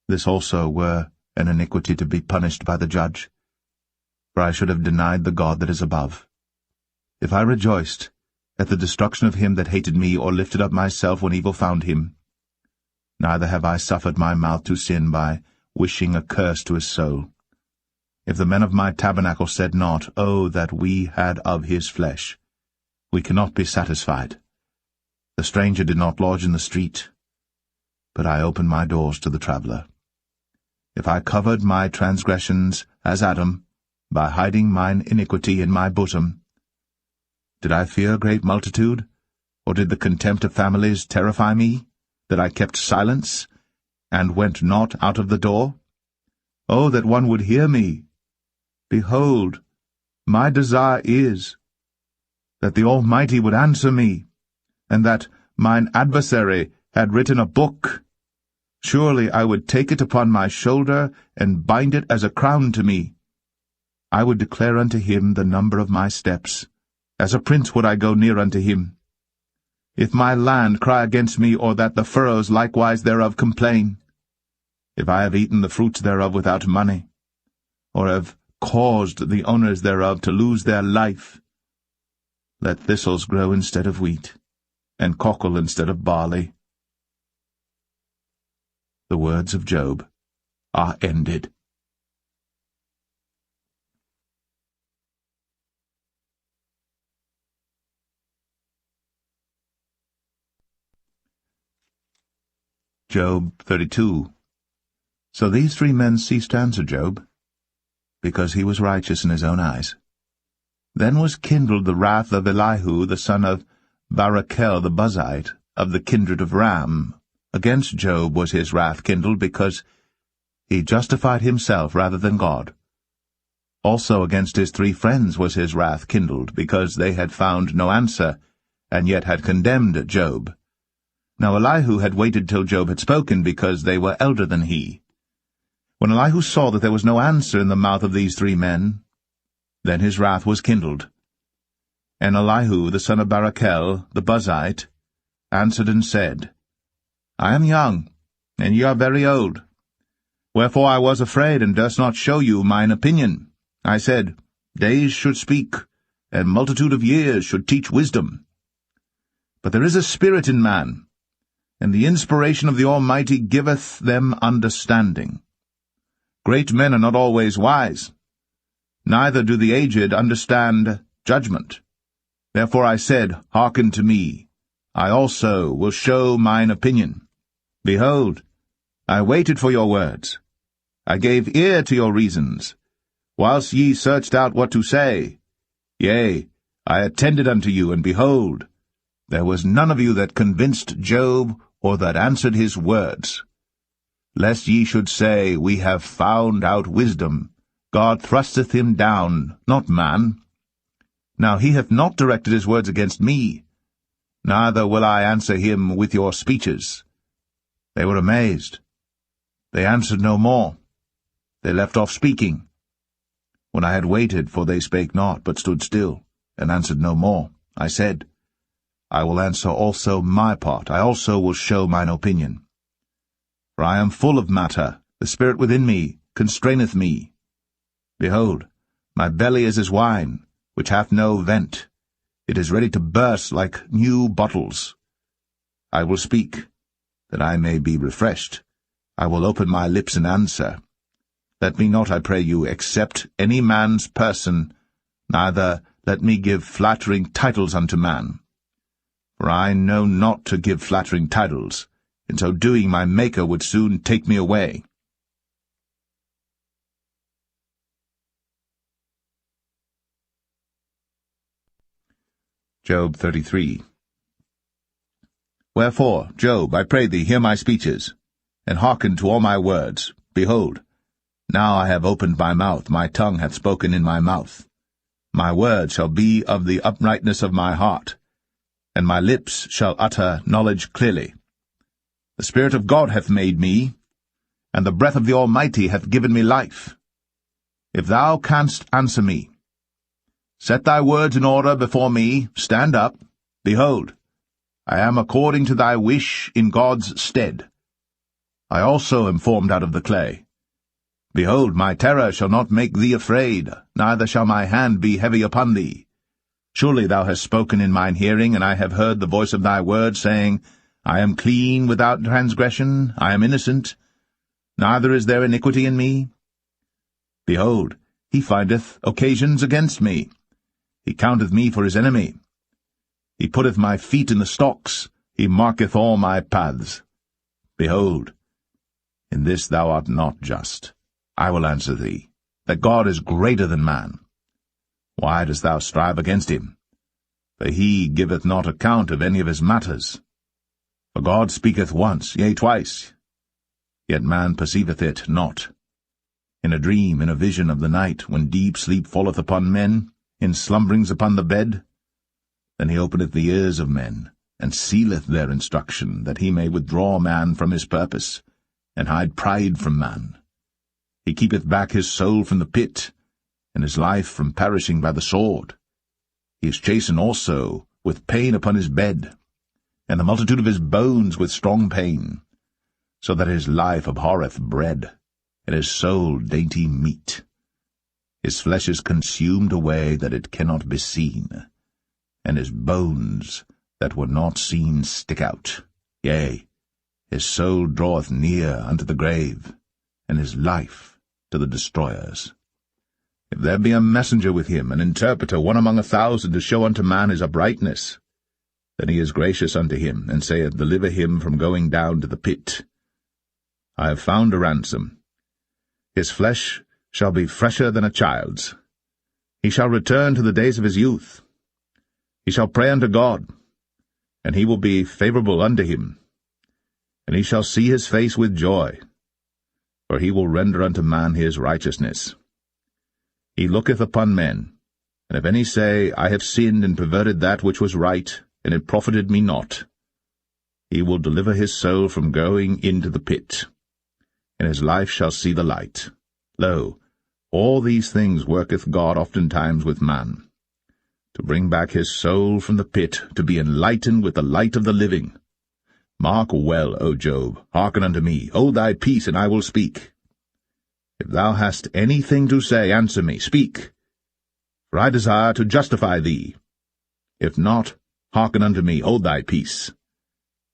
[SPEAKER 2] this also were an iniquity to be punished by the judge, for I should have denied the God that is above. If I rejoiced at the destruction of him that hated me, or lifted up myself when evil found him, neither have I suffered my mouth to sin by wishing a curse to his soul. If the men of my tabernacle said not, Oh, that we had of his flesh, we cannot be satisfied. The stranger did not lodge in the street, but I opened my doors to the traveller. If I covered my transgressions as Adam, by hiding mine iniquity in my bosom, did I fear a great multitude, or did the contempt of families terrify me, that I kept silence, and went not out of the door? Oh, that one would hear me! Behold, my desire is that the Almighty would answer me, and that mine adversary had written a book. Surely I would take it upon my shoulder, and bind it as a crown to me. I would declare unto him the number of my steps. As a prince would I go near unto him. If my land cry against me, or that the furrows likewise thereof complain, if I have eaten the fruits thereof without money, or have caused the owners thereof to lose their life, let thistles grow instead of wheat, and cockle instead of barley. The words of Job are ended. Job 32. So these 3 men ceased to answer Job, because he was righteous in his own eyes. Then was kindled the wrath of Elihu the son of Barachel the Buzite, of the kindred of Ram. Against Job was his wrath kindled, because he justified himself rather than God. Also against his 3 friends was his wrath kindled, because they had found no answer, and yet had condemned Job. Now Elihu had waited till Job had spoken, because they were elder than he. When Elihu saw that there was no answer in the mouth of these 3 men, then his wrath was kindled. And Elihu the son of Barachel the Buzite answered and said, I am young, and ye are very old. Wherefore I was afraid, and durst not show you mine opinion. I said, Days should speak, and multitude of years should teach wisdom. But there is a spirit in man, and the inspiration of the Almighty giveth them understanding. Great men are not always wise, neither do the aged understand judgment. Therefore I said, Hearken to me, I also will show mine opinion. Behold, I waited for your words. I gave ear to your reasons, whilst ye searched out what to say. Yea, I attended unto you, and behold, there was none of you that convinced Job, or that answered his words. Lest ye should say, We have found out wisdom. God thrusteth him down, not man. Now he hath not directed his words against me, neither will I answer him with your speeches. They were amazed. They answered no more. They left off speaking. When I had waited, for they spake not, but stood still, and answered no more. I said, I will answer also my part. I also will show mine opinion. For I am full of matter. The spirit within me constraineth me. Behold, my belly is as wine, which hath no vent. It is ready to burst like new bottles. I will speak, that I may be refreshed. I will open my lips and answer. Let me not, I pray you, accept any man's person, neither let me give flattering titles unto man. For I know not to give flattering titles. In so doing my Maker would soon take me away.
[SPEAKER 1] Job 33. Wherefore, Job, I pray thee, hear my speeches, and hearken to all my words. Behold, now I have opened my mouth, my tongue hath spoken in my mouth. My words shall be of the uprightness of my heart, and my lips shall utter knowledge clearly. The Spirit of God hath made me, and the breath of the Almighty hath given me life. If thou canst answer me, set thy words in order before me, stand up. Behold, I am according to thy wish in God's stead. I also am formed out of the clay. Behold, my terror shall not make thee afraid, neither shall my hand be heavy upon thee. Surely thou hast spoken in mine hearing, and I have heard the voice of thy word, saying, I am clean without transgression, I am innocent, neither is there iniquity in me. Behold, he findeth occasions against me. He counteth me for his enemy. He putteth my feet in the stocks, he marketh all my paths. Behold, in this thou art not just. I will answer thee, that God is greater than man. Why dost thou strive against him? For he giveth not account of any of his matters. For God speaketh once, yea, twice, yet man perceiveth it not. In a dream, in a vision of the night, when deep sleep falleth upon men, in slumberings upon the bed, then he openeth the ears of men, and sealeth their instruction, that he may withdraw man from his purpose, and hide pride from man. He keepeth back his soul from the pit, and his life from perishing by the sword. He is chastened also with pain upon his bed, and the multitude of his bones with strong pain, so that his life abhorreth bread, and his soul dainty meat. His flesh is consumed away that it cannot be seen, and his bones that were not seen stick out. Yea, his soul draweth near unto the grave, and his life to the destroyers. If there be a messenger with him, an interpreter, one among 1,000, to show unto man his uprightness, then he is gracious unto him, and saith, Deliver him from going down to the pit. I have found a ransom. His flesh shall be fresher than a child's. He shall return to the days of his youth. He shall pray unto God, and he will be favorable unto him. And he shall see his face with joy, for he will render unto man his righteousness. He looketh upon men, and if any say, I have sinned and perverted that which was right, and it profited me not, he will deliver his soul from going into the pit, and his life shall see the light. Lo, all these things worketh God oftentimes with man, to bring back his soul from the pit, to be enlightened with the light of the living. Mark well, O Job, hearken unto me, hold thy peace, and I will speak. If thou hast anything to say, answer me, speak, for I desire to justify thee. If not, hearken unto me, hold thy peace,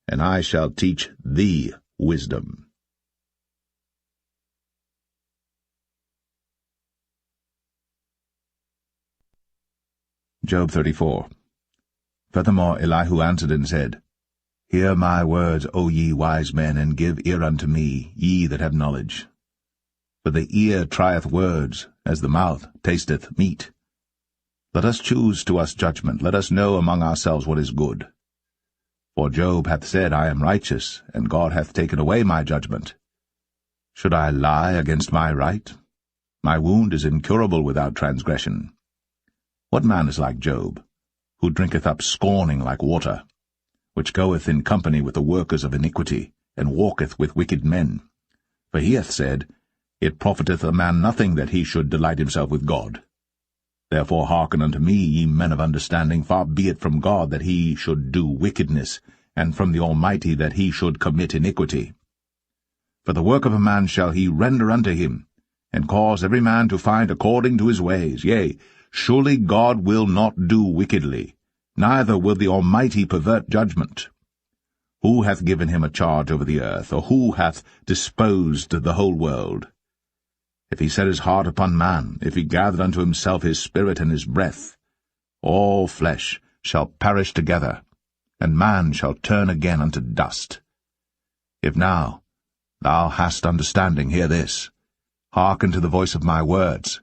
[SPEAKER 1] and I shall teach thee wisdom. Job 34. Furthermore Elihu answered and said, Hear my words, O ye wise men, and give ear unto me, ye that have knowledge. For the ear trieth words, as the mouth tasteth meat. Let us choose to us judgment, let us know among ourselves what is good. For Job hath said, I am righteous, and God hath taken away my judgment. Should I lie against my right? My wound is incurable without transgression. What man is like Job, who drinketh up scorning like water, which goeth in company with the workers of iniquity, and walketh with wicked men? For he hath said, It profiteth a man nothing that he should delight himself with God. Therefore hearken unto me, ye men of understanding. Far be it from God that he should do wickedness, and from the Almighty that he should commit iniquity. For the work of a man shall he render unto him, and cause every man to find according to his ways. Yea, surely God will not do wickedly, neither will the Almighty pervert judgment. Who hath given him a charge over the earth, or who hath disposed the whole world? If he set his heart upon man, if he gathered unto himself his spirit and his breath, all flesh shall perish together, and man shall turn again unto dust. If now thou hast understanding, hear this. Hearken to the voice of my words.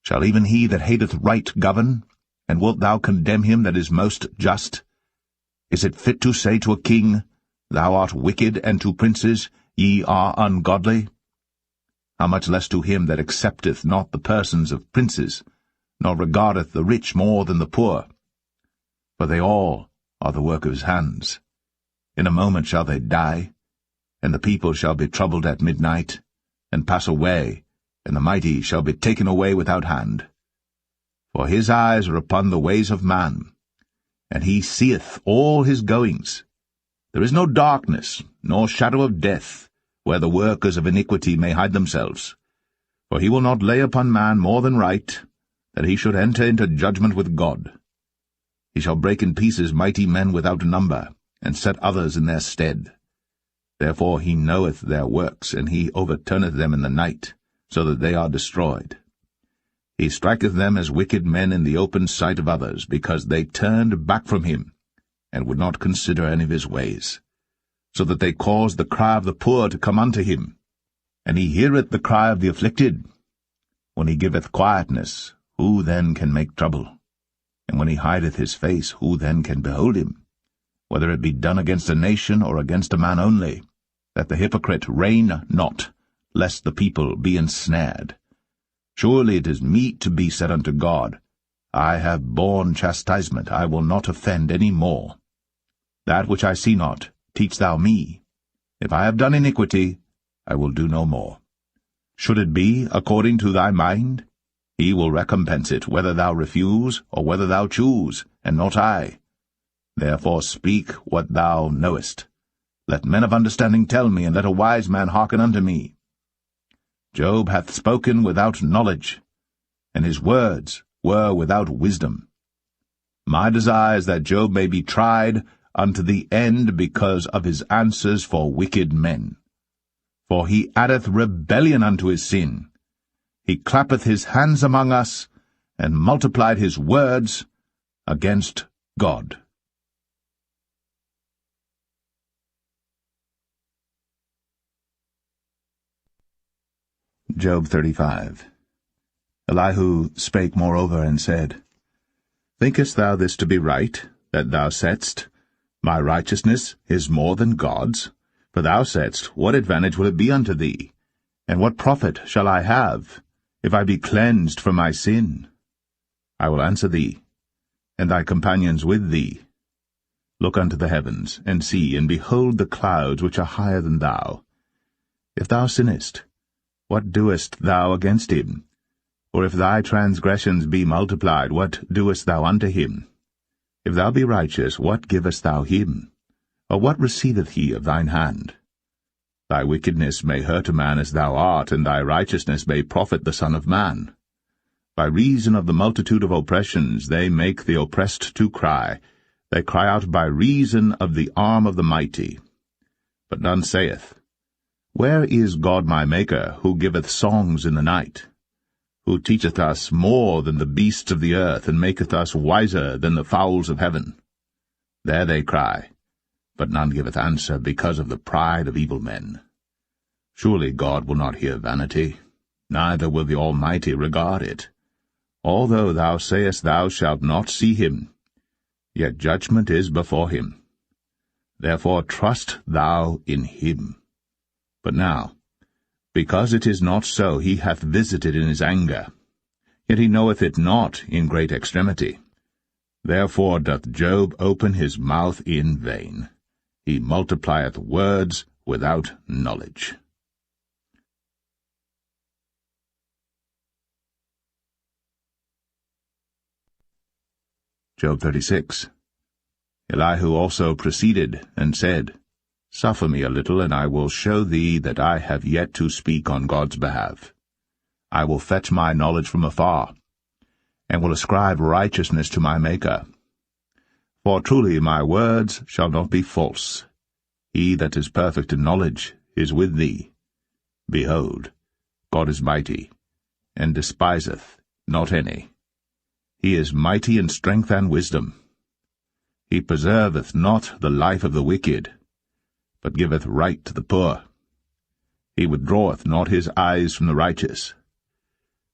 [SPEAKER 1] Shall even he that hateth right govern? And wilt thou condemn him that is most just? Is it fit to say to a king, Thou art wicked, and to princes, Ye are ungodly? How much less to him that accepteth not the persons of princes, nor regardeth the rich more than the poor? For they all are the work of his hands. In a moment shall they die, and the people shall be troubled at midnight, and pass away, and the mighty shall be taken away without hand. For his eyes are upon the ways of man, and he seeth all his goings. There is no darkness, nor shadow of death, where the workers of iniquity may hide themselves. For he will not lay upon man more than right, that he should enter into judgment with God. He shall break in pieces mighty men without number, and set others in their stead. Therefore he knoweth their works, and he overturneth them in the night, so that they are destroyed. He striketh them as wicked men in the open sight of others, because they turned back from him, and would not consider any of his ways, so that they caused the cry of the poor to come unto him, and he heareth the cry of the afflicted. When he giveth quietness, who then can make trouble? And when he hideth his face, who then can behold him? Whether it be done against a nation or against a man only, that the hypocrite reign not, lest the people be ensnared. Surely it is meet to be said unto God, I have borne chastisement, I will not offend any more. That which I see not, teach thou me. If I have done iniquity, I will do no more. Should it be according to thy mind? He will recompense it, whether thou refuse, or whether thou choose, and not I. Therefore speak what thou knowest. Let men of understanding tell me, and let a wise man hearken unto me. Job hath spoken without knowledge, and his words were without wisdom. My desire is that Job may be tried unto the end because of his answers for wicked men. For he addeth rebellion unto his sin. He clappeth his hands among us, and multiplied his words against God. Job 35. Elihu spake moreover and said, Thinkest thou this to be right, that thou saidst, My righteousness is more than God's? For thou saidst, What advantage will it be unto thee? And what profit shall I have, if I be cleansed from my sin? I will answer thee, and thy companions with thee. Look unto the heavens, and see, and behold the clouds which are higher than thou. If thou sinnest, what doest thou against him? Or if thy transgressions be multiplied, what doest thou unto him? If thou be righteous, what givest thou him? Or what receiveth he of thine hand? Thy wickedness may hurt a man as thou art, and thy righteousness may profit the Son of Man. By reason of the multitude of oppressions they make the oppressed to cry. They cry out by reason of the arm of the mighty. But none saith, Where is God my Maker, who giveth songs in the night? Who teacheth us more than the beasts of the earth, and maketh us wiser than the fowls of heaven? There they cry, but none giveth answer, because of the pride of evil men. Surely God will not hear vanity, neither will the Almighty regard it. Although thou sayest thou shalt not see him, yet judgment is before him. Therefore trust thou in him. But now, because it is not so, he hath visited in his anger, yet he knoweth it not in great extremity. Therefore doth Job open his mouth in vain. He multiplieth words without knowledge. Job 36. Elihu also proceeded and said, Suffer me a little, and I will show thee that I have yet to speak on God's behalf. I will fetch my knowledge from afar, and will ascribe righteousness to my Maker. For truly my words shall not be false. He that is perfect in knowledge is with thee. Behold, God is mighty, and despiseth not any. He is mighty in strength and wisdom. He preserveth not the life of the wicked, but giveth right to the poor. He withdraweth not his eyes from the righteous.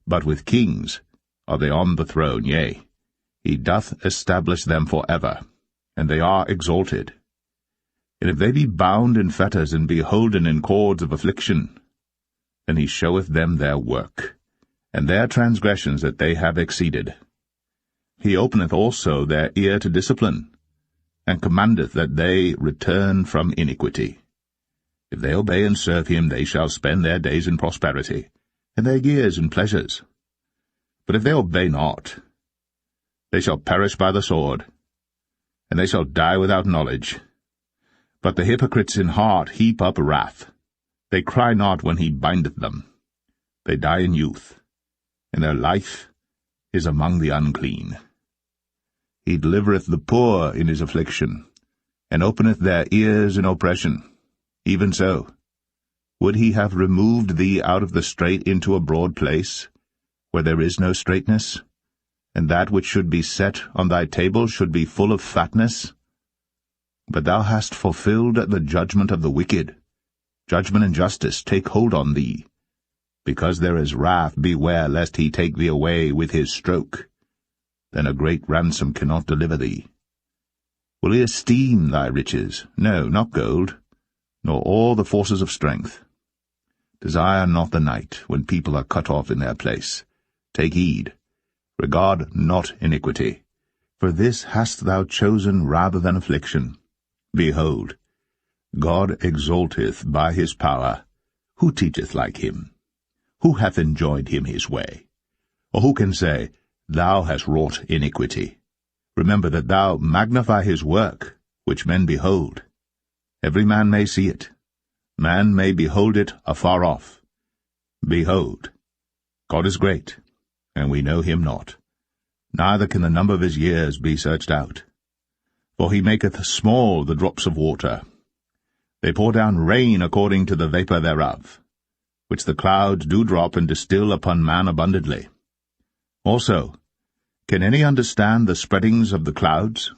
[SPEAKER 1] But with kings are they on the throne, yea, he doth establish them for ever, and they are exalted. And if they be bound in fetters and be holden in cords of affliction, then he showeth them their work, and their transgressions that they have exceeded. He openeth also their ear to discipline, and commandeth that they return from iniquity. If they obey and serve him, they shall spend their days in prosperity, and their years in pleasures. But if they obey not, they shall perish by the sword, and they shall die without knowledge. But the hypocrites in heart heap up wrath. They cry not when he bindeth them. They die in youth, and their life is among the unclean. He delivereth the poor in his affliction, and openeth their ears in oppression. Even so, would he have removed thee out of the strait into a broad place, where there is no straightness, and that which should be set on thy table should be full of fatness? But thou hast fulfilled the judgment of the wicked. Judgment and justice take hold on thee. Because there is wrath, beware lest he take thee away with his stroke. Then a great ransom cannot deliver thee. Will he esteem thy riches? No, not gold, nor all the forces of strength. Desire not the night, when people are cut off in their place. Take heed, regard not iniquity, for this hast thou chosen rather than affliction. Behold, God exalteth by his power. Who teacheth like him? Who hath enjoined him his way? Or who can say, Thou hast wrought iniquity? Remember that thou magnify his work, which men behold. Every man may see it. Man may behold it afar off. Behold, God is great, and we know him not. Neither can the number of his years be searched out. For he maketh small the drops of water. They pour down rain according to the vapour thereof, which the clouds do drop and distill upon man abundantly. Also, can any understand the spreadings of the clouds,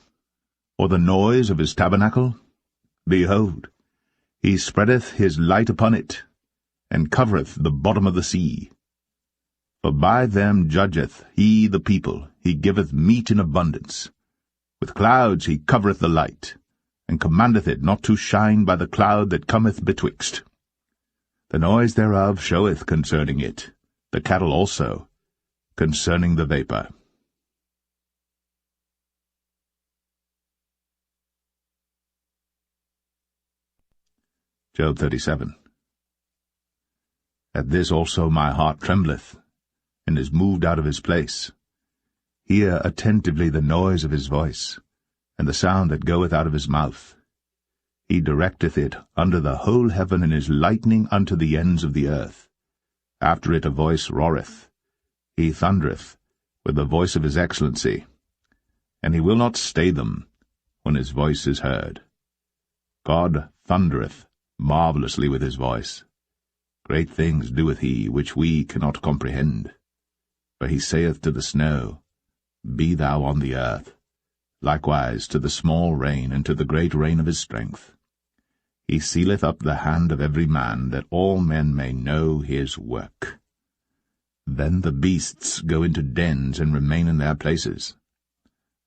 [SPEAKER 1] or the noise of his tabernacle? Behold, he spreadeth his light upon it, and covereth the bottom of the sea. For by them judgeth he the people, he giveth meat in abundance. With clouds he covereth the light, and commandeth it not to shine by the cloud that cometh betwixt. The noise thereof showeth concerning it, the cattle also, concerning the vapour. Job 37. At this also my heart trembleth, and is moved out of his place. Hear attentively the noise of his voice, and the sound that goeth out of his mouth. He directeth it under the whole heaven, and is lightning unto the ends of the earth. After it a voice roareth. He thundereth with the voice of his excellency, and he will not stay them when his voice is heard. God thundereth marvellously with his voice. Great things doeth he, which we cannot comprehend. For he saith to the snow, Be thou on the earth, likewise to the small rain, and to the great rain of his strength. He sealeth up the hand of every man, that all men may know his work. Then the beasts go into dens, and remain in their places.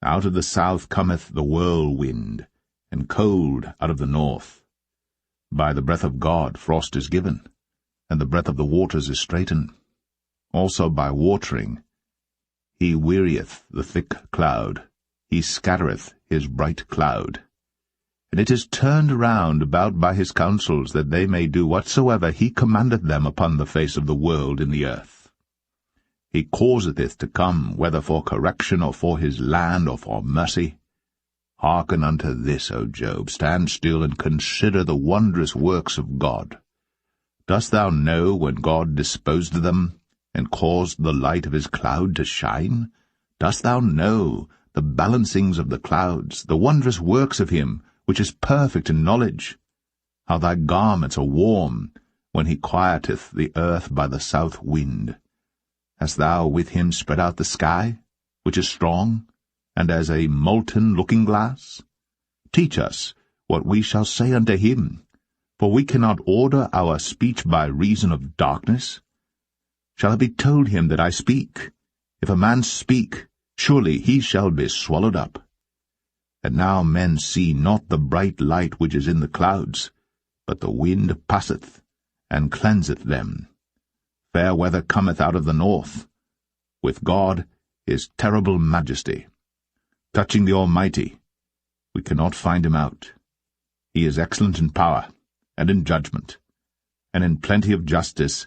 [SPEAKER 1] Out of the south cometh the whirlwind, and cold out of the north. By the breath of God frost is given, and the breath of the waters is straitened. Also by watering he wearieth the thick cloud, he scattereth his bright cloud. And it is turned round about by his counsels, that they may do whatsoever he commandeth them upon the face of the world in the earth. He causeth it to come, whether for correction, or for his land, or for mercy. Hearken unto this, O Job, stand still, and consider the wondrous works of God. Dost thou know when God disposed them, and caused the light of his cloud to shine? Dost thou know the balancings of the clouds, the wondrous works of him, which is perfect in knowledge? How thy garments are warm, when he quieteth the earth by the south wind. Hast thou with him spread out the sky, which is strong, and as a molten looking-glass? Teach us what we shall say unto him, for we cannot order our speech by reason of darkness. Shall it be told him that I speak? If a man speak, surely he shall be swallowed up. And now men see not the bright light which is in the clouds, but the wind passeth, and cleanseth them. Fair weather cometh out of the north. With God is terrible majesty. Touching the Almighty, we cannot find him out. He is excellent in power, and in judgment, and in plenty of justice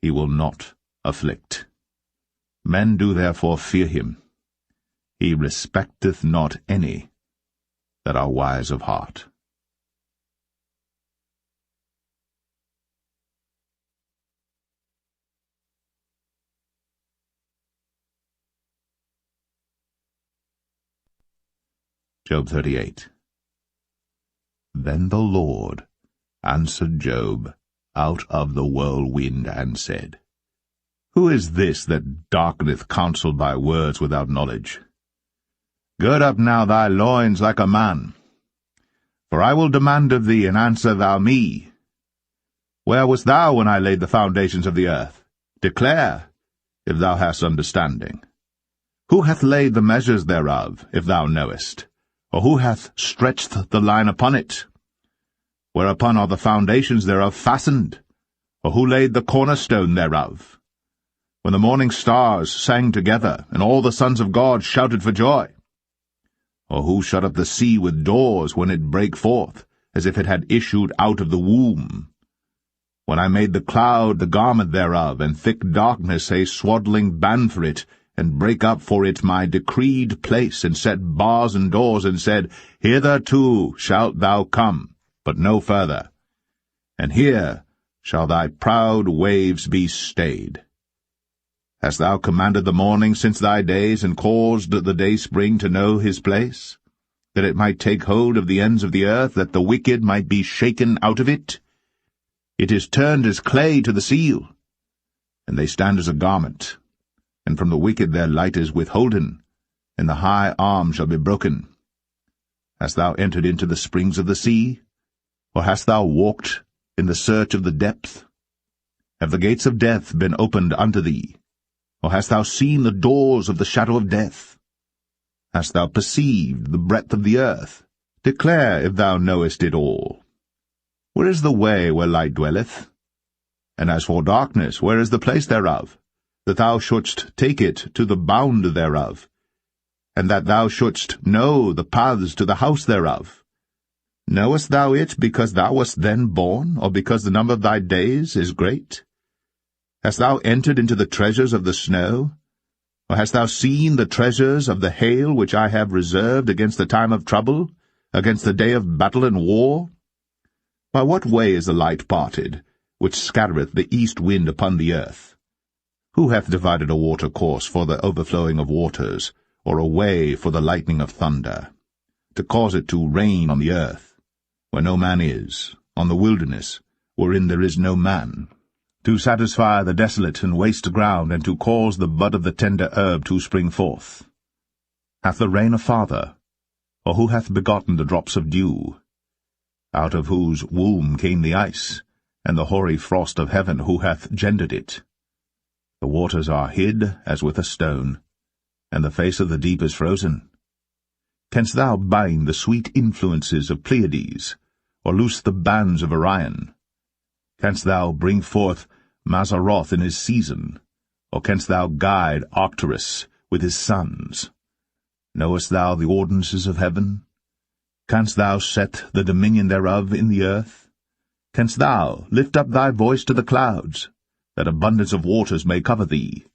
[SPEAKER 1] he will not afflict. Men do therefore fear him. He respecteth not any that are wise of heart. Job 38. Then the Lord answered Job out of the whirlwind, and said, Who is this that darkeneth counsel by words without knowledge? Gird up now thy loins like a man, for I will demand of thee, and answer thou me. Where wast thou when I laid the foundations of the earth? Declare, if thou hast understanding. Who hath laid the measures thereof, if thou knowest? Or who hath stretched the line upon it? Whereupon are the foundations thereof fastened? Or who laid the cornerstone thereof? When the morning stars sang together, and all the sons of God shouted for joy? Or who shut up the sea with doors when it brake forth, as if it had issued out of the womb? When I made the cloud the garment thereof, and thick darkness a swaddling band for it, and brake up for it my decreed place, and set bars and doors, and said, Hitherto shalt thou come, but no further, and here shall thy proud waves be stayed. Hast thou commanded the morning since thy days, and caused the dayspring to know his place, that it might take hold of the ends of the earth, that the wicked might be shaken out of it? It is turned as clay to the seal, and they stand as a garment. And from the wicked their light is withholden, and the high arm shall be broken. Hast thou entered into the springs of the sea? Or hast thou walked in the search of the depth? Have the gates of death been opened unto thee? Or hast thou seen the doors of the shadow of death? Hast thou perceived the breadth of the earth? Declare if thou knowest it all. Where is the way where light dwelleth? And as for darkness, where is the place thereof? That thou shouldst take it to the bound thereof, and that thou shouldst know the paths to the house thereof. Knowest thou it because thou wast then born, or because the number of thy days is great? Hast thou entered into the treasures of the snow? Or hast thou seen the treasures of the hail which I have reserved against the time of trouble, against the day of battle and war? By what way is the light parted, which scattereth the east wind upon the earth? Who hath divided a watercourse for the overflowing of waters, or a way for the lightning of thunder, to cause it to rain on the earth, where no man is, on the wilderness, wherein there is no man, to satisfy the desolate and waste ground, and to cause the bud of the tender herb to spring forth? Hath the rain a father? Or who hath begotten the drops of dew? Out of whose womb came the ice, and the hoary frost of heaven, who hath gendered it? The waters are hid as with a stone, and the face of the deep is frozen. Canst thou bind the sweet influences of Pleiades, or loose the bands of Orion? Canst thou bring forth Mazzaroth in his season, or canst thou guide Arcturus with his sons? Knowest thou the ordinances of heaven? Canst thou set the dominion thereof in the earth? Canst thou lift up thy voice to the clouds, that abundance of waters may cover thee?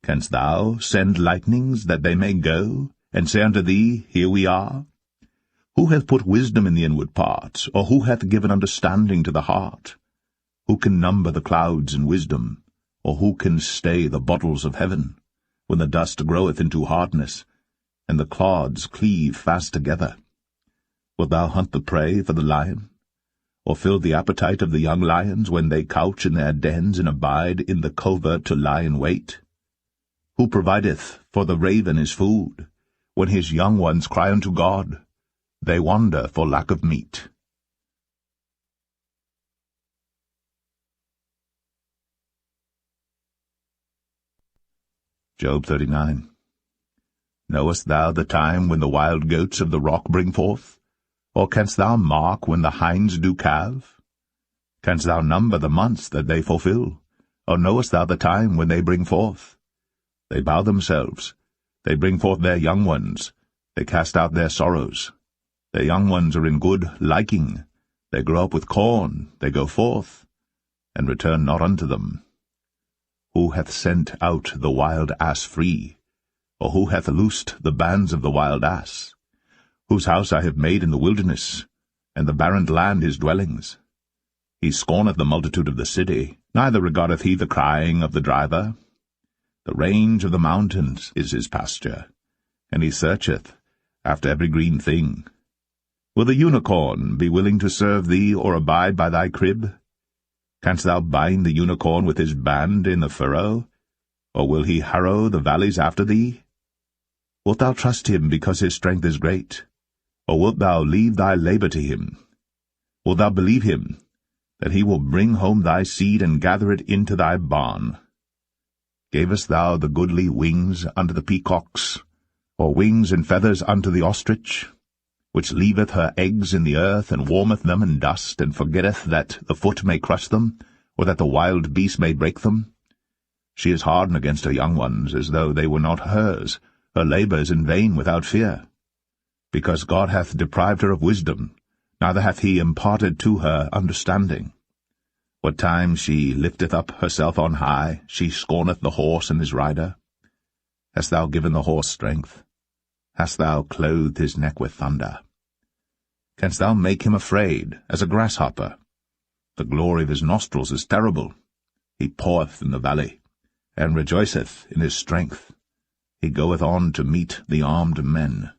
[SPEAKER 1] Canst thou send lightnings that they may go, and say unto thee, Here we are? Who hath put wisdom in the inward parts, or who hath given understanding to the heart? Who can number the clouds in wisdom, or who can stay the bottles of heaven, when the dust groweth into hardness, and the clods cleave fast together? Wilt thou hunt the prey for the lion, or fill the appetite of the young lions when they couch in their dens and abide in the covert to lie in wait? Who provideth for the raven his food, when his young ones cry unto God? They wander for lack of meat. Job 39. Knowest thou the time when the wild goats of the rock bring forth? Or canst thou mark when the hinds do calve? Canst thou number the months that they fulfill? Or knowest thou the time when they bring forth? They bow themselves, they bring forth their young ones, they cast out their sorrows. Their young ones are in good liking, they grow up with corn, they go forth, and return not unto them. Who hath sent out the wild ass free? Or who hath loosed the bands of the wild ass? Whose house I have made in the wilderness, and the barren land his dwellings. He scorneth the multitude of the city, neither regardeth he the crying of the driver. The range of the mountains is his pasture, and he searcheth after every green thing. Will the unicorn be willing to serve thee, or abide by thy crib? Canst thou bind the unicorn with his band in the furrow? Or will he harrow the valleys after thee? Wilt thou trust him because his strength is great? Or wilt thou leave thy labor to him? Wilt thou believe him, that he will bring home thy seed and gather it into thy barn? Gavest thou the goodly wings unto the peacocks, or wings and feathers unto the ostrich, which leaveth her eggs in the earth, and warmeth them in dust, and forgetteth that the foot may crush them, or that the wild beast may break them? She is hardened against her young ones, as though they were not hers. Her labour is in vain without fear. Because God hath deprived her of wisdom, neither hath he imparted to her understanding. What time she lifteth up herself on high, she scorneth the horse and his rider. Hast thou given the horse strength? Hast thou clothed his neck with thunder? Canst thou make him afraid as a grasshopper? The glory of his nostrils is terrible. He paweth in the valley, and rejoiceth in his strength. He goeth on to meet the armed men.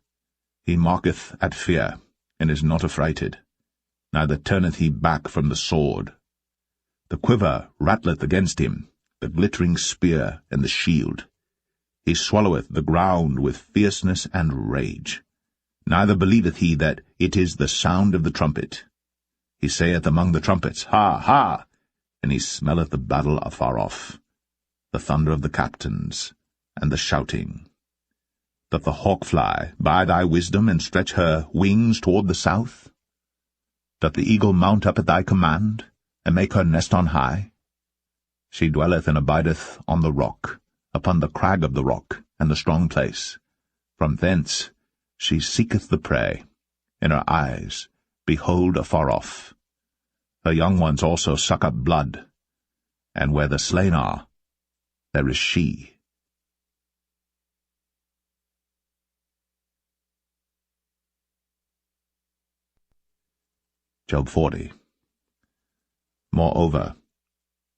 [SPEAKER 1] He mocketh at fear, and is not affrighted, neither turneth he back from the sword. The quiver rattleth against him, the glittering spear and the shield. He swalloweth the ground with fierceness and rage. Neither believeth he that it is the sound of the trumpet. He saith among the trumpets, Ha, ha! And he smelleth the battle afar off, the thunder of the captains, and the shouting. Doth the hawk fly by thy wisdom, and stretch her wings toward the south? Doth the eagle mount up at thy command, and make her nest on high? She dwelleth and abideth on the rock, upon the crag of the rock, and the strong place. From thence she seeketh the prey, and her eyes behold afar off. Her young ones also suck up blood, and where the slain are, there is she. Job 40. Moreover,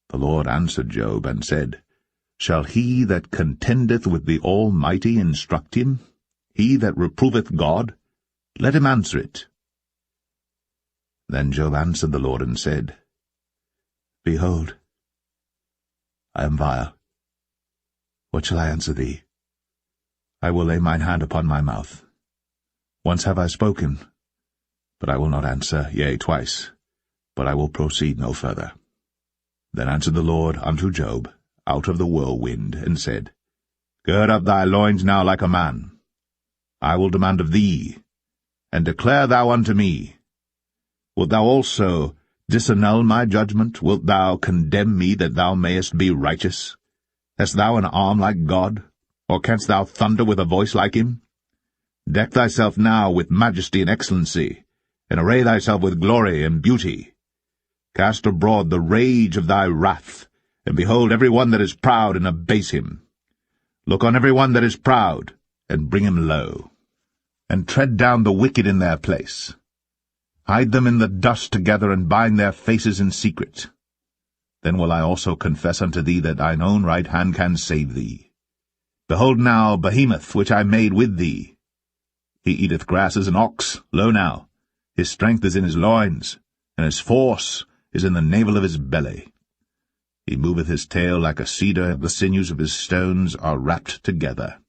[SPEAKER 1] the Lord answered Job, and said, Shall he that contendeth with the Almighty instruct him? He that reproveth God? Let him answer it. Then Job answered the Lord, and said, Behold, I am vile. What shall I answer thee? I will lay mine hand upon my mouth. Once have I spoken, but I will not answer, yea, twice, but I will proceed no further. Then answered the Lord unto Job out of the whirlwind, and said, Gird up thy loins now like a man. I will demand of thee, and declare thou unto me. Wilt thou also disannul my judgment? Wilt thou condemn me that thou mayest be righteous? Hast thou an arm like God, or canst thou thunder with a voice like him? Deck thyself now with majesty and excellency, and array thyself with glory and beauty. Cast abroad the rage of thy wrath, and behold every one that is proud, and abase him. Look on every one that is proud, and bring him low, and tread down the wicked in their place. Hide them in the dust together, and bind their faces in secret. Then will I also confess unto thee that thine own right hand can save thee. Behold now Behemoth, which I made with thee. He eateth grass as an ox, lo now, his strength is in his loins, and his force is in the navel of his belly. He moveth his tail like a cedar, the sinews of his stones are wrapped together.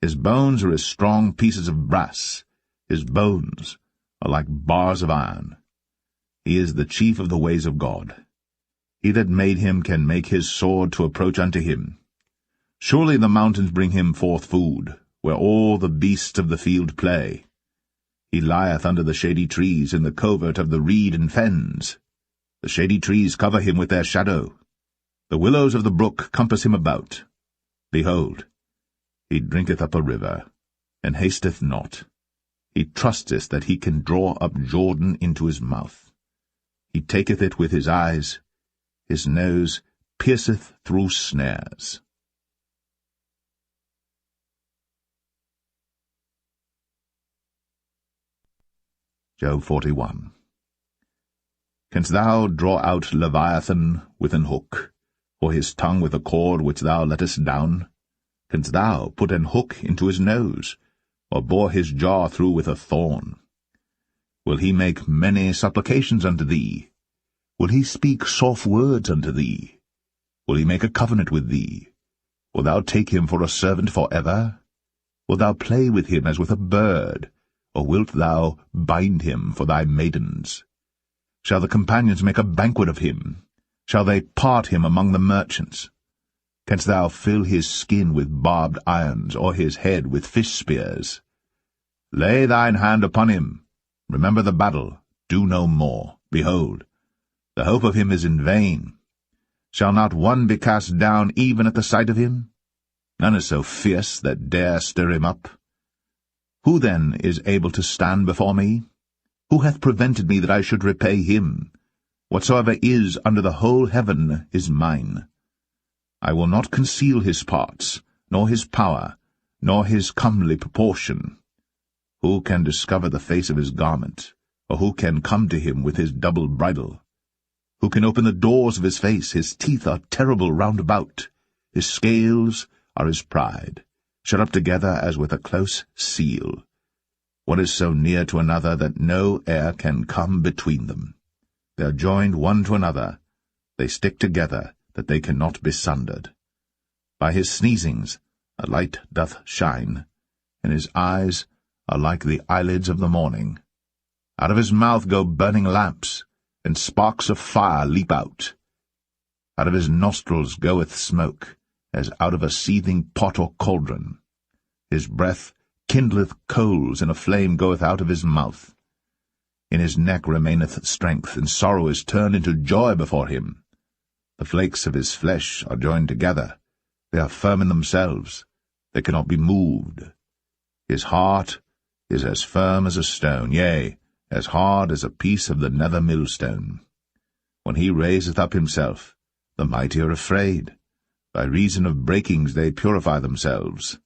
[SPEAKER 1] His bones are as strong pieces of brass, his bones are like bars of iron. He is the chief of the ways of God. He that made him can make his sword to approach unto him. Surely the mountains bring him forth food, where all the beasts of the field play. He lieth under the shady trees in the covert of the reed and fens. The shady trees cover him with their shadow. The willows of the brook compass him about. Behold, he drinketh up a river, and hasteth not. He trusteth that he can draw up Jordan into his mouth. He taketh it with his eyes. His nose pierceth through snares. Job 41. Canst thou draw out Leviathan with an hook, or his tongue with a cord which thou lettest down? Canst thou put an hook into his nose, or bore his jaw through with a thorn? Will he make many supplications unto thee? Will he speak soft words unto thee? Will he make a covenant with thee? Wilt thou take him for a servant for ever? Wilt thou play with him as with a bird, or wilt thou bind him for thy maidens? Shall the companions make a banquet of him? Shall they part him among the merchants? Canst thou fill his skin with barbed irons, or his head with fish spears? Lay thine hand upon him. Remember the battle. Do no more. Behold, the hope of him is in vain. Shall not one be cast down even at the sight of him? None is so fierce that dare stir him up. Who then is able to stand before me? Who hath prevented me that I should repay him? Whatsoever is under the whole heaven is mine. I will not conceal his parts, nor his power, nor his comely proportion. Who can discover the face of his garment, or who can come to him with his double bridle? Who can open the doors of his face? His teeth are terrible round about. His scales are his pride, shut up together as with a close seal. One is so near to another that no air can come between them. They are joined one to another. They stick together, that they cannot be sundered. By his sneezings a light doth shine, and his eyes are like the eyelids of the morning. Out of his mouth go burning lamps, and sparks of fire leap out. Out of his nostrils goeth smoke, as out of a seething pot or cauldron. His breath kindleth coals, and a flame goeth out of his mouth. In his neck remaineth strength, and sorrow is turned into joy before him. The flakes of his flesh are joined together. They are firm in themselves. They cannot be moved. His heart is as firm as a stone, yea, as hard as a piece of the nether millstone. When he raiseth up himself, the mighty are afraid. By reason of breakings they purify themselves.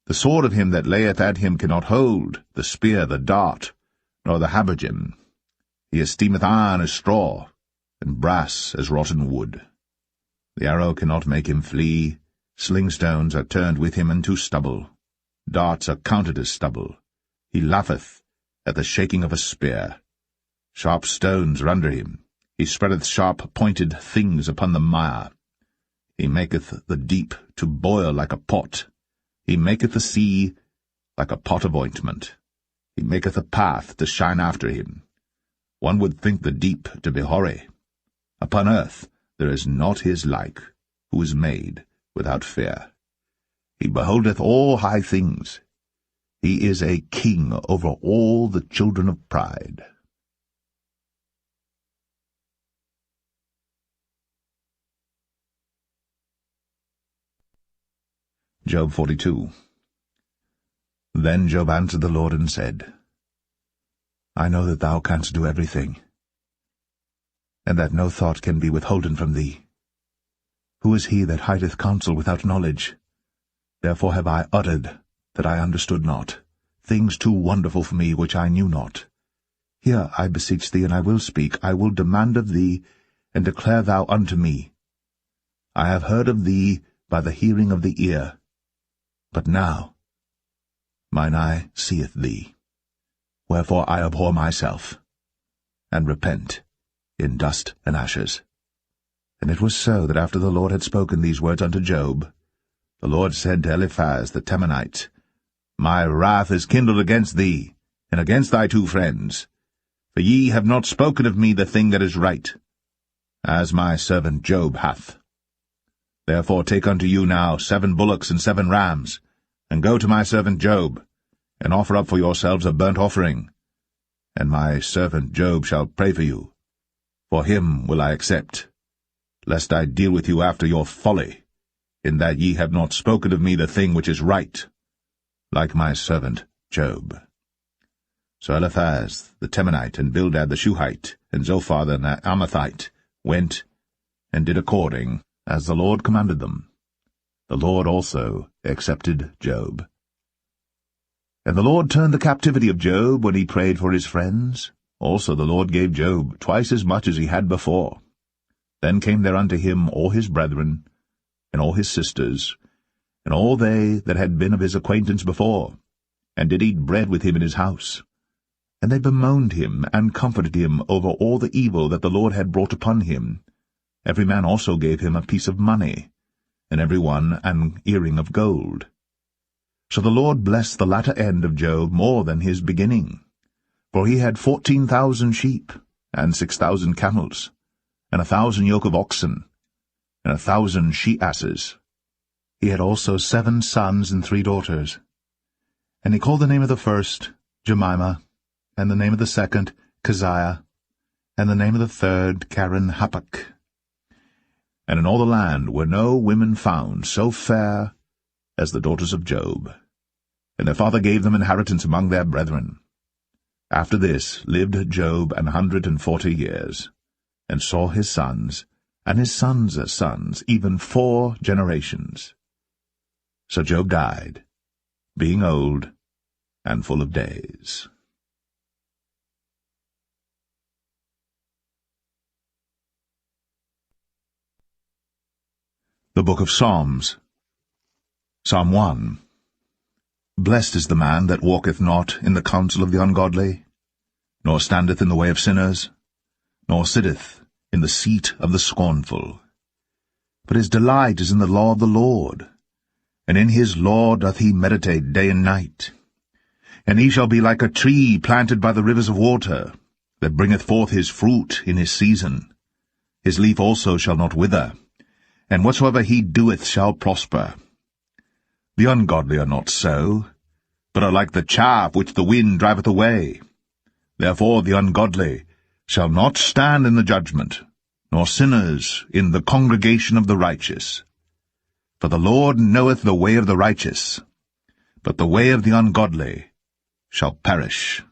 [SPEAKER 1] The sword of him that layeth at him cannot hold, the spear, the dart, nor the habergeon. He esteemeth iron as straw, and brass as rotten wood. The arrow cannot make him flee. Slingstones are turned with him into stubble. Darts are counted as stubble. He laugheth at the shaking of a spear. Sharp stones are under him. He spreadeth sharp-pointed things upon the mire. He maketh the deep to boil like a pot. He maketh the sea like a pot of ointment. He maketh a path to shine after him. One would think the deep to be hoary. Upon earth there is not his like, who is made without fear. He beholdeth all high things. He is a king over all the children of pride. Job 42. Then Job answered the Lord and said, I know that thou canst do everything, and that no thought can be withholden from thee. Who is he that hideth counsel without knowledge?
[SPEAKER 2] Therefore have I uttered that I understood not, things too wonderful for me which I knew not. Hear, I beseech thee, and I will speak, I will demand of thee, and declare thou unto me. I have heard of thee by the hearing of the ear, but now mine eye seeth thee. Wherefore I abhor myself, and repent in dust and ashes. And it was so that after the Lord had spoken these words unto Job, the Lord said to Eliphaz the Temanite, My wrath is kindled against thee, and against thy 2 friends, for ye have not spoken of me the thing that is right, as my servant Job hath. Therefore take unto you now 7 bullocks and 7 rams, and go to my servant Job, and offer up for yourselves a burnt offering, and my servant Job shall pray for you. For him will I accept, lest I deal with you after your folly, in that ye have not spoken of me the thing which is right, like my servant Job. So Eliphaz the Temanite, and Bildad the Shuhite, and Zophar the Naamathite went and did according as the Lord commanded them. The Lord also accepted Job. And the Lord turned the captivity of Job when he prayed for his friends. Also the Lord gave Job twice as much as he had before. Then came there unto him all his brethren, and all his sisters, and all they that had been of his acquaintance before, and did eat bread with him in his house. And they bemoaned him, and comforted him over all the evil that the Lord had brought upon him. Every man also gave him a piece of money, and every one an earring of gold. So the Lord blessed the latter end of Job more than his beginning. For he had 14,000 sheep, and 6,000 camels, and 1,000 yoke of oxen, and 1,000 she-asses. He had also 7 sons and 3 daughters. And he called the name of the first Jemimah, and the name of the second Keziah, and the name of the third Karen-Happuch. And in all the land were no women found so fair as the daughters of Job. And their father gave them inheritance among their brethren. After this lived Job 140 years, and saw his sons, and his sons' sons, even 4 generations. So Job died, being old and full of days. The Book of Psalms. Psalm 1. Blessed is the man that walketh not in the counsel of the ungodly, nor standeth in the way of sinners, nor sitteth in the seat of the scornful. But his delight is in the law of the Lord, and in his law doth he meditate day and night. And he shall be like a tree planted by the rivers of water, that bringeth forth his fruit in his season. His leaf also shall not wither, and whatsoever he doeth shall prosper. The ungodly are not so, but are like the chaff which the wind driveth away. Therefore the ungodly shall not stand in the judgment, nor sinners in the congregation of the righteous. For the Lord knoweth the way of the righteous, but the way of the ungodly shall perish.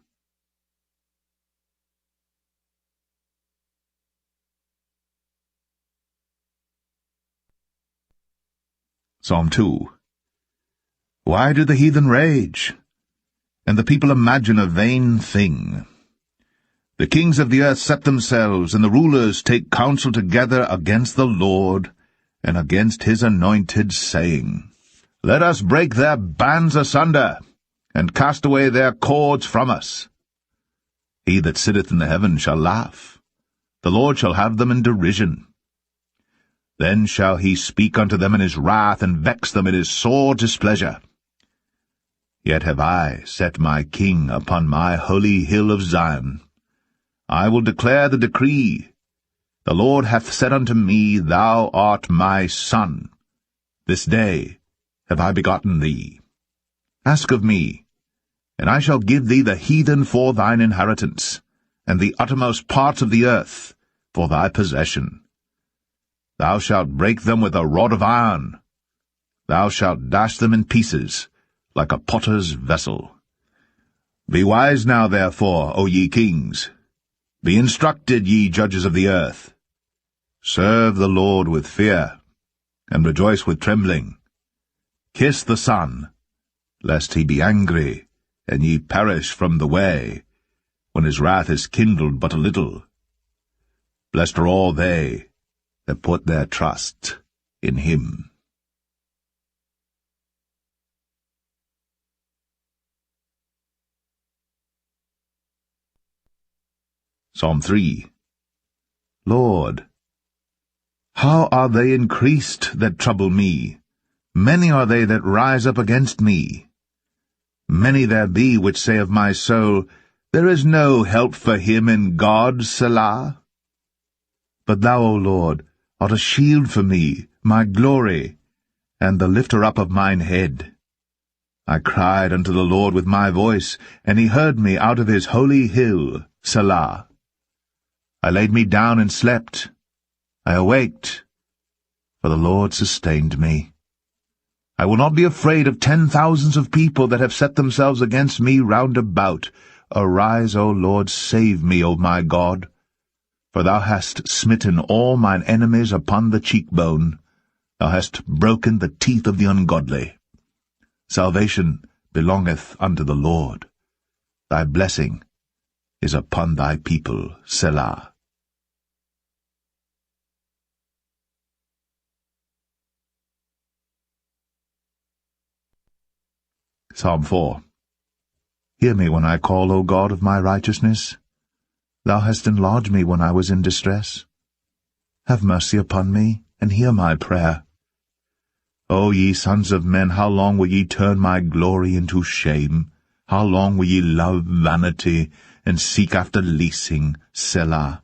[SPEAKER 2] Psalm 2. Why do the heathen rage, and the people imagine a vain thing? The kings of the earth set themselves, and the rulers take counsel together against the Lord, and against his anointed, saying, Let us break their bands asunder, and cast away their cords from us. He that sitteth in the heaven shall laugh. The Lord shall have them in derision. Then shall he speak unto them in his wrath, and vex them in his sore displeasure. Yet have I set my king upon my holy hill of Zion. I will declare the decree. The Lord hath said unto me, Thou art my son. This day have I begotten thee. Ask of me, and I shall give thee the heathen for thine inheritance, and the uttermost parts of the earth for thy possession. Thou shalt break them with a rod of iron. Thou shalt dash them in pieces, like a potter's vessel. Be wise now, therefore, O ye kings. Be instructed, ye judges of the earth. Serve the Lord with fear, and rejoice with trembling.
[SPEAKER 1] Kiss the Son, lest he be angry, and ye perish from the way, when his wrath is kindled but a little. Blessed are all they that put their trust in him. Psalm 3. Lord, how are they increased that trouble me? Many are they that rise up against me. Many there be which say of my soul, There is no help for him in God, Selah. But thou, O Lord, art a shield for me, my glory, and the lifter up of mine head. I cried unto the Lord with my voice, and he heard me out of his holy hill, Selah. I laid me down and slept. I awaked, for the Lord sustained me. I will not be afraid of 10,000s of people that have set themselves against me round about. Arise, O Lord, save me, O my God. For thou hast smitten all mine enemies upon the cheekbone. Thou hast broken the teeth of the ungodly. Salvation belongeth unto the Lord. Thy blessing is upon thy people, Selah. Psalm 4. Hear me when I call, O God of my righteousness. Thou hast enlarged me when I was in distress. Have mercy upon me, and hear my prayer. O ye sons of men, how long will ye turn my glory into shame? How long will ye love vanity, and seek after leasing, Selah?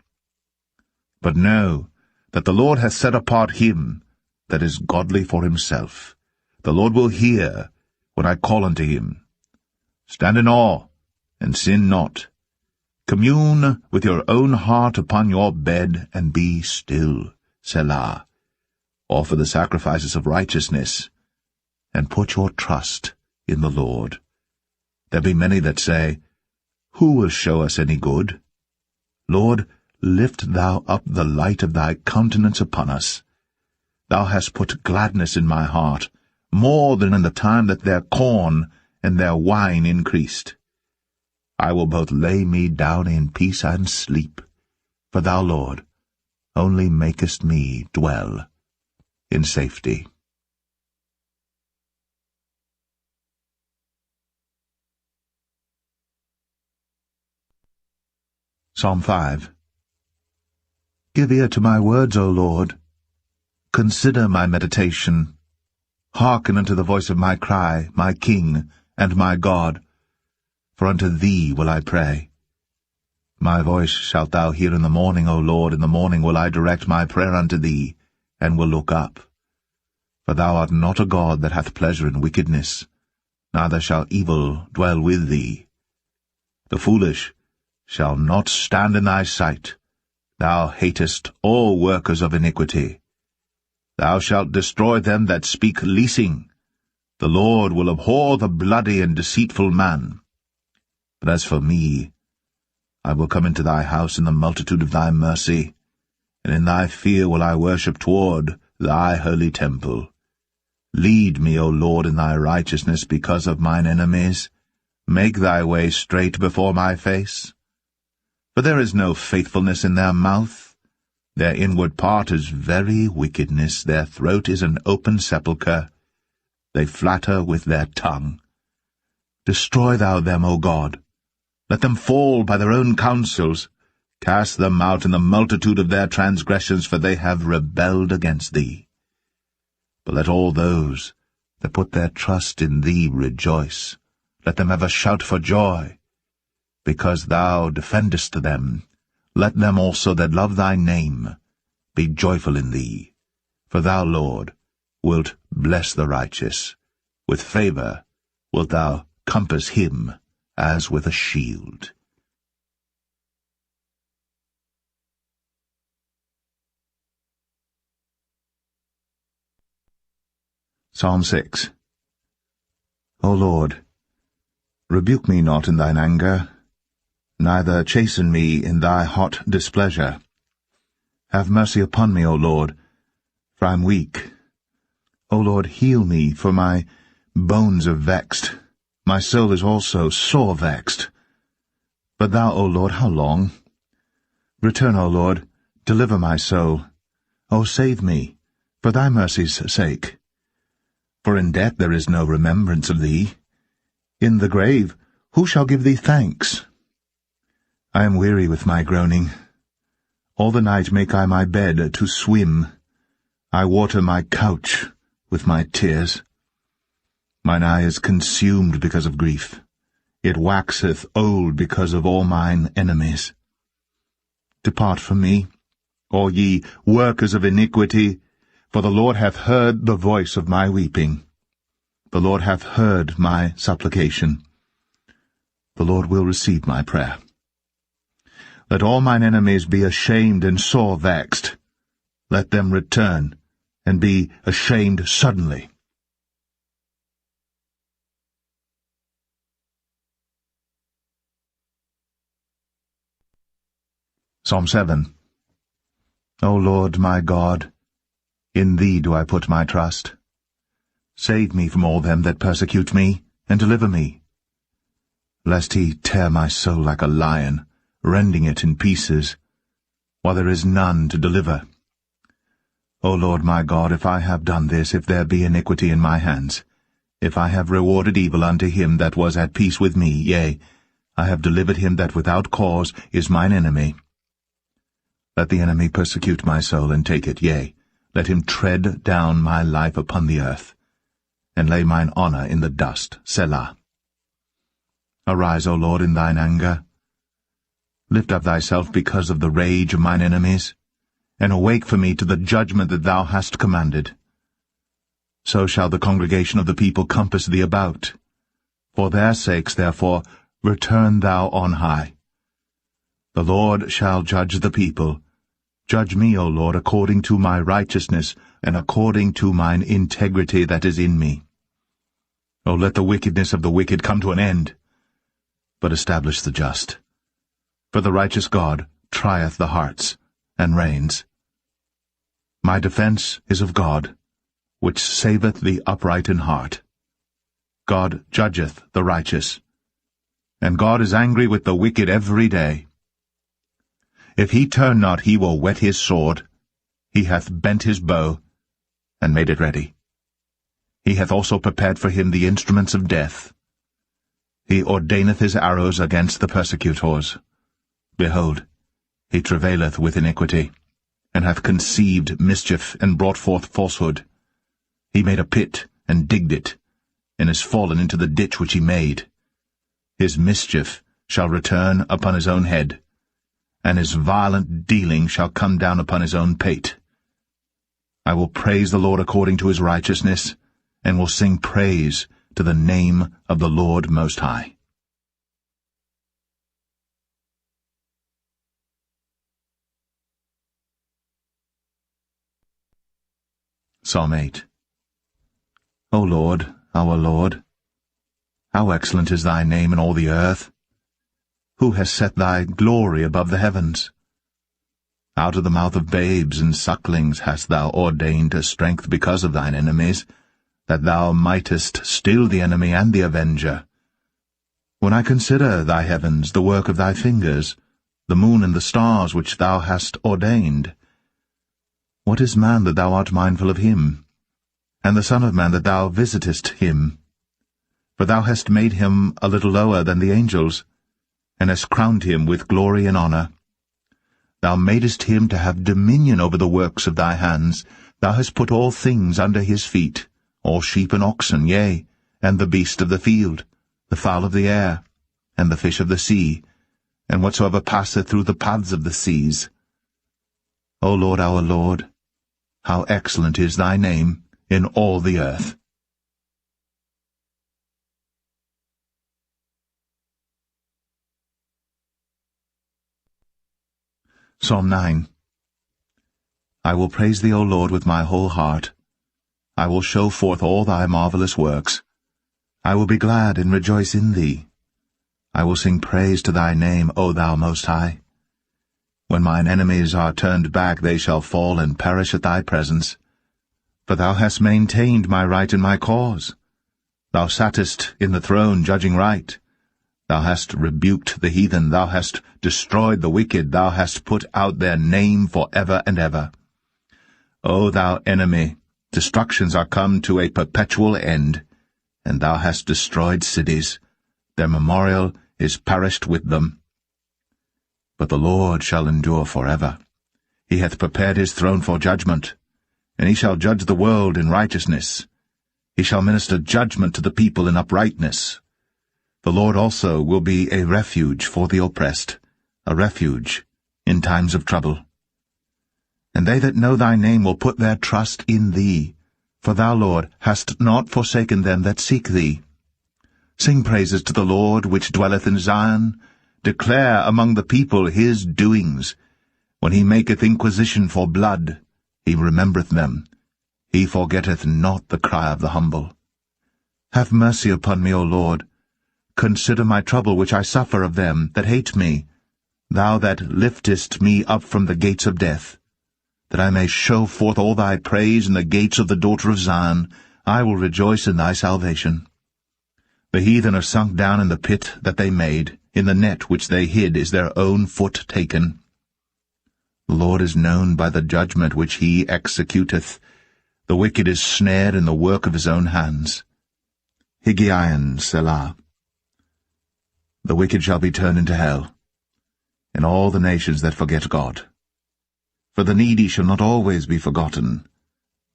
[SPEAKER 1] But know that the Lord hath set apart him that is godly for himself. The Lord will hear when I call unto him. Stand in awe, and sin not. Commune with your own heart upon your bed, and be still, Selah. Offer the sacrifices of righteousness, and put your trust in the Lord. There be many that say, Who will show us any good? Lord, lift thou up the light of thy countenance upon us. Thou hast put gladness in my heart, more than in the time that their corn and their wine increased. I will both lay me down in peace and sleep, for thou, Lord, only makest me dwell in safety. Psalm 5. Give ear to my words, O Lord. Consider my meditation. Hearken unto the voice of my cry, my King and my God. For unto thee will I pray. My voice shalt thou hear in the morning, O Lord. In the morning will I direct my prayer unto thee, and will look up. For thou art not a God that hath pleasure in wickedness, neither shall evil dwell with thee. The foolish shall not stand in thy sight. Thou hatest all workers of iniquity. Thou shalt destroy them that speak leasing. The Lord will abhor the bloody and deceitful man. But as for me, I will come into thy house in the multitude of thy mercy, and in thy fear will I worship toward thy holy temple. Lead me, O Lord, in thy righteousness because of mine enemies. Make thy way straight before my face. For there is no faithfulness in their mouth. Their inward part is very wickedness. Their throat is an open sepulchre. They flatter with their tongue. Destroy thou them, O God. Let them fall by their own counsels. Cast them out in the multitude of their transgressions, for they have rebelled against thee. But let all those that put their trust in thee rejoice. Let them have a shout for joy, because thou defendest them. Let them also that love thy name be joyful in thee. For thou, Lord, wilt bless the righteous. With favor wilt thou compass him as with a shield. Psalm 6. O Lord, rebuke me not in thine anger, neither chasten me in thy hot displeasure. Have mercy upon me, O Lord, for I am weak.
[SPEAKER 2] O Lord, heal me, for my bones are vexed. My soul is also sore vexed. But thou, O Lord, how long? Return, O Lord, deliver my soul. O save me, for thy mercy's sake. For in death there is no remembrance of thee. In the grave who shall give thee thanks? I am weary with my groaning. All the night make I my bed to swim. I water my couch with my tears. Mine eye is consumed because of grief. It waxeth old because of all mine enemies. Depart from me, all ye workers of iniquity, for the Lord hath heard the voice of my weeping. The Lord hath heard my supplication. The Lord will receive my prayer. Let all mine enemies be ashamed and sore vexed. Let them return, and be ashamed suddenly. Psalm 7. O Lord my God, in thee do I put my trust. Save me from all them that persecute me, and deliver me. Lest he tear my soul like a lion, rending it in pieces, while there is none to deliver. O Lord my God, if I have done this, if there be iniquity in my hands, if I have rewarded evil unto him that was at peace with me, yea, I have delivered him that without cause is mine enemy. Let the enemy persecute my soul, and take it, yea, let him tread down my life upon the earth, and lay mine honour in the dust. Selah. Arise, O Lord, in thine anger. Lift up thyself because of the rage of mine enemies, and awake for me to the judgment that thou hast commanded. So shall the congregation of the people compass thee about. For their sakes, therefore, return thou on high. The Lord shall judge the people. Judge me, O Lord, according to my righteousness, and according to mine integrity that is in me. O let the wickedness of the wicked come to an end, but establish the just. For the righteous God trieth the hearts, and reigns. My defence is of God, which saveth the upright in heart. God judgeth the righteous, and God is angry with the wicked every day. If he turn not, he will whet his sword. He hath bent his bow, and made it ready. He hath also prepared for him the instruments of death. He ordaineth his arrows against the persecutors. Behold, he travaileth with iniquity, and hath conceived mischief, and brought forth falsehood. He made a pit, and digged it, and is fallen into the ditch which he made. His mischief shall return upon his own head, and his violent dealing shall come down upon his own pate. I will praise the Lord according to his righteousness, and will sing praise to the name of the Lord Most High. Psalm 8. O Lord, our Lord, how excellent is thy name in all the earth! Who has set thy glory above the heavens? Out of the mouth of babes and sucklings hast thou ordained a strength because of thine enemies, that thou mightest still the enemy and the avenger. When I consider thy heavens, the work of thy fingers, the moon and the stars which thou hast ordained, what is man that thou art mindful of him, and the son of man that thou visitest him? For thou hast made him a little lower than the angels, and hast crowned him with glory and honour. Thou madest him to have dominion over the works of thy hands. Thou hast put all things under his feet, all sheep and oxen, yea, and the beast of the field, the fowl of the air, and the fish of the sea, and whatsoever passeth through the paths of the seas. O Lord, our Lord, how excellent is thy name in all the earth! Psalm 9. I will praise thee, O Lord, with my whole heart. I will show forth all thy marvelous works. I will be glad and rejoice in thee. I will sing praise to thy name, O thou Most High. When mine enemies are turned back, they shall fall and perish at thy presence. For thou hast maintained my right and my cause. Thou sattest in the throne judging right. Thou hast rebuked the heathen, thou hast destroyed the wicked, thou hast put out their name for ever and ever. O thou enemy, destructions are come to a perpetual end, and thou hast destroyed cities. Their memorial is perished with them. But the Lord shall endure forever. He hath prepared his throne for judgment, and he shall judge the world in righteousness. He shall minister judgment to the people in uprightness. The Lord also will be a refuge for the oppressed, a refuge in times of trouble. And they that know thy name will put their trust in thee, for thou, Lord, hast not forsaken them that seek thee. Sing praises to the Lord which dwelleth in Zion. Declare among the people his doings. When he maketh inquisition for blood, he remembereth them. He forgetteth not the cry of the humble. Have mercy upon me, O Lord. Consider my trouble which I suffer of them that hate me, thou that liftest me up from the gates of death. That I may show forth all thy praise in the gates of the daughter of Zion, I will rejoice in thy salvation. The heathen are sunk down in the pit that they made, in the net which they hid is their own foot taken. The Lord is known by the judgment which he executeth. The wicked is snared in the work of his own hands. Higgaion, Selah. The wicked shall be turned into hell, and all the nations that forget God. For the needy shall not always be forgotten.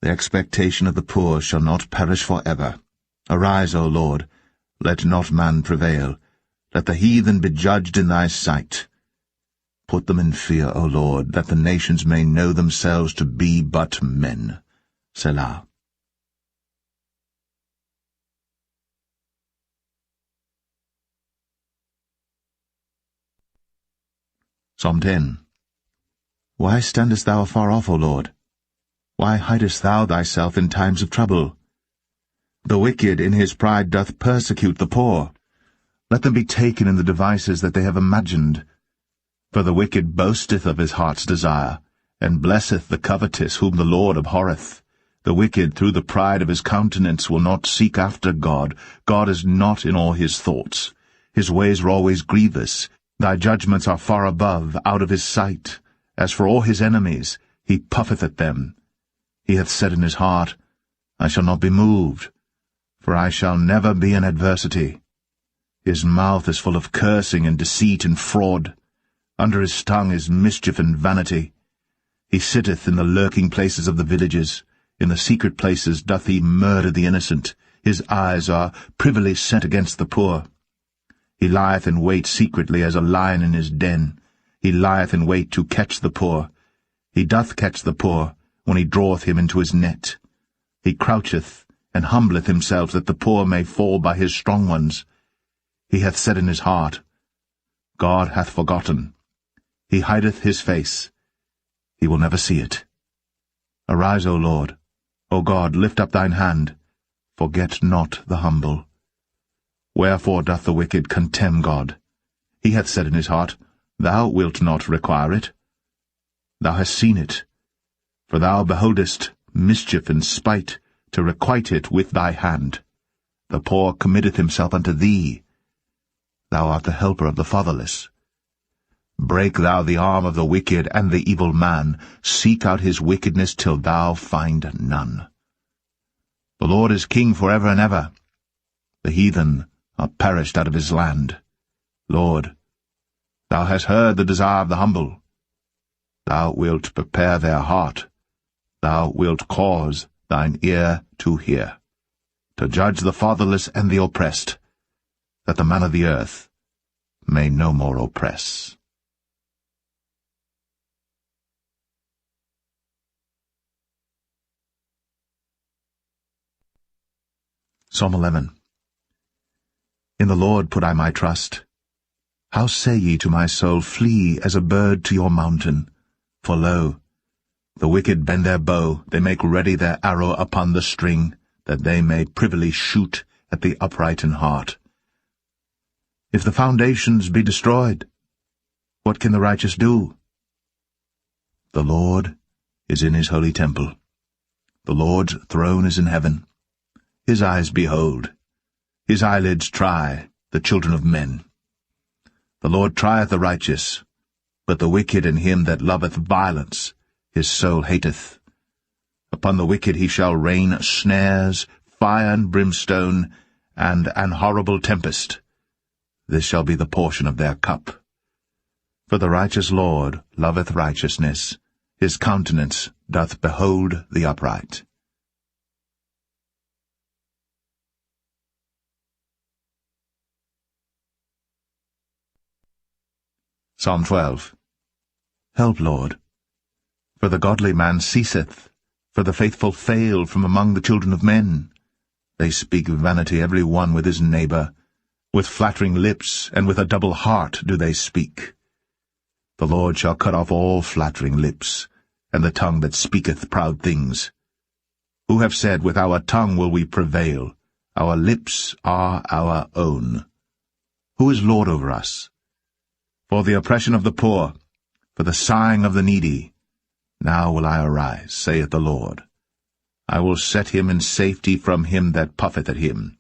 [SPEAKER 2] The expectation of the poor shall not perish for ever. Arise, O Lord, let not man prevail. Let the heathen be judged in thy sight. Put them in fear, O Lord, that the nations may know themselves to be but men. Selah. Psalm 10. Why standest thou afar off, O Lord? Why hidest thou thyself in times of trouble? The wicked in his pride doth persecute the poor. Let them be taken in the devices that they have imagined. For the wicked boasteth of his heart's desire, and blesseth the covetous whom the Lord abhorreth. The wicked through the pride of his countenance will not seek after God. God is not in all his thoughts. His ways are always grievous. Thy judgments are far above, out of his sight. As for all his enemies, he puffeth at them. He hath said in his heart, I shall not be moved, for I shall never be in adversity. His mouth is full of cursing and deceit and fraud. Under his tongue is mischief and vanity. He sitteth in the lurking places of the villages. In the secret places doth he murder the innocent. His eyes are privily set against the poor. He lieth in wait secretly as a lion in his den. He lieth in wait to catch the poor. He doth catch the poor when he draweth him into his net. He croucheth and humbleth himself that the poor may fall by his strong ones. He hath said in his heart, God hath forgotten. He hideth his face. He will never see it. Arise, O Lord. O God, lift up thine hand. Forget not the humble. Wherefore doth the wicked contemn God? He hath said in his heart, Thou wilt not require it. Thou hast seen it, for thou beholdest mischief and spite, to requite it with thy hand. The poor committeth himself unto thee. Thou art the helper of the fatherless. Break thou the arm of the wicked and the evil man. Seek out his wickedness till thou find none. The Lord is king for ever and ever. The heathen are perished out of his land. Lord, thou hast heard the desire of the humble. Thou wilt prepare their heart. Thou wilt cause thine ear to hear, to judge the fatherless and the oppressed, that the man of the earth may no more oppress. Psalm 11. In the Lord put I my trust. How say ye to my soul, Flee as a bird to your mountain? For lo, the wicked bend their bow, they make ready their arrow upon the string, that they may privily shoot at the upright in heart. If the foundations be destroyed, what can the righteous do? The Lord is in his holy temple. The Lord's throne is in heaven. His eyes behold, his eyelids try the children of men. The Lord trieth the righteous, but the wicked and him that loveth violence his soul hateth. Upon the wicked he shall rain snares, fire and brimstone, and an horrible tempest. This shall be the portion of their cup. For the righteous Lord loveth righteousness, his countenance doth behold the upright. Psalm 12. Help, Lord. For the godly man ceaseth, for the faithful fail from among the children of men. They speak vanity every one with his neighbor. With flattering lips and with a double heart do they speak. The Lord shall cut off all flattering lips, and the tongue that speaketh proud things. Who have said, with our tongue will we prevail, our lips are our own. Who is Lord over us? For the oppression of the poor, for the sighing of the needy, now will I arise, saith the Lord. I will set him in safety from him that puffeth at him.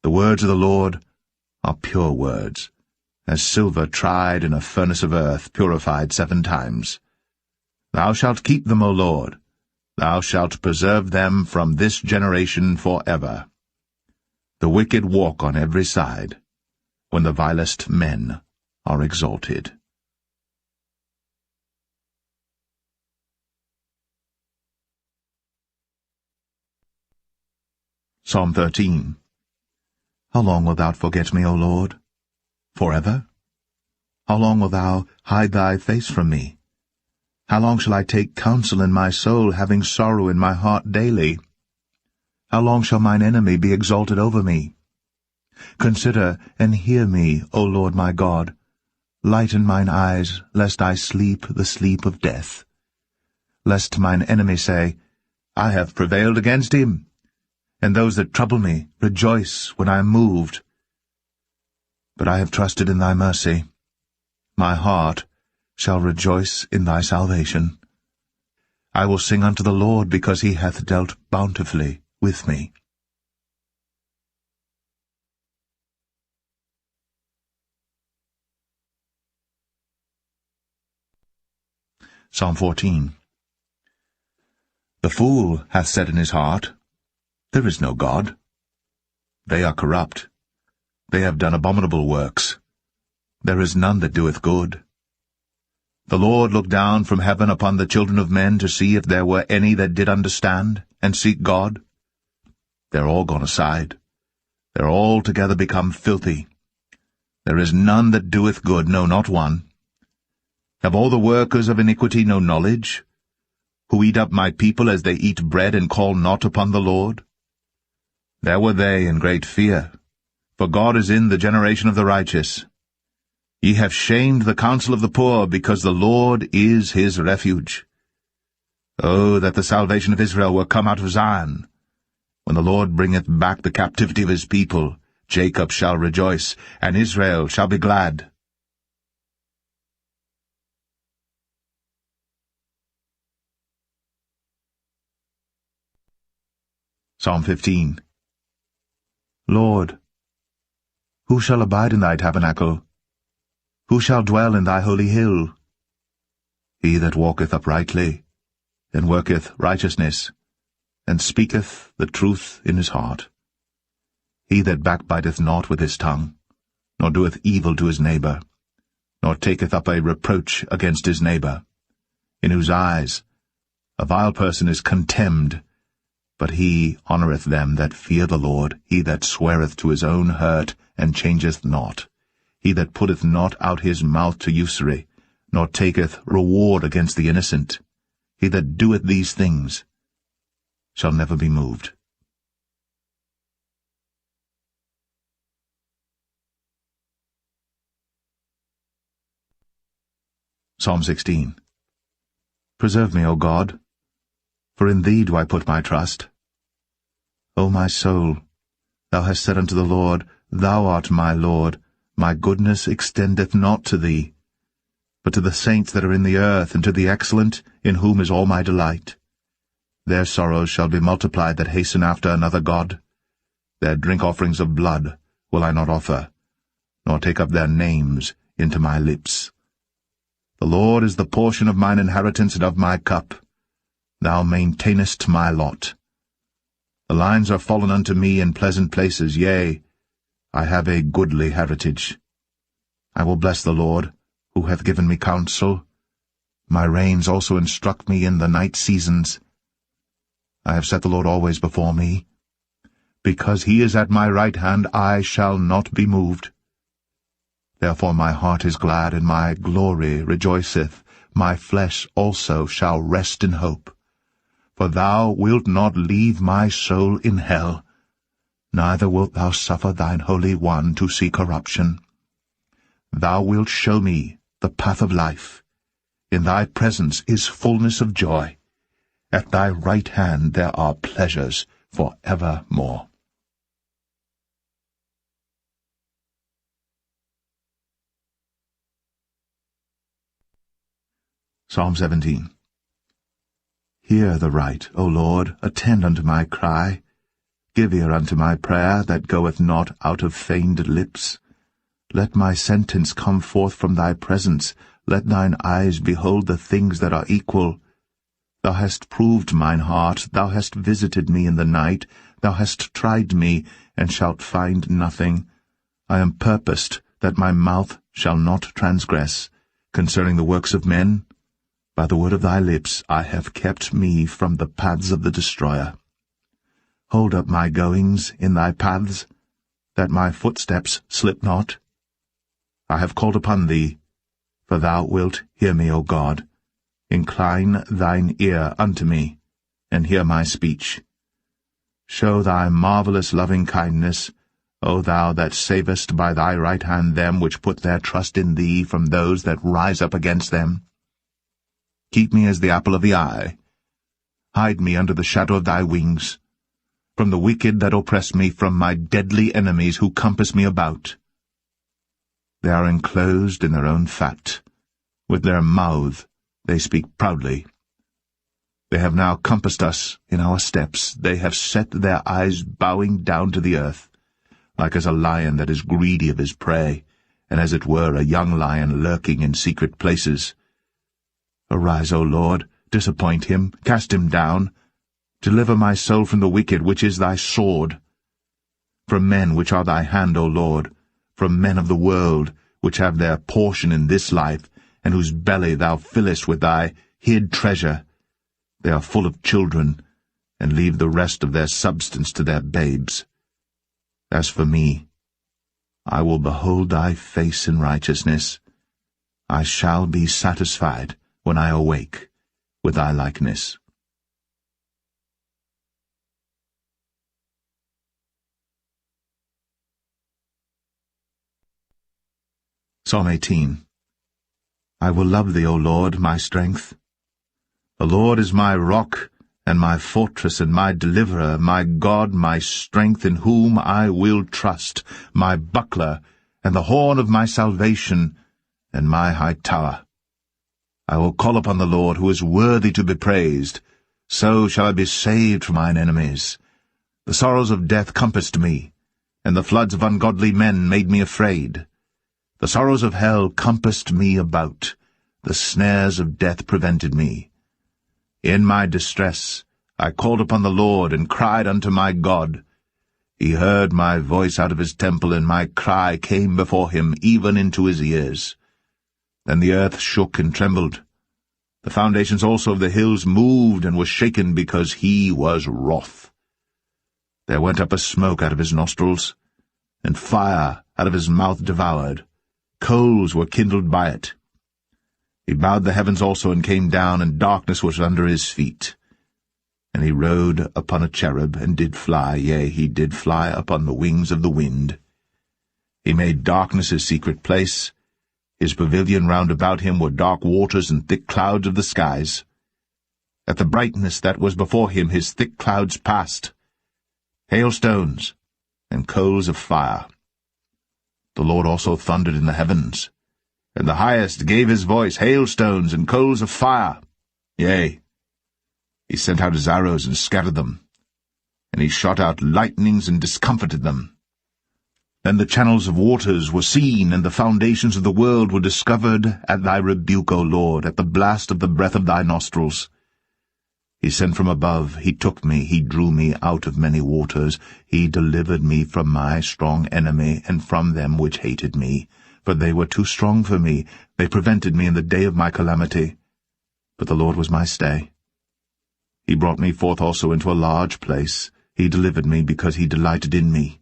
[SPEAKER 2] The words of the Lord are pure words, as silver tried in a furnace of earth, purified 7 times. Thou shalt keep them, O Lord. Thou shalt preserve them from this generation for ever. The wicked walk on every side, when the vilest men are exalted. Psalm 13. How long wilt thou forget me, O Lord? Forever? How long wilt thou hide thy face from me? How long shall I take counsel in my soul, having sorrow in my heart daily? How long shall mine enemy be exalted over me? Consider and hear me, O Lord my God. Lighten mine eyes, lest I sleep the sleep of death. Lest mine enemy say, I have prevailed against him. And those that trouble me rejoice when I am moved. But I have trusted in thy mercy. My heart shall rejoice in thy salvation. I will sing unto the Lord, because he hath dealt bountifully with me. Psalm 14. The fool hath said in his heart, There is no God. They are corrupt. They have done abominable works. There is none that doeth good. The Lord looked down from heaven upon the children of men to see if there were any that did understand, and seek God. They're all gone aside. They're altogether become filthy. There is none that doeth good, no, not one. Have all the workers of iniquity no knowledge, who eat up my people as they eat bread, and call not upon the Lord? There were they in great fear, for God is in the generation of the righteous. Ye have shamed the counsel of the poor, because the Lord is his refuge. Oh, that the salvation of Israel were come out of Zion! When the Lord bringeth back the captivity of his people, Jacob shall rejoice, and Israel shall be glad. Psalm 15. Lord, who shall abide in thy tabernacle? Who shall dwell in thy holy hill? He that walketh uprightly, and worketh righteousness, and speaketh the truth in his heart. He that backbiteth not with his tongue, nor doeth evil to his neighbor, nor taketh up a reproach against his neighbor, in whose eyes a vile person is contemned, but he honoureth them that fear the Lord, he that sweareth to his own hurt, and changeth not, he that putteth not out his mouth to usury, nor taketh reward against the innocent. He that doeth these things shall never be moved. Psalm 16. Preserve me, O God, for in thee do I put my trust. O my soul, thou hast said unto the Lord, Thou art my Lord, my goodness extendeth not to thee, but to the saints that are in the earth, and to the excellent, in whom is all my delight. Their sorrows shall be multiplied that hasten after another god. Their drink offerings of blood will I not offer, nor take up their names into my lips. The Lord is the portion of mine inheritance and of my cup. Thou maintainest my lot. The lines are fallen unto me in pleasant places, yea, I have a goodly heritage. I will bless the Lord, who hath given me counsel. My reins also instruct me in the night seasons. I have set the Lord always before me. Because he is at my right hand, I shall not be moved. Therefore my heart is glad, and my glory rejoiceth. My flesh also shall rest in hope. For thou wilt not leave my soul in hell, neither wilt thou suffer thine Holy One to see corruption. Thou wilt show me the path of life. In thy presence is fullness of joy. At thy right hand there are pleasures for evermore.
[SPEAKER 1] Psalm 17.
[SPEAKER 2] Hear the right, O Lord, attend unto my cry. Give ear unto my prayer that goeth not out of feigned lips. Let my sentence come forth from thy presence. Let thine eyes behold the things that are equal. Thou hast proved mine heart, thou hast visited me in the night, thou hast tried me, and shalt find nothing. I am purposed that my mouth shall not transgress. Concerning the works of men, by the word of thy lips I have kept me from the paths of the destroyer. Hold up my goings in thy paths, that my footsteps slip not. I have called upon thee, for thou wilt hear me, O God. Incline thine ear unto me, and hear my speech. Show thy marvelous loving-kindness, O thou that savest by thy right hand them which put their trust in thee from those that rise up against them. Keep me as the apple of the eye. Hide me under the shadow of thy wings, from the wicked that oppress me, from my deadly enemies who compass me about. They are enclosed in their own fat. With their mouth they speak proudly. They have now compassed us in our steps. They have set their eyes bowing down to the earth, like as a lion that is greedy of his prey, and as it were a young lion lurking in secret places. Arise, O Lord, disappoint him, cast him down. Deliver my soul from the wicked, which is thy sword. From men which are thy hand, O Lord, from men of the world, which have their portion in this life, and whose belly thou fillest with thy hid treasure. They are full of children, and leave the rest of their substance to their babes. As for me, I will behold thy face in righteousness. I shall be satisfied when I awake with thy likeness.
[SPEAKER 1] Psalm 18.
[SPEAKER 2] I will love thee, O Lord, my strength. The Lord is my rock, and my fortress, and my deliverer, my God, my strength, in whom I will trust, my buckler, and the horn of my salvation, and my high tower. I will call upon the Lord, who is worthy to be praised. So shall I be saved from mine enemies. The sorrows of death compassed me, and the floods of ungodly men made me afraid. The sorrows of hell compassed me about. The snares of death prevented me. In my distress I called upon the Lord, and cried unto my God. He heard my voice out of his temple, and my cry came before him, even into his ears. Then the earth shook and trembled. The foundations also of the hills moved and were shaken, because he was wroth. There went up a smoke out of his nostrils, and fire out of his mouth devoured. Coals were kindled by it. He bowed the heavens also, and came down, and darkness was under his feet. And he rode upon a cherub, and did fly, yea, he did fly upon the wings of the wind. He made darkness his secret place. His pavilion round about him were dark waters and thick clouds of the skies. At the brightness that was before him his thick clouds passed, hailstones and coals of fire. The Lord also thundered in the heavens, and the highest gave his voice, hailstones and coals of fire. Yea,
[SPEAKER 1] He sent out his arrows and scattered them, and he shot out lightnings and discomfited them. Then the channels of waters were seen, and the foundations of the world were discovered at thy rebuke, O Lord, at the blast of the breath of thy nostrils. He sent from above, he took me, he drew me out of many waters. He delivered me from my strong enemy, and from them which hated me. For they were too strong for me, they prevented me in the day of my calamity. But the Lord was my stay. He brought me forth also into a large place. He delivered me because he delighted in me.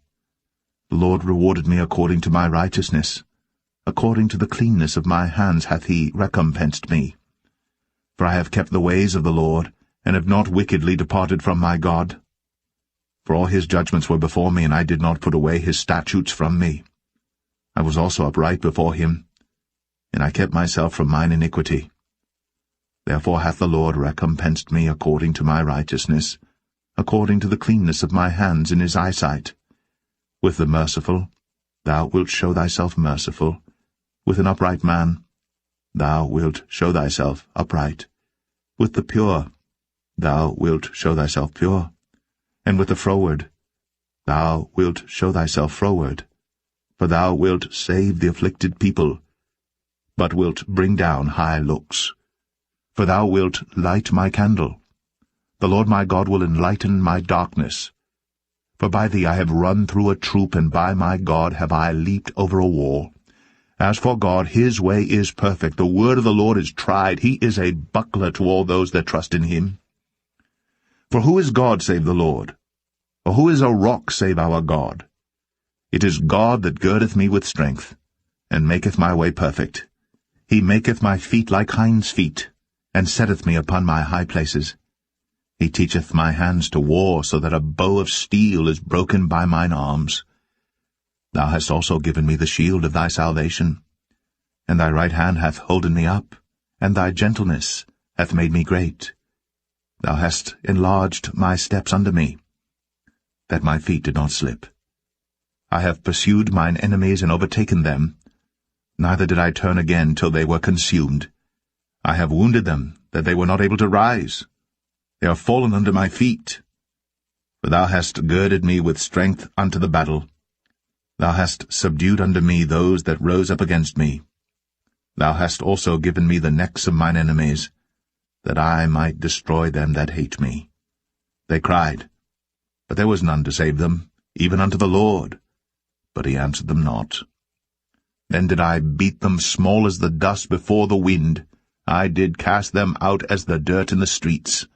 [SPEAKER 1] The Lord rewarded me according to my righteousness. According to the cleanness of my hands hath he recompensed me. For I have kept the ways of the Lord, and have not wickedly departed from my God. For all his judgments were before me, and I did not put away his statutes from me. I was also upright before him, and I kept myself from mine iniquity. Therefore hath the Lord recompensed me according to my righteousness, according to the cleanness of my hands in his eyesight. With the merciful, thou wilt show thyself merciful. With an upright man, thou wilt show thyself upright. With the pure, thou wilt show thyself pure. And with the froward, thou wilt show thyself froward. For thou wilt save the afflicted people, but wilt bring down high looks. For thou wilt light my candle. The Lord my God will enlighten my darkness. For by thee I have run through a troop, and by my God have I leaped over a wall. As for God, his way is perfect. The word of the Lord is tried. He is a buckler to all those that trust in him. For who is God save the Lord? Or who is a rock save our God? It is God that girdeth me with strength, and maketh my way perfect. He maketh my feet like hinds' feet, and setteth me upon my high places. He teacheth my hands to war, so that a bow of steel is broken by mine arms. Thou hast also given me the shield of thy salvation, and thy right hand hath holden me up, and thy gentleness hath made me great. Thou hast enlarged my steps under me, that my feet did not slip. I have pursued mine enemies and overtaken them, neither did I turn again till they were consumed. I have wounded them, that they were not able to rise. They are fallen under my feet. For thou hast girded me with strength unto the battle. Thou hast subdued unto me those that rose up against me. Thou hast also given me the necks of mine enemies, that I might destroy them that hate me. They cried, but there was none to save them, even unto the Lord. But he answered them not. Then did I beat them small as the dust before the wind. I did cast them out as the dirt in the streets.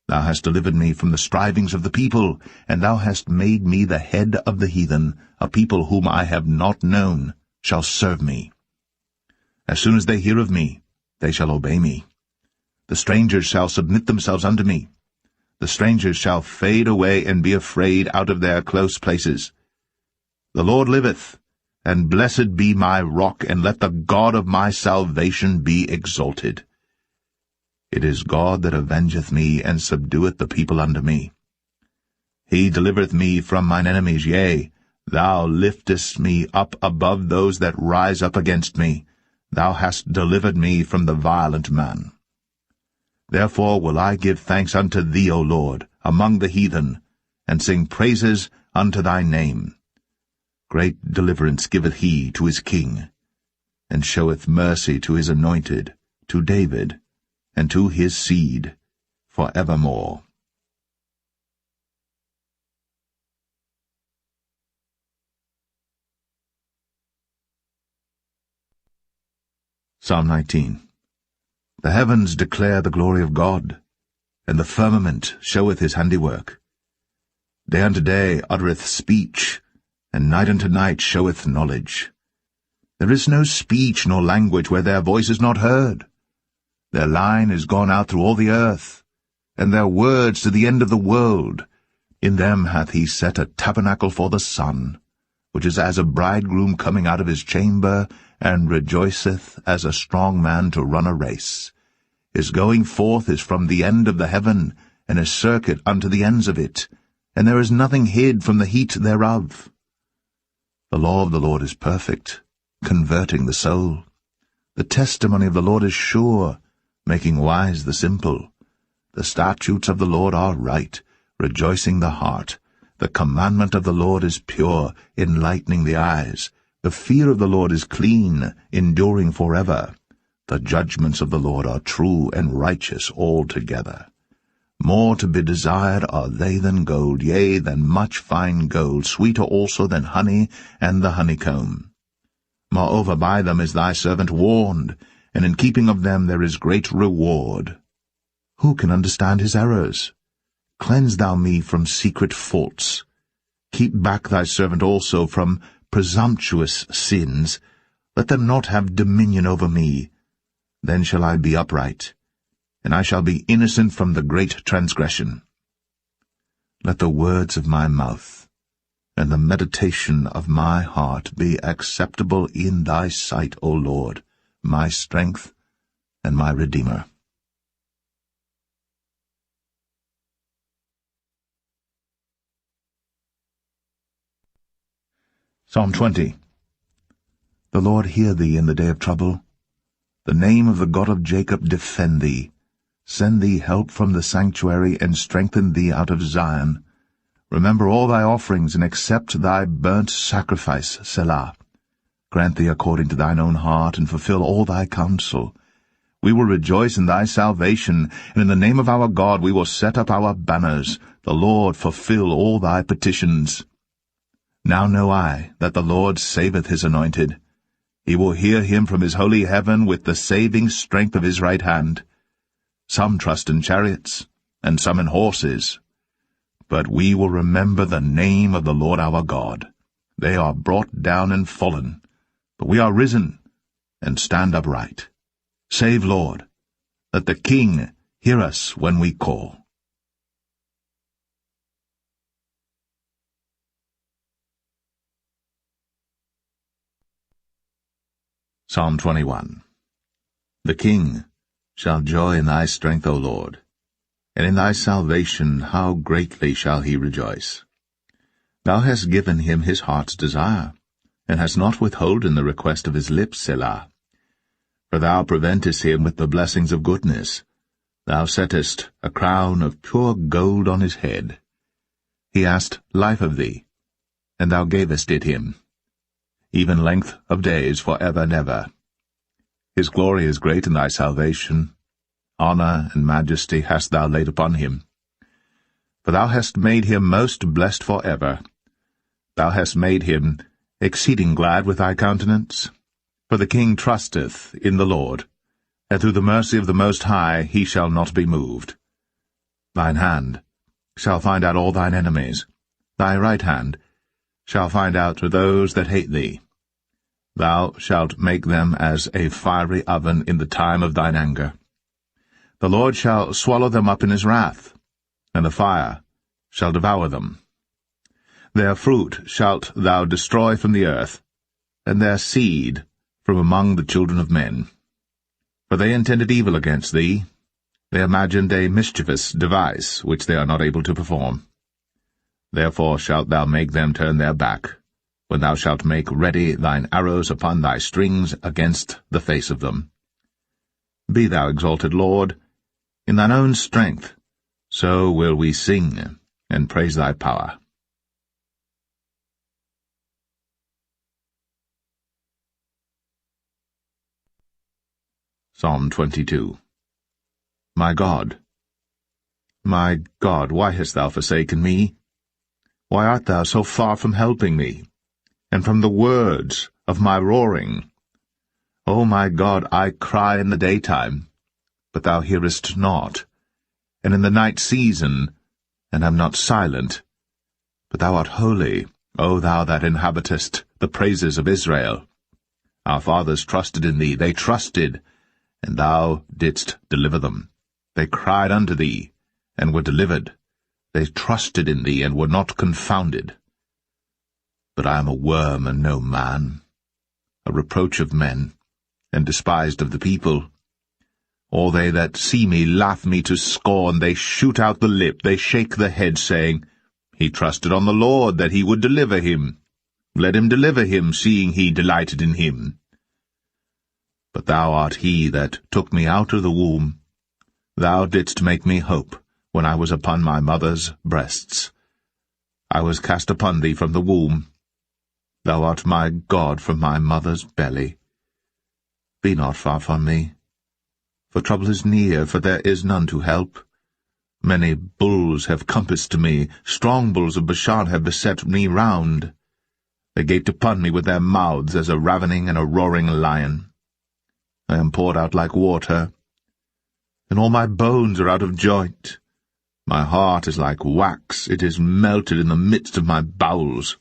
[SPEAKER 1] Thou hast delivered me from the strivings of the people, and thou hast made me the head of the heathen. A people whom I have not known shall serve me. As soon as they hear of me, they shall obey me. The strangers shall submit themselves unto me. The strangers shall fade away and be afraid out of their close places. The Lord liveth, and blessed be my rock, and let the God of my salvation be exalted. It is God that avengeth me, and subdueth the people unto me. He delivereth me from mine enemies, yea, thou liftest me up above those that rise up against me. Thou hast delivered me from the violent man. Therefore will I give thanks unto thee, O Lord, among the heathen, and sing praises unto thy name. Great deliverance giveth he to his king, and showeth mercy to his anointed, to David, and to his seed, for evermore. Psalm 19. The heavens declare the glory of God, and the firmament showeth his handiwork. Day unto day uttereth speech, and night unto night showeth knowledge. There is no speech nor language where their voice is not heard. Their line is gone out through all the earth, and their words to the end of the world. In them hath he set a tabernacle for the sun, which is as a bridegroom coming out of his chamber, and rejoiceth as a strong man to run a race. His going forth is from the end of the heaven, and his circuit unto the ends of it, and there is nothing hid from the heat thereof. The law of the Lord is perfect, converting the soul. The testimony of the Lord is sure, making wise the simple.
[SPEAKER 2] The statutes of the Lord are right, rejoicing the heart. The commandment of the Lord is pure, enlightening the eyes. The fear of the Lord is clean, enduring forever. The judgments of the Lord are true and righteous altogether. More to be desired are they than gold, yea, than much fine gold, sweeter also than honey and the honeycomb. Moreover, by them is thy servant warned, and in keeping of them there is great reward. Who can understand his errors? Cleanse thou me from secret faults. Keep back thy servant also from presumptuous sins. Let them not have dominion over me. Then shall I be upright, and I shall be innocent from the great transgression. Let the words of my mouth and the meditation of my heart be acceptable in thy sight, O Lord, my strength and my Redeemer. Psalm 20. The Lord hear thee in the day of trouble. The name of the God of Jacob defend thee. Send thee help from the sanctuary, and strengthen thee out of Zion. Remember all thy offerings, and accept thy burnt sacrifice, Selah. Grant thee according to thine own heart, and fulfill all thy counsel. We will rejoice in thy salvation, and in the name of our God we will set up our banners. The Lord fulfill all thy petitions. Now know I that the Lord saveth his anointed. He will hear him from his holy heaven with the saving strength of his right hand. Some trust in chariots, and some in horses. But we will remember the name of the Lord our God. They are brought down and fallen, but we are risen, and stand upright. Save, Lord. Let the King hear us when we call. Psalm 21. The King shall joy in thy strength, O Lord, and in thy salvation how greatly shall he rejoice. Thou hast given him his heart's desire, and hast not withholden the request of his lips, Selah. For thou preventest him with the blessings of goodness. Thou settest a crown of pure gold on his head. He asked life of thee, and thou gavest it him, even length of days for ever and ever. His glory is great in thy salvation. Honour and majesty hast thou laid upon him. For thou hast made him most blessed for ever. Thou hast made him exceeding glad with thy countenance. For the king trusteth in the Lord, and through the mercy of the Most High he shall not be moved. Thine hand shall find out all thine enemies. Thy right hand shall find out those that hate thee. Thou shalt make them as a fiery oven in the time of thine anger. The Lord shall swallow them up in his wrath, and the fire shall devour them. Their fruit shalt thou destroy from the earth, and their seed from among the children of men. For they intended evil against thee. They imagined a mischievous device which they are not able to perform. Therefore shalt thou make them turn their back, when thou shalt make ready thine arrows upon thy strings against the face of them. Be thou exalted, Lord, in thine own strength, so will we sing and praise thy power. Psalm 22. My God, why hast thou forsaken me? Why art thou so far from helping me, and from the words of my roaring? O my God, I cry in the daytime, but thou hearest not, and in the night season, and am not silent. But thou art holy, O thou that inhabitest the praises of Israel. Our fathers trusted in thee, they trusted, and thou didst deliver them. They cried unto thee, and were delivered. They trusted in thee, and were not confounded. But I am a worm and no man, a reproach of men, and despised of the people. All they that see me laugh me to scorn. They shoot out the lip, they shake the head, saying, He trusted on the Lord, that he would deliver him. Let him deliver him, seeing he delighted in him. But thou art he that took me out of the womb. Thou didst make me hope when I was upon my mother's breasts. I was cast upon thee from the womb. Thou art my God from my mother's belly. Be not far from me, for trouble is near, for there is none to help. Many bulls have compassed me, strong bulls of Bashan have beset me round. They gaped upon me with their mouths as a ravening and a roaring lion. I am poured out like water, and all my bones are out of joint. My heart is like wax, it is melted in the midst of my bowels.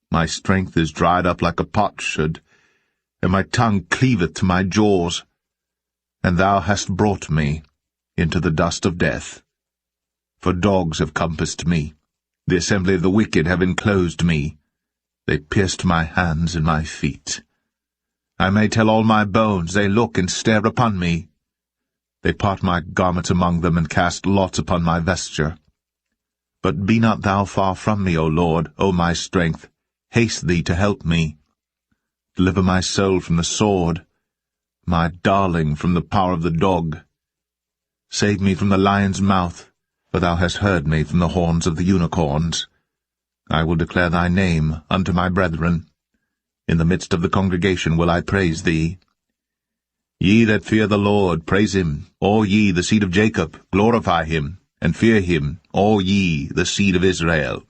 [SPEAKER 2] My strength is dried up like a potsherd, and my tongue cleaveth to my jaws. And thou hast brought me into the dust of death. For dogs have compassed me, the assembly of the wicked have enclosed me. They pierced my hands and my feet. I may tell all my bones, they look and stare upon me. They part my garments among them, and cast lots upon my vesture. But be not thou far from me, O Lord, O my strength. Haste thee to help me. Deliver my soul from the sword, my darling from the power of the dog. Save me from the lion's mouth, for thou hast heard me from the horns of the unicorns. I will declare thy name unto my brethren. In the midst of the congregation will I praise thee. Ye that fear the Lord, praise him. All ye, the seed of Jacob, glorify him, and fear him, all ye, the seed of Israel.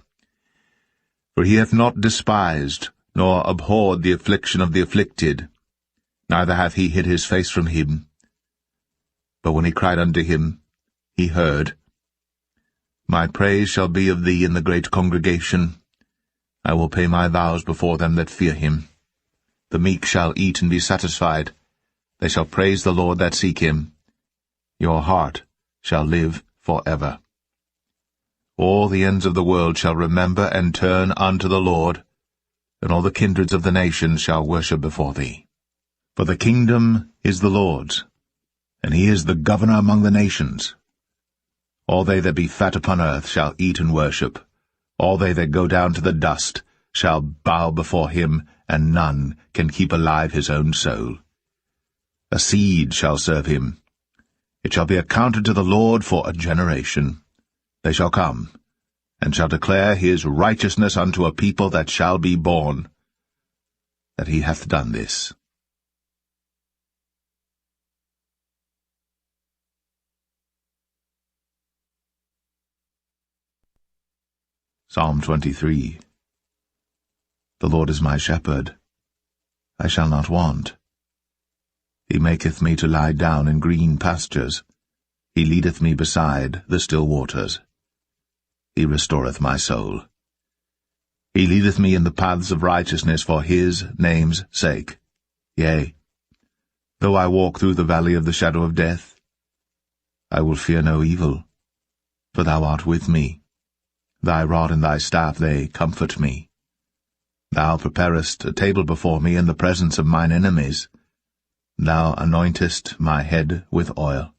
[SPEAKER 2] For he hath not despised, nor abhorred the affliction of the afflicted, neither hath he hid his face from him. But when he cried unto him, he heard. My praise shall be of thee in the great congregation. I will pay my vows before them that fear him. The meek shall eat and be satisfied. They shall praise the Lord that seek him. Your heart shall live for ever. All the ends of the world shall remember and turn unto the Lord, and all the kindreds of the nations shall worship before thee. For the kingdom is the Lord's, and he is the governor among the nations. All they that be fat upon earth shall eat and worship. All they that go down to the dust shall bow before him, and none can keep alive his own soul. A seed shall serve him. It shall be accounted to the Lord for a generation. They shall come, and shall declare his righteousness unto a people that shall be born, that he hath done this. Psalm 23. The Lord is my shepherd. I shall not want. He maketh me to lie down in green pastures. He leadeth me beside the still waters. He restoreth my soul. He leadeth me in the paths of righteousness for his name's sake. Yea, though I walk through the valley of the shadow of death, I will fear no evil, for thou art with me. Thy rod and thy staff, they comfort me. Thou preparest a table before me in the presence of mine enemies. Thou anointest my head with oil.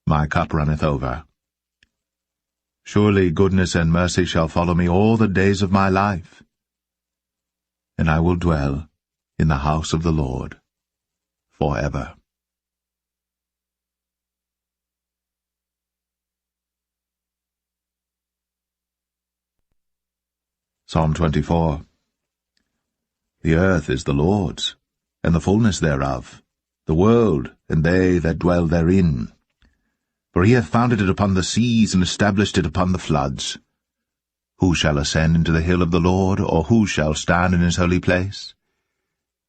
[SPEAKER 2] My cup runneth over. Surely goodness and mercy shall follow me all the days of my life, and I will dwell in the house of the Lord forever. Psalm 24. The earth is the Lord's, and the fullness thereof, the world, and they that dwell therein. For he hath founded it upon the seas, and established it upon the floods. Who shall ascend into the hill of the Lord, or who shall stand in his holy place?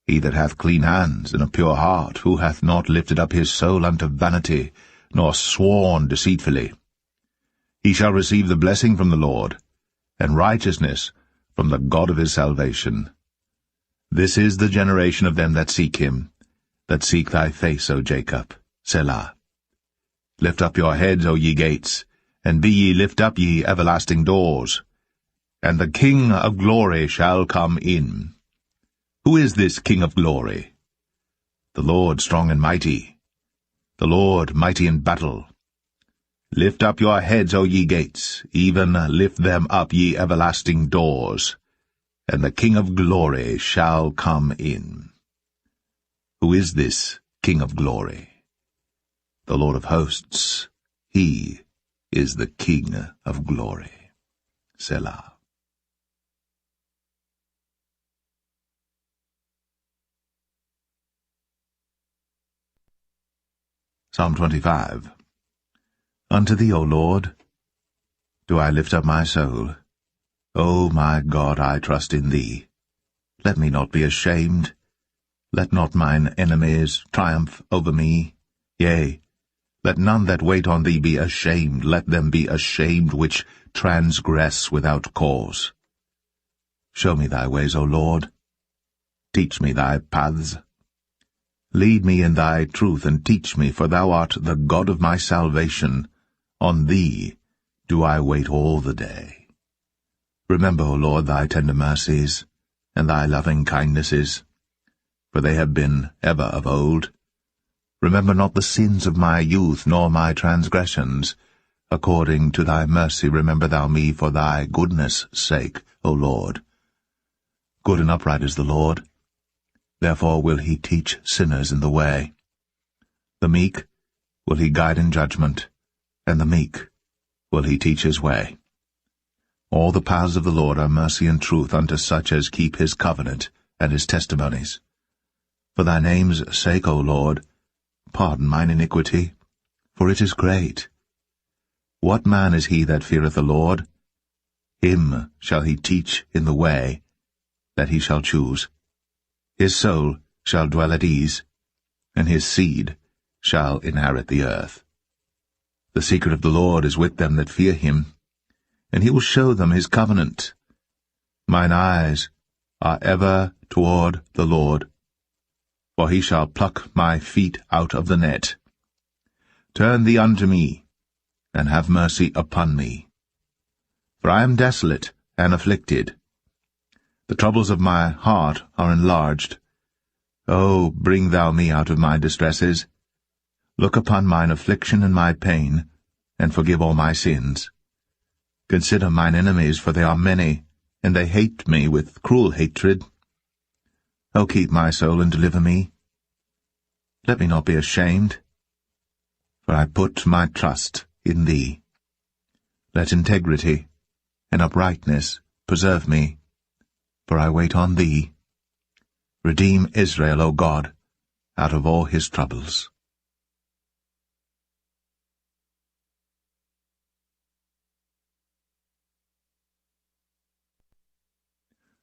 [SPEAKER 2] He that hath clean hands and a pure heart, who hath not lifted up his soul unto vanity, nor sworn deceitfully. He shall receive the blessing from the Lord, and righteousness from the God of his salvation. This is the generation of them that seek him, that seek thy face, O Jacob. Selah. Lift up your heads, O ye gates, and be ye lift up, ye everlasting doors, and the King of glory shall come in. Who is this King of glory? The Lord strong and mighty, the Lord mighty in battle. Lift up your heads, O ye gates, even lift them up, ye everlasting doors, and the King of glory shall come in. Who is this King of glory? the Lord of hosts. He is the King of glory. Selah. Psalm 25. Unto thee, O Lord, do I lift up my soul. O my God, I trust in thee. Let me not be ashamed. Let not mine enemies triumph over me. Yea, let none that wait on thee be ashamed. Let them be ashamed which transgress without cause. Show me thy ways, O Lord. Teach me thy paths. Lead me in thy truth, and teach me, for thou art the God of my salvation. On thee do I wait all the day. Remember, O Lord, thy tender mercies, and thy loving kindnesses, for they have been ever of old. Remember not the sins of my youth, nor my transgressions. According to thy mercy remember thou me for thy goodness' sake, O Lord. Good and upright is the Lord. Therefore will he teach sinners in the way. The meek will he guide in judgment, and the meek will he teach his way. All the paths of the Lord are mercy and truth unto such as keep his covenant and his testimonies. For thy name's sake, O Lord, pardon mine iniquity, for it is great. What man is he that feareth the Lord? Him shall he teach in the way that he shall choose. His soul shall dwell at ease, and his seed shall inherit the earth. The secret of the Lord is with them that fear him, and he will show them his covenant. Mine eyes are ever toward the Lord, for he shall pluck my feet out of the net. Turn thee unto me, and have mercy upon me. For I am desolate and afflicted. The troubles of my heart are enlarged. O bring thou me out of my distresses. Look upon mine affliction and my pain, and forgive all my sins. Consider mine enemies, for they are many, and they hate me with cruel hatred. O keep my soul and deliver me. Let me not be ashamed, for I put my trust in thee. Let integrity and uprightness preserve me, for I wait on thee. Redeem Israel, O God, out of all his troubles.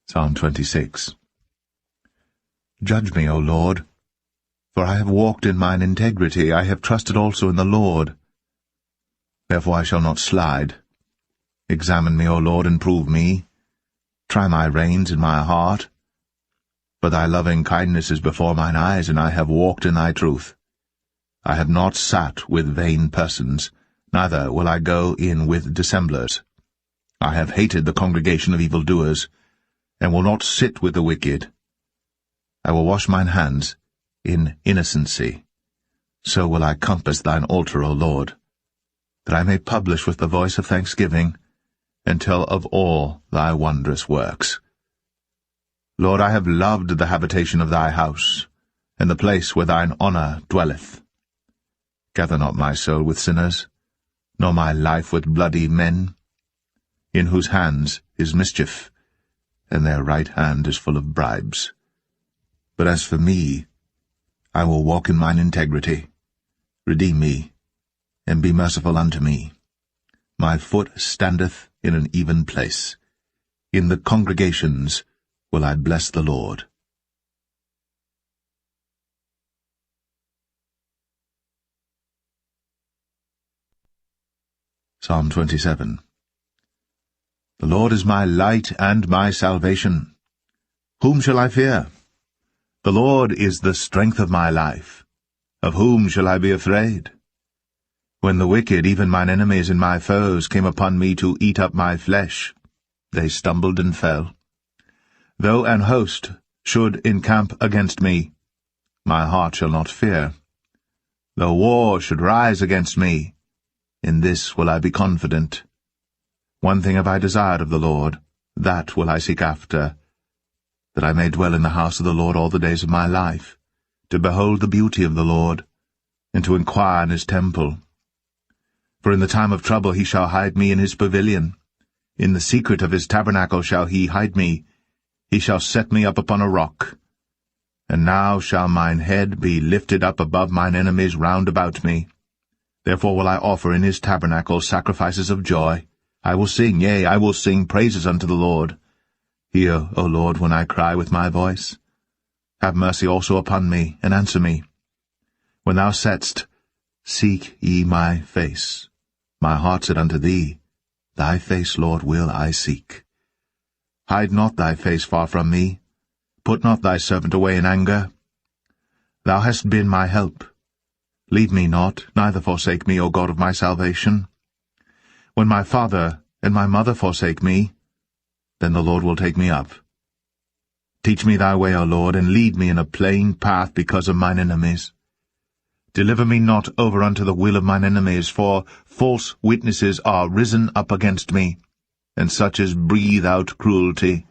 [SPEAKER 2] Psalm 26. Judge me, O Lord, for I have walked in mine integrity. I have trusted also in the Lord. Therefore I shall not slide. Examine me, O Lord, and prove me. Try my reins in my heart. For thy loving kindness is before mine eyes, and I have walked in thy truth. I have not sat with vain persons, neither will I go in with dissemblers. I have hated the congregation of evildoers, and will not sit with the wicked. I will wash mine hands in innocency. So will I compass thine altar, O Lord, that I may publish with the voice of thanksgiving, and tell of all thy wondrous works. Lord, I have loved the habitation of thy house, and the place where thine honour dwelleth. Gather not my soul with sinners, nor my life with bloody men, in whose hands is mischief, and their right hand is full of bribes. But as for me, I will walk in mine integrity. Redeem me, and be merciful unto me. My foot standeth in an even place. In the congregations will I bless the Lord. Psalm 27. The Lord is my light and my salvation. Whom shall I fear? The Lord is the strength of my life. Of whom shall I be afraid? When the wicked, even mine enemies and my foes, came upon me to eat up my flesh, they stumbled and fell. Though an host should encamp against me, my heart shall not fear. Though war should rise against me, in this will I be confident. One thing have I desired of the Lord, that will I seek after, that I may dwell in the house of the Lord all the days of my life, to behold the beauty of the Lord, and to inquire in his temple. For in the time of trouble he shall hide me in his pavilion. In the secret of his tabernacle shall he hide me. He shall set me up upon a rock. And now shall mine head be lifted up above mine enemies round about me. Therefore will I offer in his tabernacle sacrifices of joy. I will sing, yea, I will sing praises unto the Lord. Hear, O Lord, when I cry with my voice. Have mercy also upon me, and answer me. When thou saidst, Seek ye my face, my heart said unto thee, Thy face, Lord, will I seek. Hide not thy face far from me. Put not thy servant away in anger. Thou hast been my help. Leave me not, neither forsake me, O God of my salvation. When my father and my mother forsake me, then the Lord will take me up. Teach me thy way, O Lord, and lead me in a plain path because of mine enemies. Deliver me not over unto the will of mine enemies, for false witnesses are risen up against me, and such as breathe out cruelty.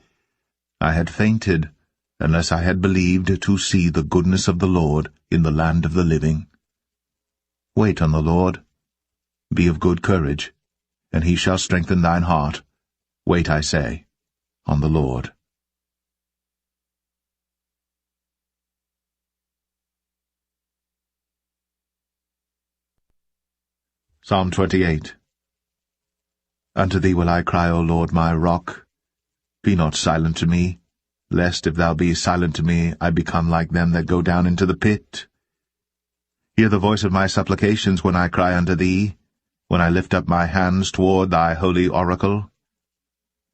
[SPEAKER 2] I had fainted, unless I had believed to see the goodness of the Lord in the land of the living. Wait on the Lord. Be of good courage, and he shall strengthen thine heart. Wait, I say, on the Lord. Psalm 28. Unto thee will I cry, O Lord, my rock. Be not silent to me, lest if thou be silent to me, I become like them that go down into the pit. Hear the voice of my supplications when I cry unto thee, when I lift up my hands toward thy holy oracle.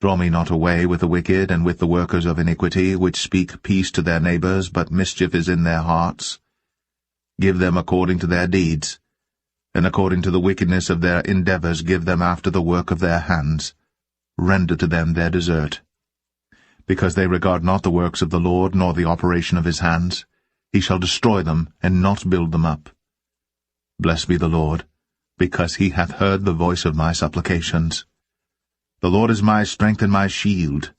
[SPEAKER 2] Draw me not away with the wicked and with the workers of iniquity, which speak peace to their neighbors, but mischief is in their hearts. Give them according to their deeds, and according to the wickedness of their endeavors give them after the work of their hands. Render to them their desert. Because they regard not the works of the Lord, nor the operation of his hands, he shall destroy them, and not build them up. Blessed be the Lord, because he hath heard the voice of my supplications. The Lord is my strength and my shield.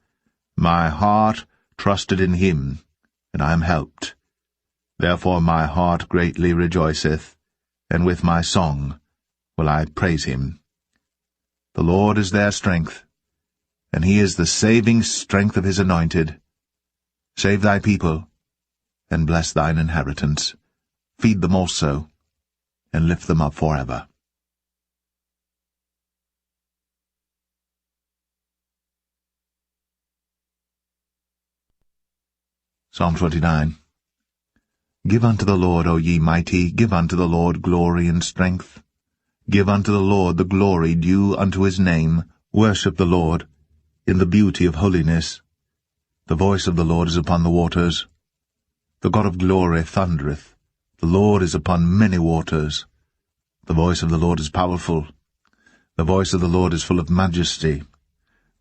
[SPEAKER 2] My heart trusted in him, and I am helped. Therefore my heart greatly rejoiceth, and with my song will I praise him. The Lord is their strength, and he is the saving strength of his anointed. Save thy people, and bless thine inheritance. Feed them also, and lift them up forever. Psalm 29. Give unto the Lord, O ye mighty, give unto the Lord glory and strength. Give unto the Lord the glory due unto his name. Worship the Lord in the beauty of holiness. The voice of the Lord is upon the waters. The God of glory thundereth. The Lord is upon many waters. The voice of the Lord is powerful. The voice of the Lord is full of majesty.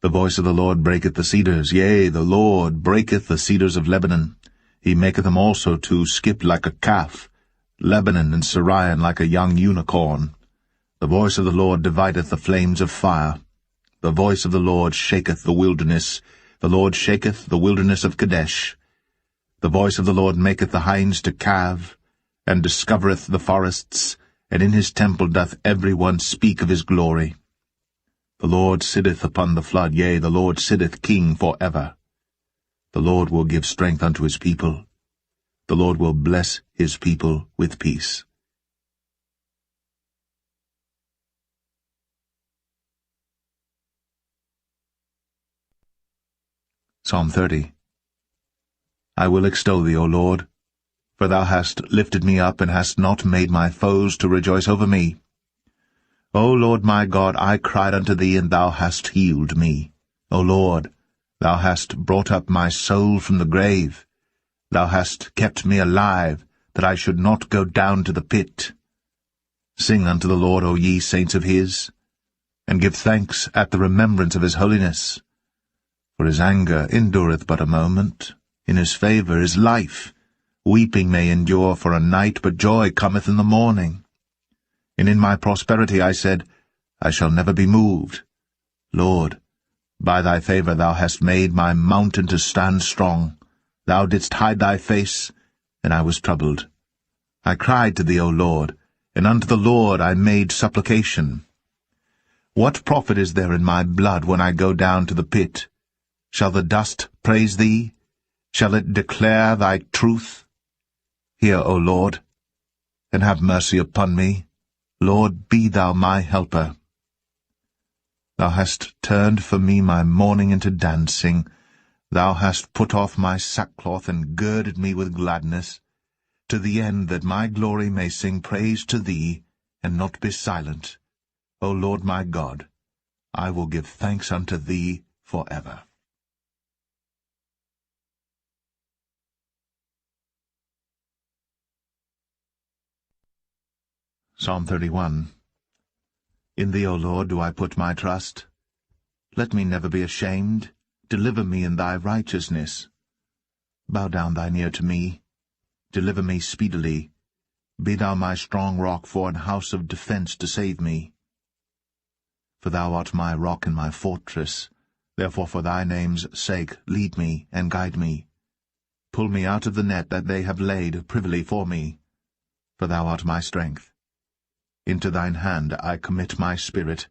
[SPEAKER 2] The voice of the Lord breaketh the cedars. Yea, the Lord breaketh the cedars of Lebanon. He maketh them also to skip like a calf, Lebanon and Syrian like a young unicorn. The voice of the Lord divideth the flames of fire. The voice of the Lord shaketh the wilderness. The Lord shaketh the wilderness of Kadesh. The voice of the Lord maketh the hinds to calve, and discovereth the forests, and in his temple doth every one speak of his glory. The Lord sitteth upon the flood, yea, the Lord sitteth king for ever. The Lord will give strength unto his people. The Lord will bless his people with peace. Psalm 30. I will extol thee, O Lord, for thou hast lifted me up, and hast not made my foes to rejoice over me. O Lord my God, I cried unto thee, and thou hast healed me. O Lord, thou hast brought up my soul from the grave. Thou hast kept me alive, that I should not go down to the pit. Sing unto the Lord, O ye saints of his, and give thanks at the remembrance of his holiness. For his anger endureth but a moment, in his favour is life. Weeping may endure for a night, but joy cometh in the morning. And in my prosperity I said, I shall never be moved. Lord, by thy favour thou hast made my mountain to stand strong. Thou didst hide thy face, and I was troubled. I cried to thee, O Lord, and unto the Lord I made supplication. What profit is there in my blood when I go down to the pit? Shall the dust praise thee? Shall it declare thy truth? Hear, O Lord, and have mercy upon me. Lord, be thou my helper. Thou hast turned for me my mourning into dancing. Thou hast put off my sackcloth and girded me with gladness, to the end that my glory may sing praise to thee, and not be silent. O Lord my God, I will give thanks unto thee for ever. Psalm 31. In thee, O Lord, do I put my trust. Let me never be ashamed. Deliver me in thy righteousness. Bow down thine ear to me. Deliver me speedily. Be thou my strong rock for an house of defence to save me. For thou art my rock and my fortress. Therefore for thy name's sake lead me and guide me. Pull me out of the net that they have laid privily for me. For thou art my strength. Into thine hand I commit my spirit.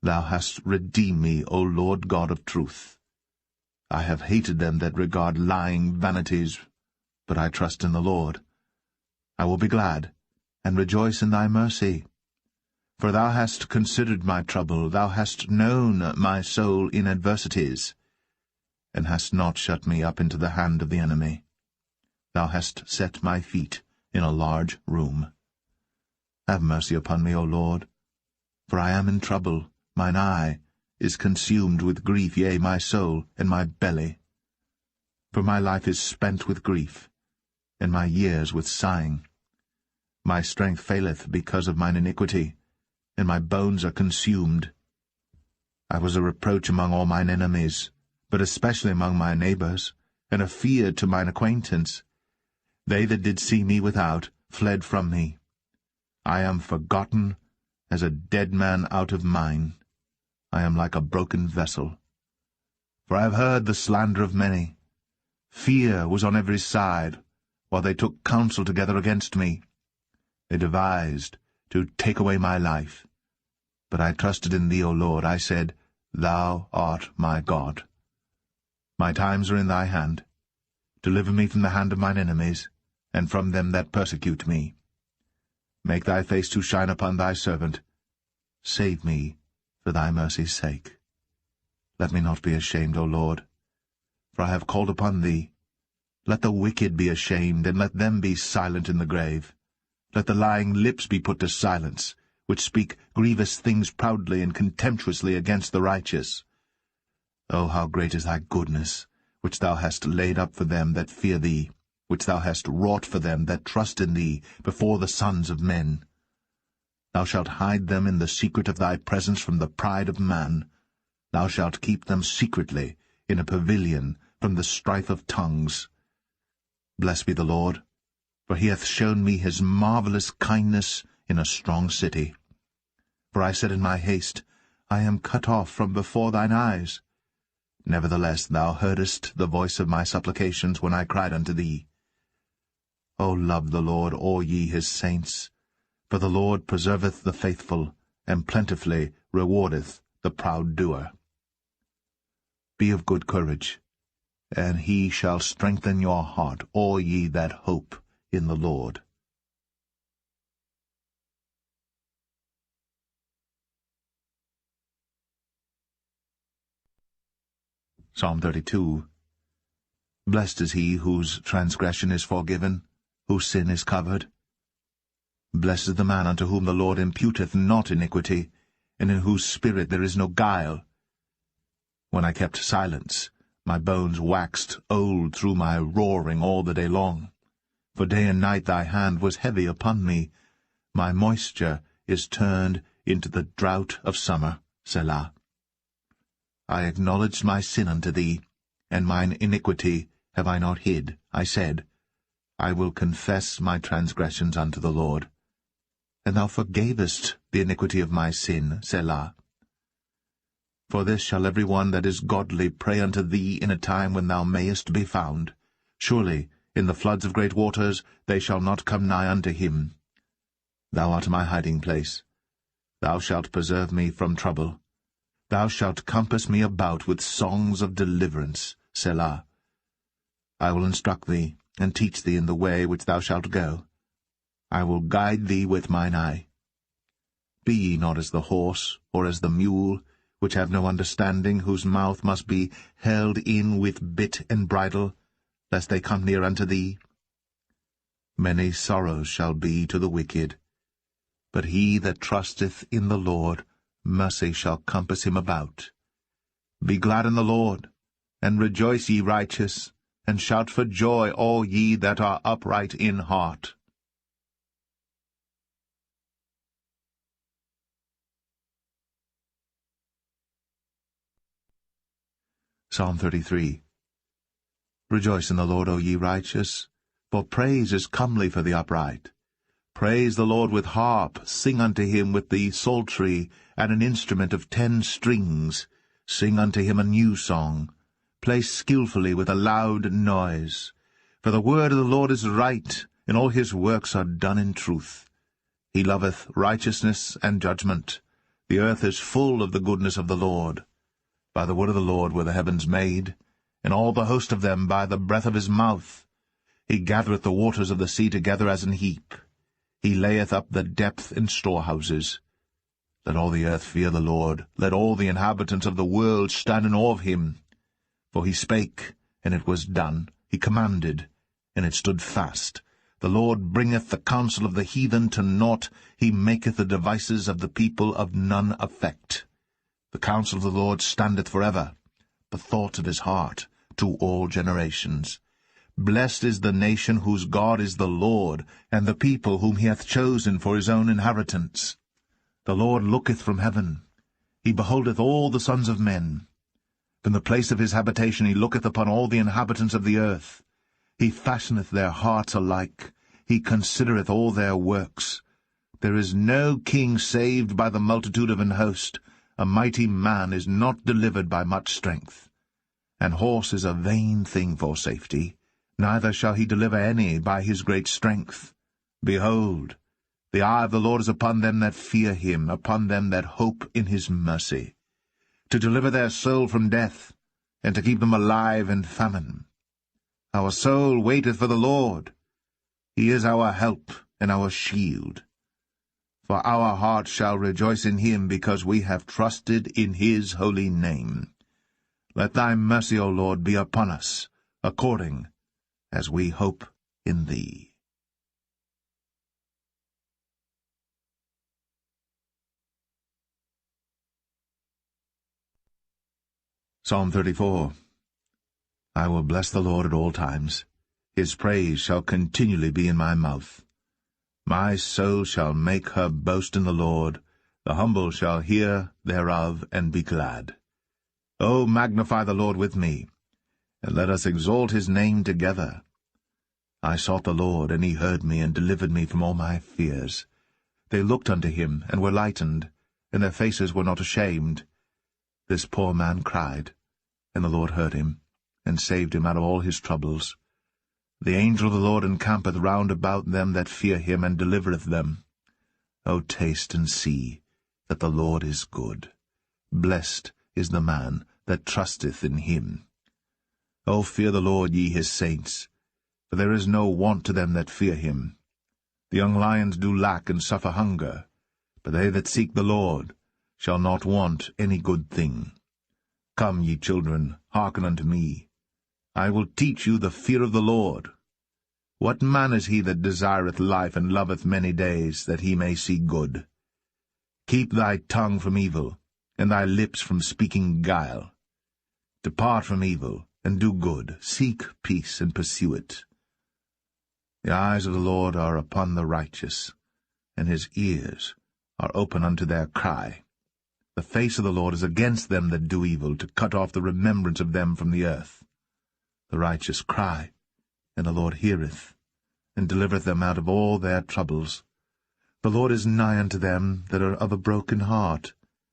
[SPEAKER 2] Thou hast redeemed me, O Lord God of truth. I have hated them that regard lying vanities, but I trust in the Lord. I will be glad, and rejoice in thy mercy. For thou hast considered my trouble, thou hast known my soul in adversities, and hast not shut me up into the hand of the enemy. Thou hast set my feet in a large room. Have mercy upon me, O Lord, for I am in trouble. Mine eye is consumed with grief, yea, my soul and my belly. For my life is spent with grief, and my years with sighing. My strength faileth because of mine iniquity, and my bones are consumed. I was a reproach among all mine enemies, but especially among my neighbours, and a fear to mine acquaintance. They that did see me without fled from me. I am forgotten as a dead man out of mind. I am like a broken vessel. For I have heard the slander of many. Fear was on every side, while they took counsel together against me. They devised to take away my life. But I trusted in thee, O Lord. I said, Thou art my God. My times are in thy hand. Deliver me from the hand of mine enemies, and from them that persecute me. Make thy face to shine upon thy servant. Save me for thy mercy's sake. Let me not be ashamed, O Lord, for I have called upon thee. Let the wicked be ashamed, and let them be silent in the grave. Let the lying lips be put to silence, which speak grievous things proudly and contemptuously against the righteous. O how great is thy goodness, which thou hast laid up for them that fear thee, which thou hast wrought for them that trust in thee before the sons of men. Thou shalt hide them in the secret of thy presence from the pride of man. Thou shalt keep them secretly in a pavilion from the strife of tongues. Blessed be the Lord, for he hath shown me his marvelous kindness in a strong city. For I said in my haste, I am cut off from before thine eyes. Nevertheless thou heardest the voice of my supplications when I cried unto thee. O love the Lord, all ye his saints, for the Lord preserveth the faithful, and plentifully rewardeth the proud doer. Be of good courage, and he shall strengthen your heart, all ye that hope in the Lord. Psalm 32. Blessed is he whose transgression is forgiven, whose sin is covered. Blessed is the man unto whom the Lord imputeth not iniquity, and in whose spirit there is no guile. When I kept silence, my bones waxed old through my roaring all the day long. For day and night thy hand was heavy upon me. My moisture is turned into the drought of summer. Selah. I acknowledged my sin unto thee, and mine iniquity have I not hid. I said, I will confess my transgressions unto the Lord. And thou forgavest the iniquity of my sin. Selah. For this shall every one that is godly pray unto thee in a time when thou mayest be found. Surely in the floods of great waters they shall not come nigh unto him. Thou art my hiding place. Thou shalt preserve me from trouble. Thou shalt compass me about with songs of deliverance. Selah. I will instruct thee, and teach thee in the way which thou shalt go. I will guide thee with mine eye. Be ye not as the horse, or as the mule, which have no understanding, whose mouth must be held in with bit and bridle, lest they come near unto thee. Many sorrows shall be to the wicked, but he that trusteth in the Lord, mercy shall compass him about. Be glad in the Lord, and rejoice, ye righteous, and shout for joy, all ye that are upright in heart. Psalm 33. Rejoice in the Lord, O ye righteous, for praise is comely for the upright. Praise the Lord with harp, sing unto him with the psaltery, and an instrument of 10 strings. Sing unto him a new song. Play skillfully with a loud noise. For the word of the Lord is right, and all his works are done in truth. He loveth righteousness and judgment. The earth is full of the goodness of the Lord. By the word of the Lord were the heavens made, and all the host of them by the breath of his mouth. He gathereth the waters of the sea together as an heap. He layeth up the depth in storehouses. Let all the earth fear the Lord. Let all the inhabitants of the world stand in awe of him. For he spake, and it was done. He commanded, and it stood fast. The Lord bringeth the counsel of the heathen to naught. He maketh the devices of the people of none effect. The counsel of the Lord standeth forever, the thoughts of his heart to all generations. Blessed is the nation whose God is the Lord, and the people whom he hath chosen for his own inheritance. The Lord looketh from heaven. He beholdeth all the sons of men. From the place of his habitation he looketh upon all the inhabitants of the earth. He fashioneth their hearts alike. He considereth all their works. There is no king saved by the multitude of an host. A mighty man is not delivered by much strength. An horse is a vain thing for safety, neither shall he deliver any by his great strength. Behold, the eye of the Lord is upon them that fear him, upon them that hope in his mercy, to deliver their soul from death, and to keep them alive in famine. Our soul waiteth for the Lord. He is our help and our shield. For our heart shall rejoice in him, because we have trusted in his holy name. Let thy mercy, O Lord, be upon us, according as we hope in thee. Psalm 34. I will bless the Lord at all times. His praise shall continually be in my mouth. My soul shall make her boast in the Lord. The humble shall hear thereof and be glad. O magnify the Lord with me, and let us exalt his name together. I sought the Lord, and he heard me, and delivered me from all my fears. They looked unto him, and were lightened, and their faces were not ashamed. This poor man cried, and the Lord heard him, and saved him out of all his troubles. The angel of the Lord encampeth round about them that fear him, and delivereth them. O taste and see that the Lord is good. Blessed is the man that trusteth in him. O fear the Lord, ye his saints, for there is no want to them that fear him. The young lions do lack and suffer hunger, but they that seek the Lord shall not want any good thing. Come, ye children, hearken unto me. I will teach you the fear of the Lord. What man is he that desireth life, and loveth many days, that he may see good? Keep thy tongue from evil, and thy lips from speaking guile. Depart from evil, and do good. Seek peace, and pursue it. The eyes of the Lord are upon the righteous, and his ears are open unto their cry. The face of the Lord is against them that do evil, to cut off the remembrance of them from the earth. The righteous cry, and the Lord heareth, and delivereth them out of all their troubles. The Lord is nigh unto them that are of a broken heart,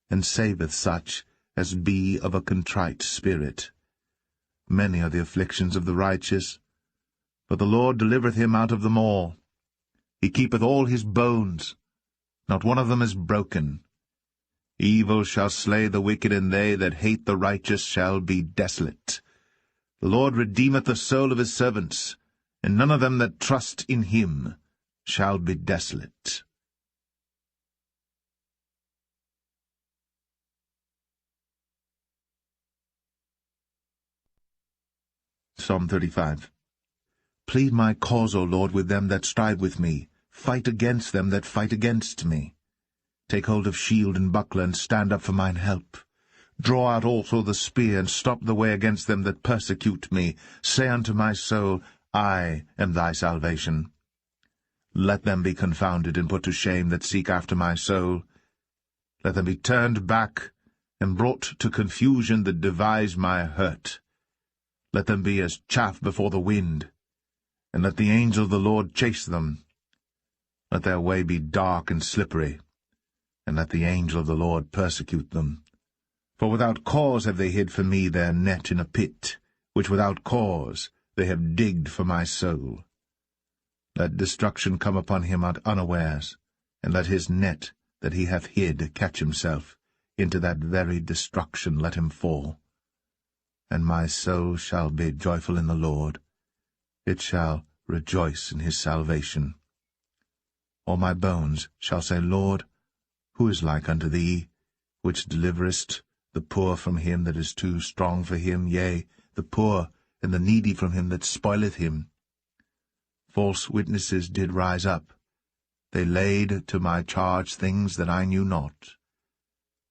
[SPEAKER 2] and saveth such as be of a contrite spirit. Many are the afflictions of the righteous, but the Lord delivereth him out of them all. He keepeth all his bones, not one of them is broken. Evil shall slay the wicked, and they that hate the righteous shall be desolate. The Lord redeemeth the soul of his servants, and none of them that trust in him shall be desolate. Psalm 35. Plead my cause, O Lord, with them that strive with me. Fight against them that fight against me. Take hold of shield and buckler, and stand up for mine help. Draw out also the spear, and stop the way against them that persecute me. Say unto my soul, I am thy salvation. Let them be confounded and put to shame that seek after my soul. Let them be turned back and brought to confusion that devise my hurt. Let them be as chaff before the wind, and let the angel of the Lord chase them. Let their way be dark and slippery, and let the angel of the Lord persecute them. For without cause have they hid for me their net in a pit, which without cause they have digged for my soul. Let destruction come upon him at unawares, and let his net that he hath hid catch himself. Into that very destruction let him fall. And my soul shall be joyful in the Lord. It shall rejoice in his salvation. All my bones shall say, Lord, who is like unto thee, which deliverest the poor from him that is too strong for him, yea, the poor and the needy from him that spoileth him? False witnesses did rise up. They laid to my charge things that I knew not.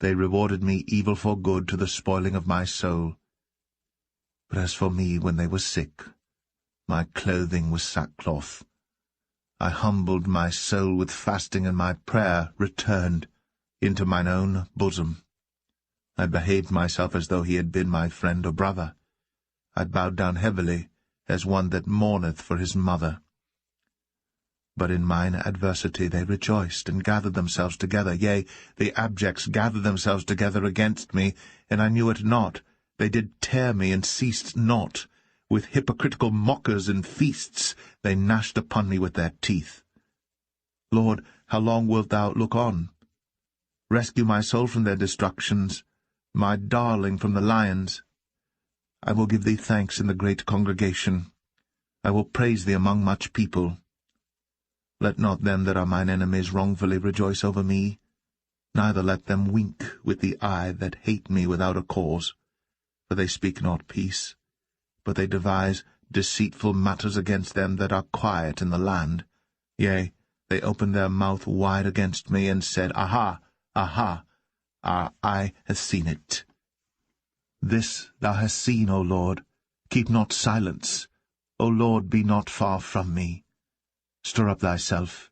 [SPEAKER 2] They rewarded me evil for good to the spoiling of my soul. But as for me, when they were sick, my clothing was sackcloth. I humbled my soul with fasting, and my prayer returned into mine own bosom. I behaved myself as though he had been my friend or brother. I bowed down heavily, as one that mourneth for his mother. But in mine adversity they rejoiced, and gathered themselves together. Yea, the abjects gathered themselves together against me, and I knew it not. They did tear me, and ceased not. With hypocritical mockers and feasts they gnashed upon me with their teeth. Lord, how long wilt thou look on? Rescue my soul from their destructions, my darling from the lions. I will give thee thanks in the great congregation. I will praise thee among much people. Let not them that are mine enemies wrongfully rejoice over me, neither let them wink with the eye that hate me without a cause. For they speak not peace, but they devise deceitful matters against them that are quiet in the land. Yea, they opened their mouth wide against me, and said, Aha, aha, our eye hath seen it. This thou hast seen, O Lord. Keep not silence. O Lord, be not far from me. Stir up thyself,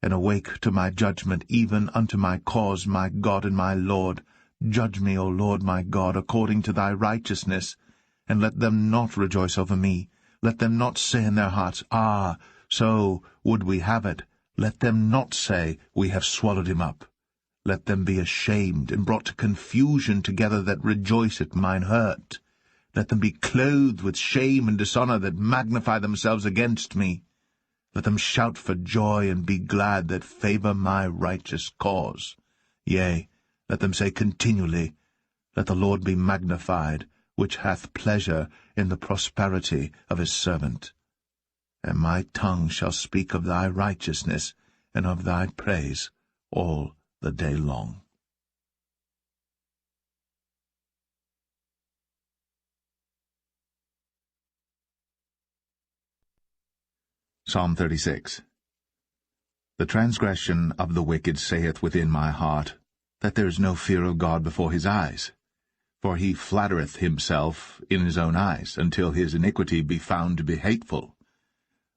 [SPEAKER 2] and awake to my judgment, even unto my cause, my God and my Lord. Judge me, O Lord my God, according to thy righteousness, and let them not rejoice over me. Let them not say in their hearts, Ah, so would we have it. Let them not say, We have swallowed him up. Let them be ashamed, and brought to confusion together that rejoice at mine hurt. Let them be clothed with shame and dishonour that magnify themselves against me. Let them shout for joy and be glad that favour my righteous cause. Yea, let them say continually, Let the Lord be magnified, which hath pleasure in the prosperity of his servant. And my tongue shall speak of thy righteousness, and of thy praise all the day long.
[SPEAKER 1] Psalm 36. The transgression of the wicked saith within my heart, that there is no fear of God before his eyes. For he flattereth himself in his own eyes, until his iniquity be found to be hateful.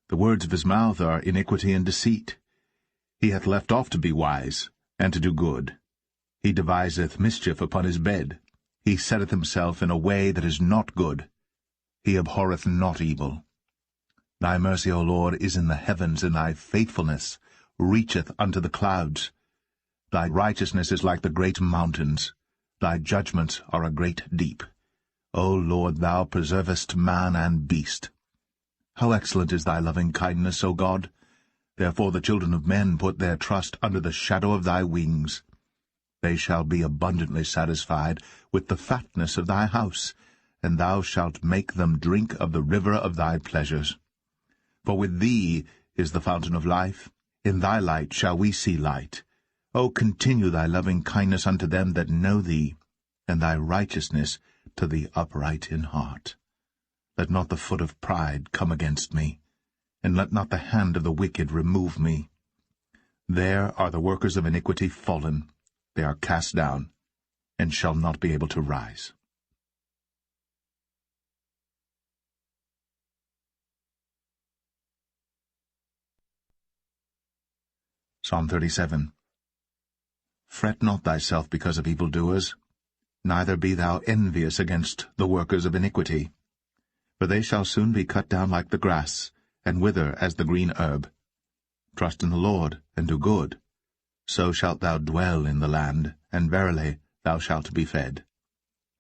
[SPEAKER 1] The words of his mouth are iniquity and deceit. He hath left off to be wise, and to do good. He deviseth mischief upon his bed. He setteth himself in a way that is not good. He abhorreth not evil. Thy mercy, O Lord, is in the heavens, and thy faithfulness reacheth unto the clouds. Thy righteousness is like the great mountains. Thy judgments are a great deep. O Lord, thou preservest man and beast. How excellent is thy loving kindness, O God!
[SPEAKER 2] Therefore the children of men put their trust under the shadow of thy wings. They shall be abundantly satisfied with the fatness of thy house, and thou shalt make them drink of the river of thy pleasures. For with thee is the fountain of life. In thy light shall we see light. O continue thy loving kindness unto them that know thee, and thy righteousness to the upright in heart. Let not the foot of pride come against me, and let not the hand of the wicked remove me. There are the workers of iniquity fallen. They are cast down, and shall not be able to rise. Psalm 37. Fret not thyself because of evildoers, neither be thou envious against the workers of iniquity. For they shall soon be cut down like the grass, and wither as the green herb. Trust in the Lord, and do good. So shalt thou dwell in the land, and verily thou shalt be fed.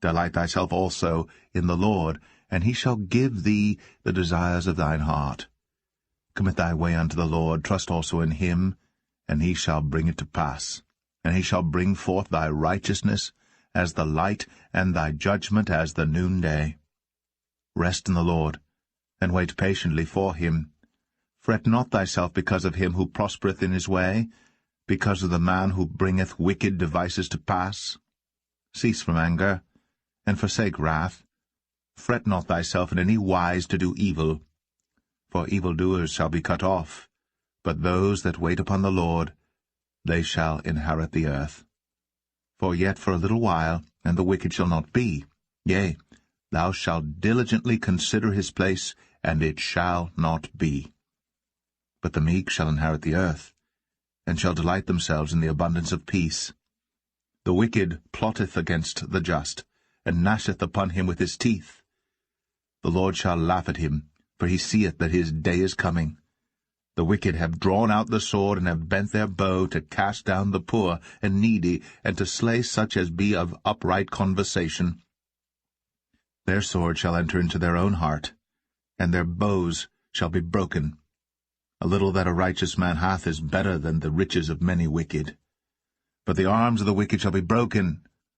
[SPEAKER 2] Delight thyself also in the Lord, and he shall give thee the desires of thine heart. Commit thy way unto the Lord, trust also in him, and he shall bring it to pass. And he shall bring forth thy righteousness as the light, and thy judgment as the noonday. Rest in the Lord, and wait patiently for him. Fret not thyself because of him who prospereth in his way, because of the man who bringeth wicked devices to pass. Cease from anger, and forsake wrath. Fret not thyself in any wise to do evil, for evildoers shall be cut off, but those that wait upon the Lord, they shall inherit the earth. For yet for a little while, and the wicked shall not be. Yea, thou shalt diligently consider his place, and it shall not be. But the meek shall inherit the earth, and shall delight themselves in the abundance of peace. The wicked plotteth against the just, and gnasheth upon him with his teeth. The Lord shall laugh at him, for he seeth that his day is coming. The wicked have drawn out the sword, and have bent their bow to cast down the poor and needy, and to slay such as be of upright conversation. Their sword shall enter into their own heart, and their bows shall be broken. A little that a righteous man hath is better than the riches of many wicked. But the arms of the wicked shall be broken,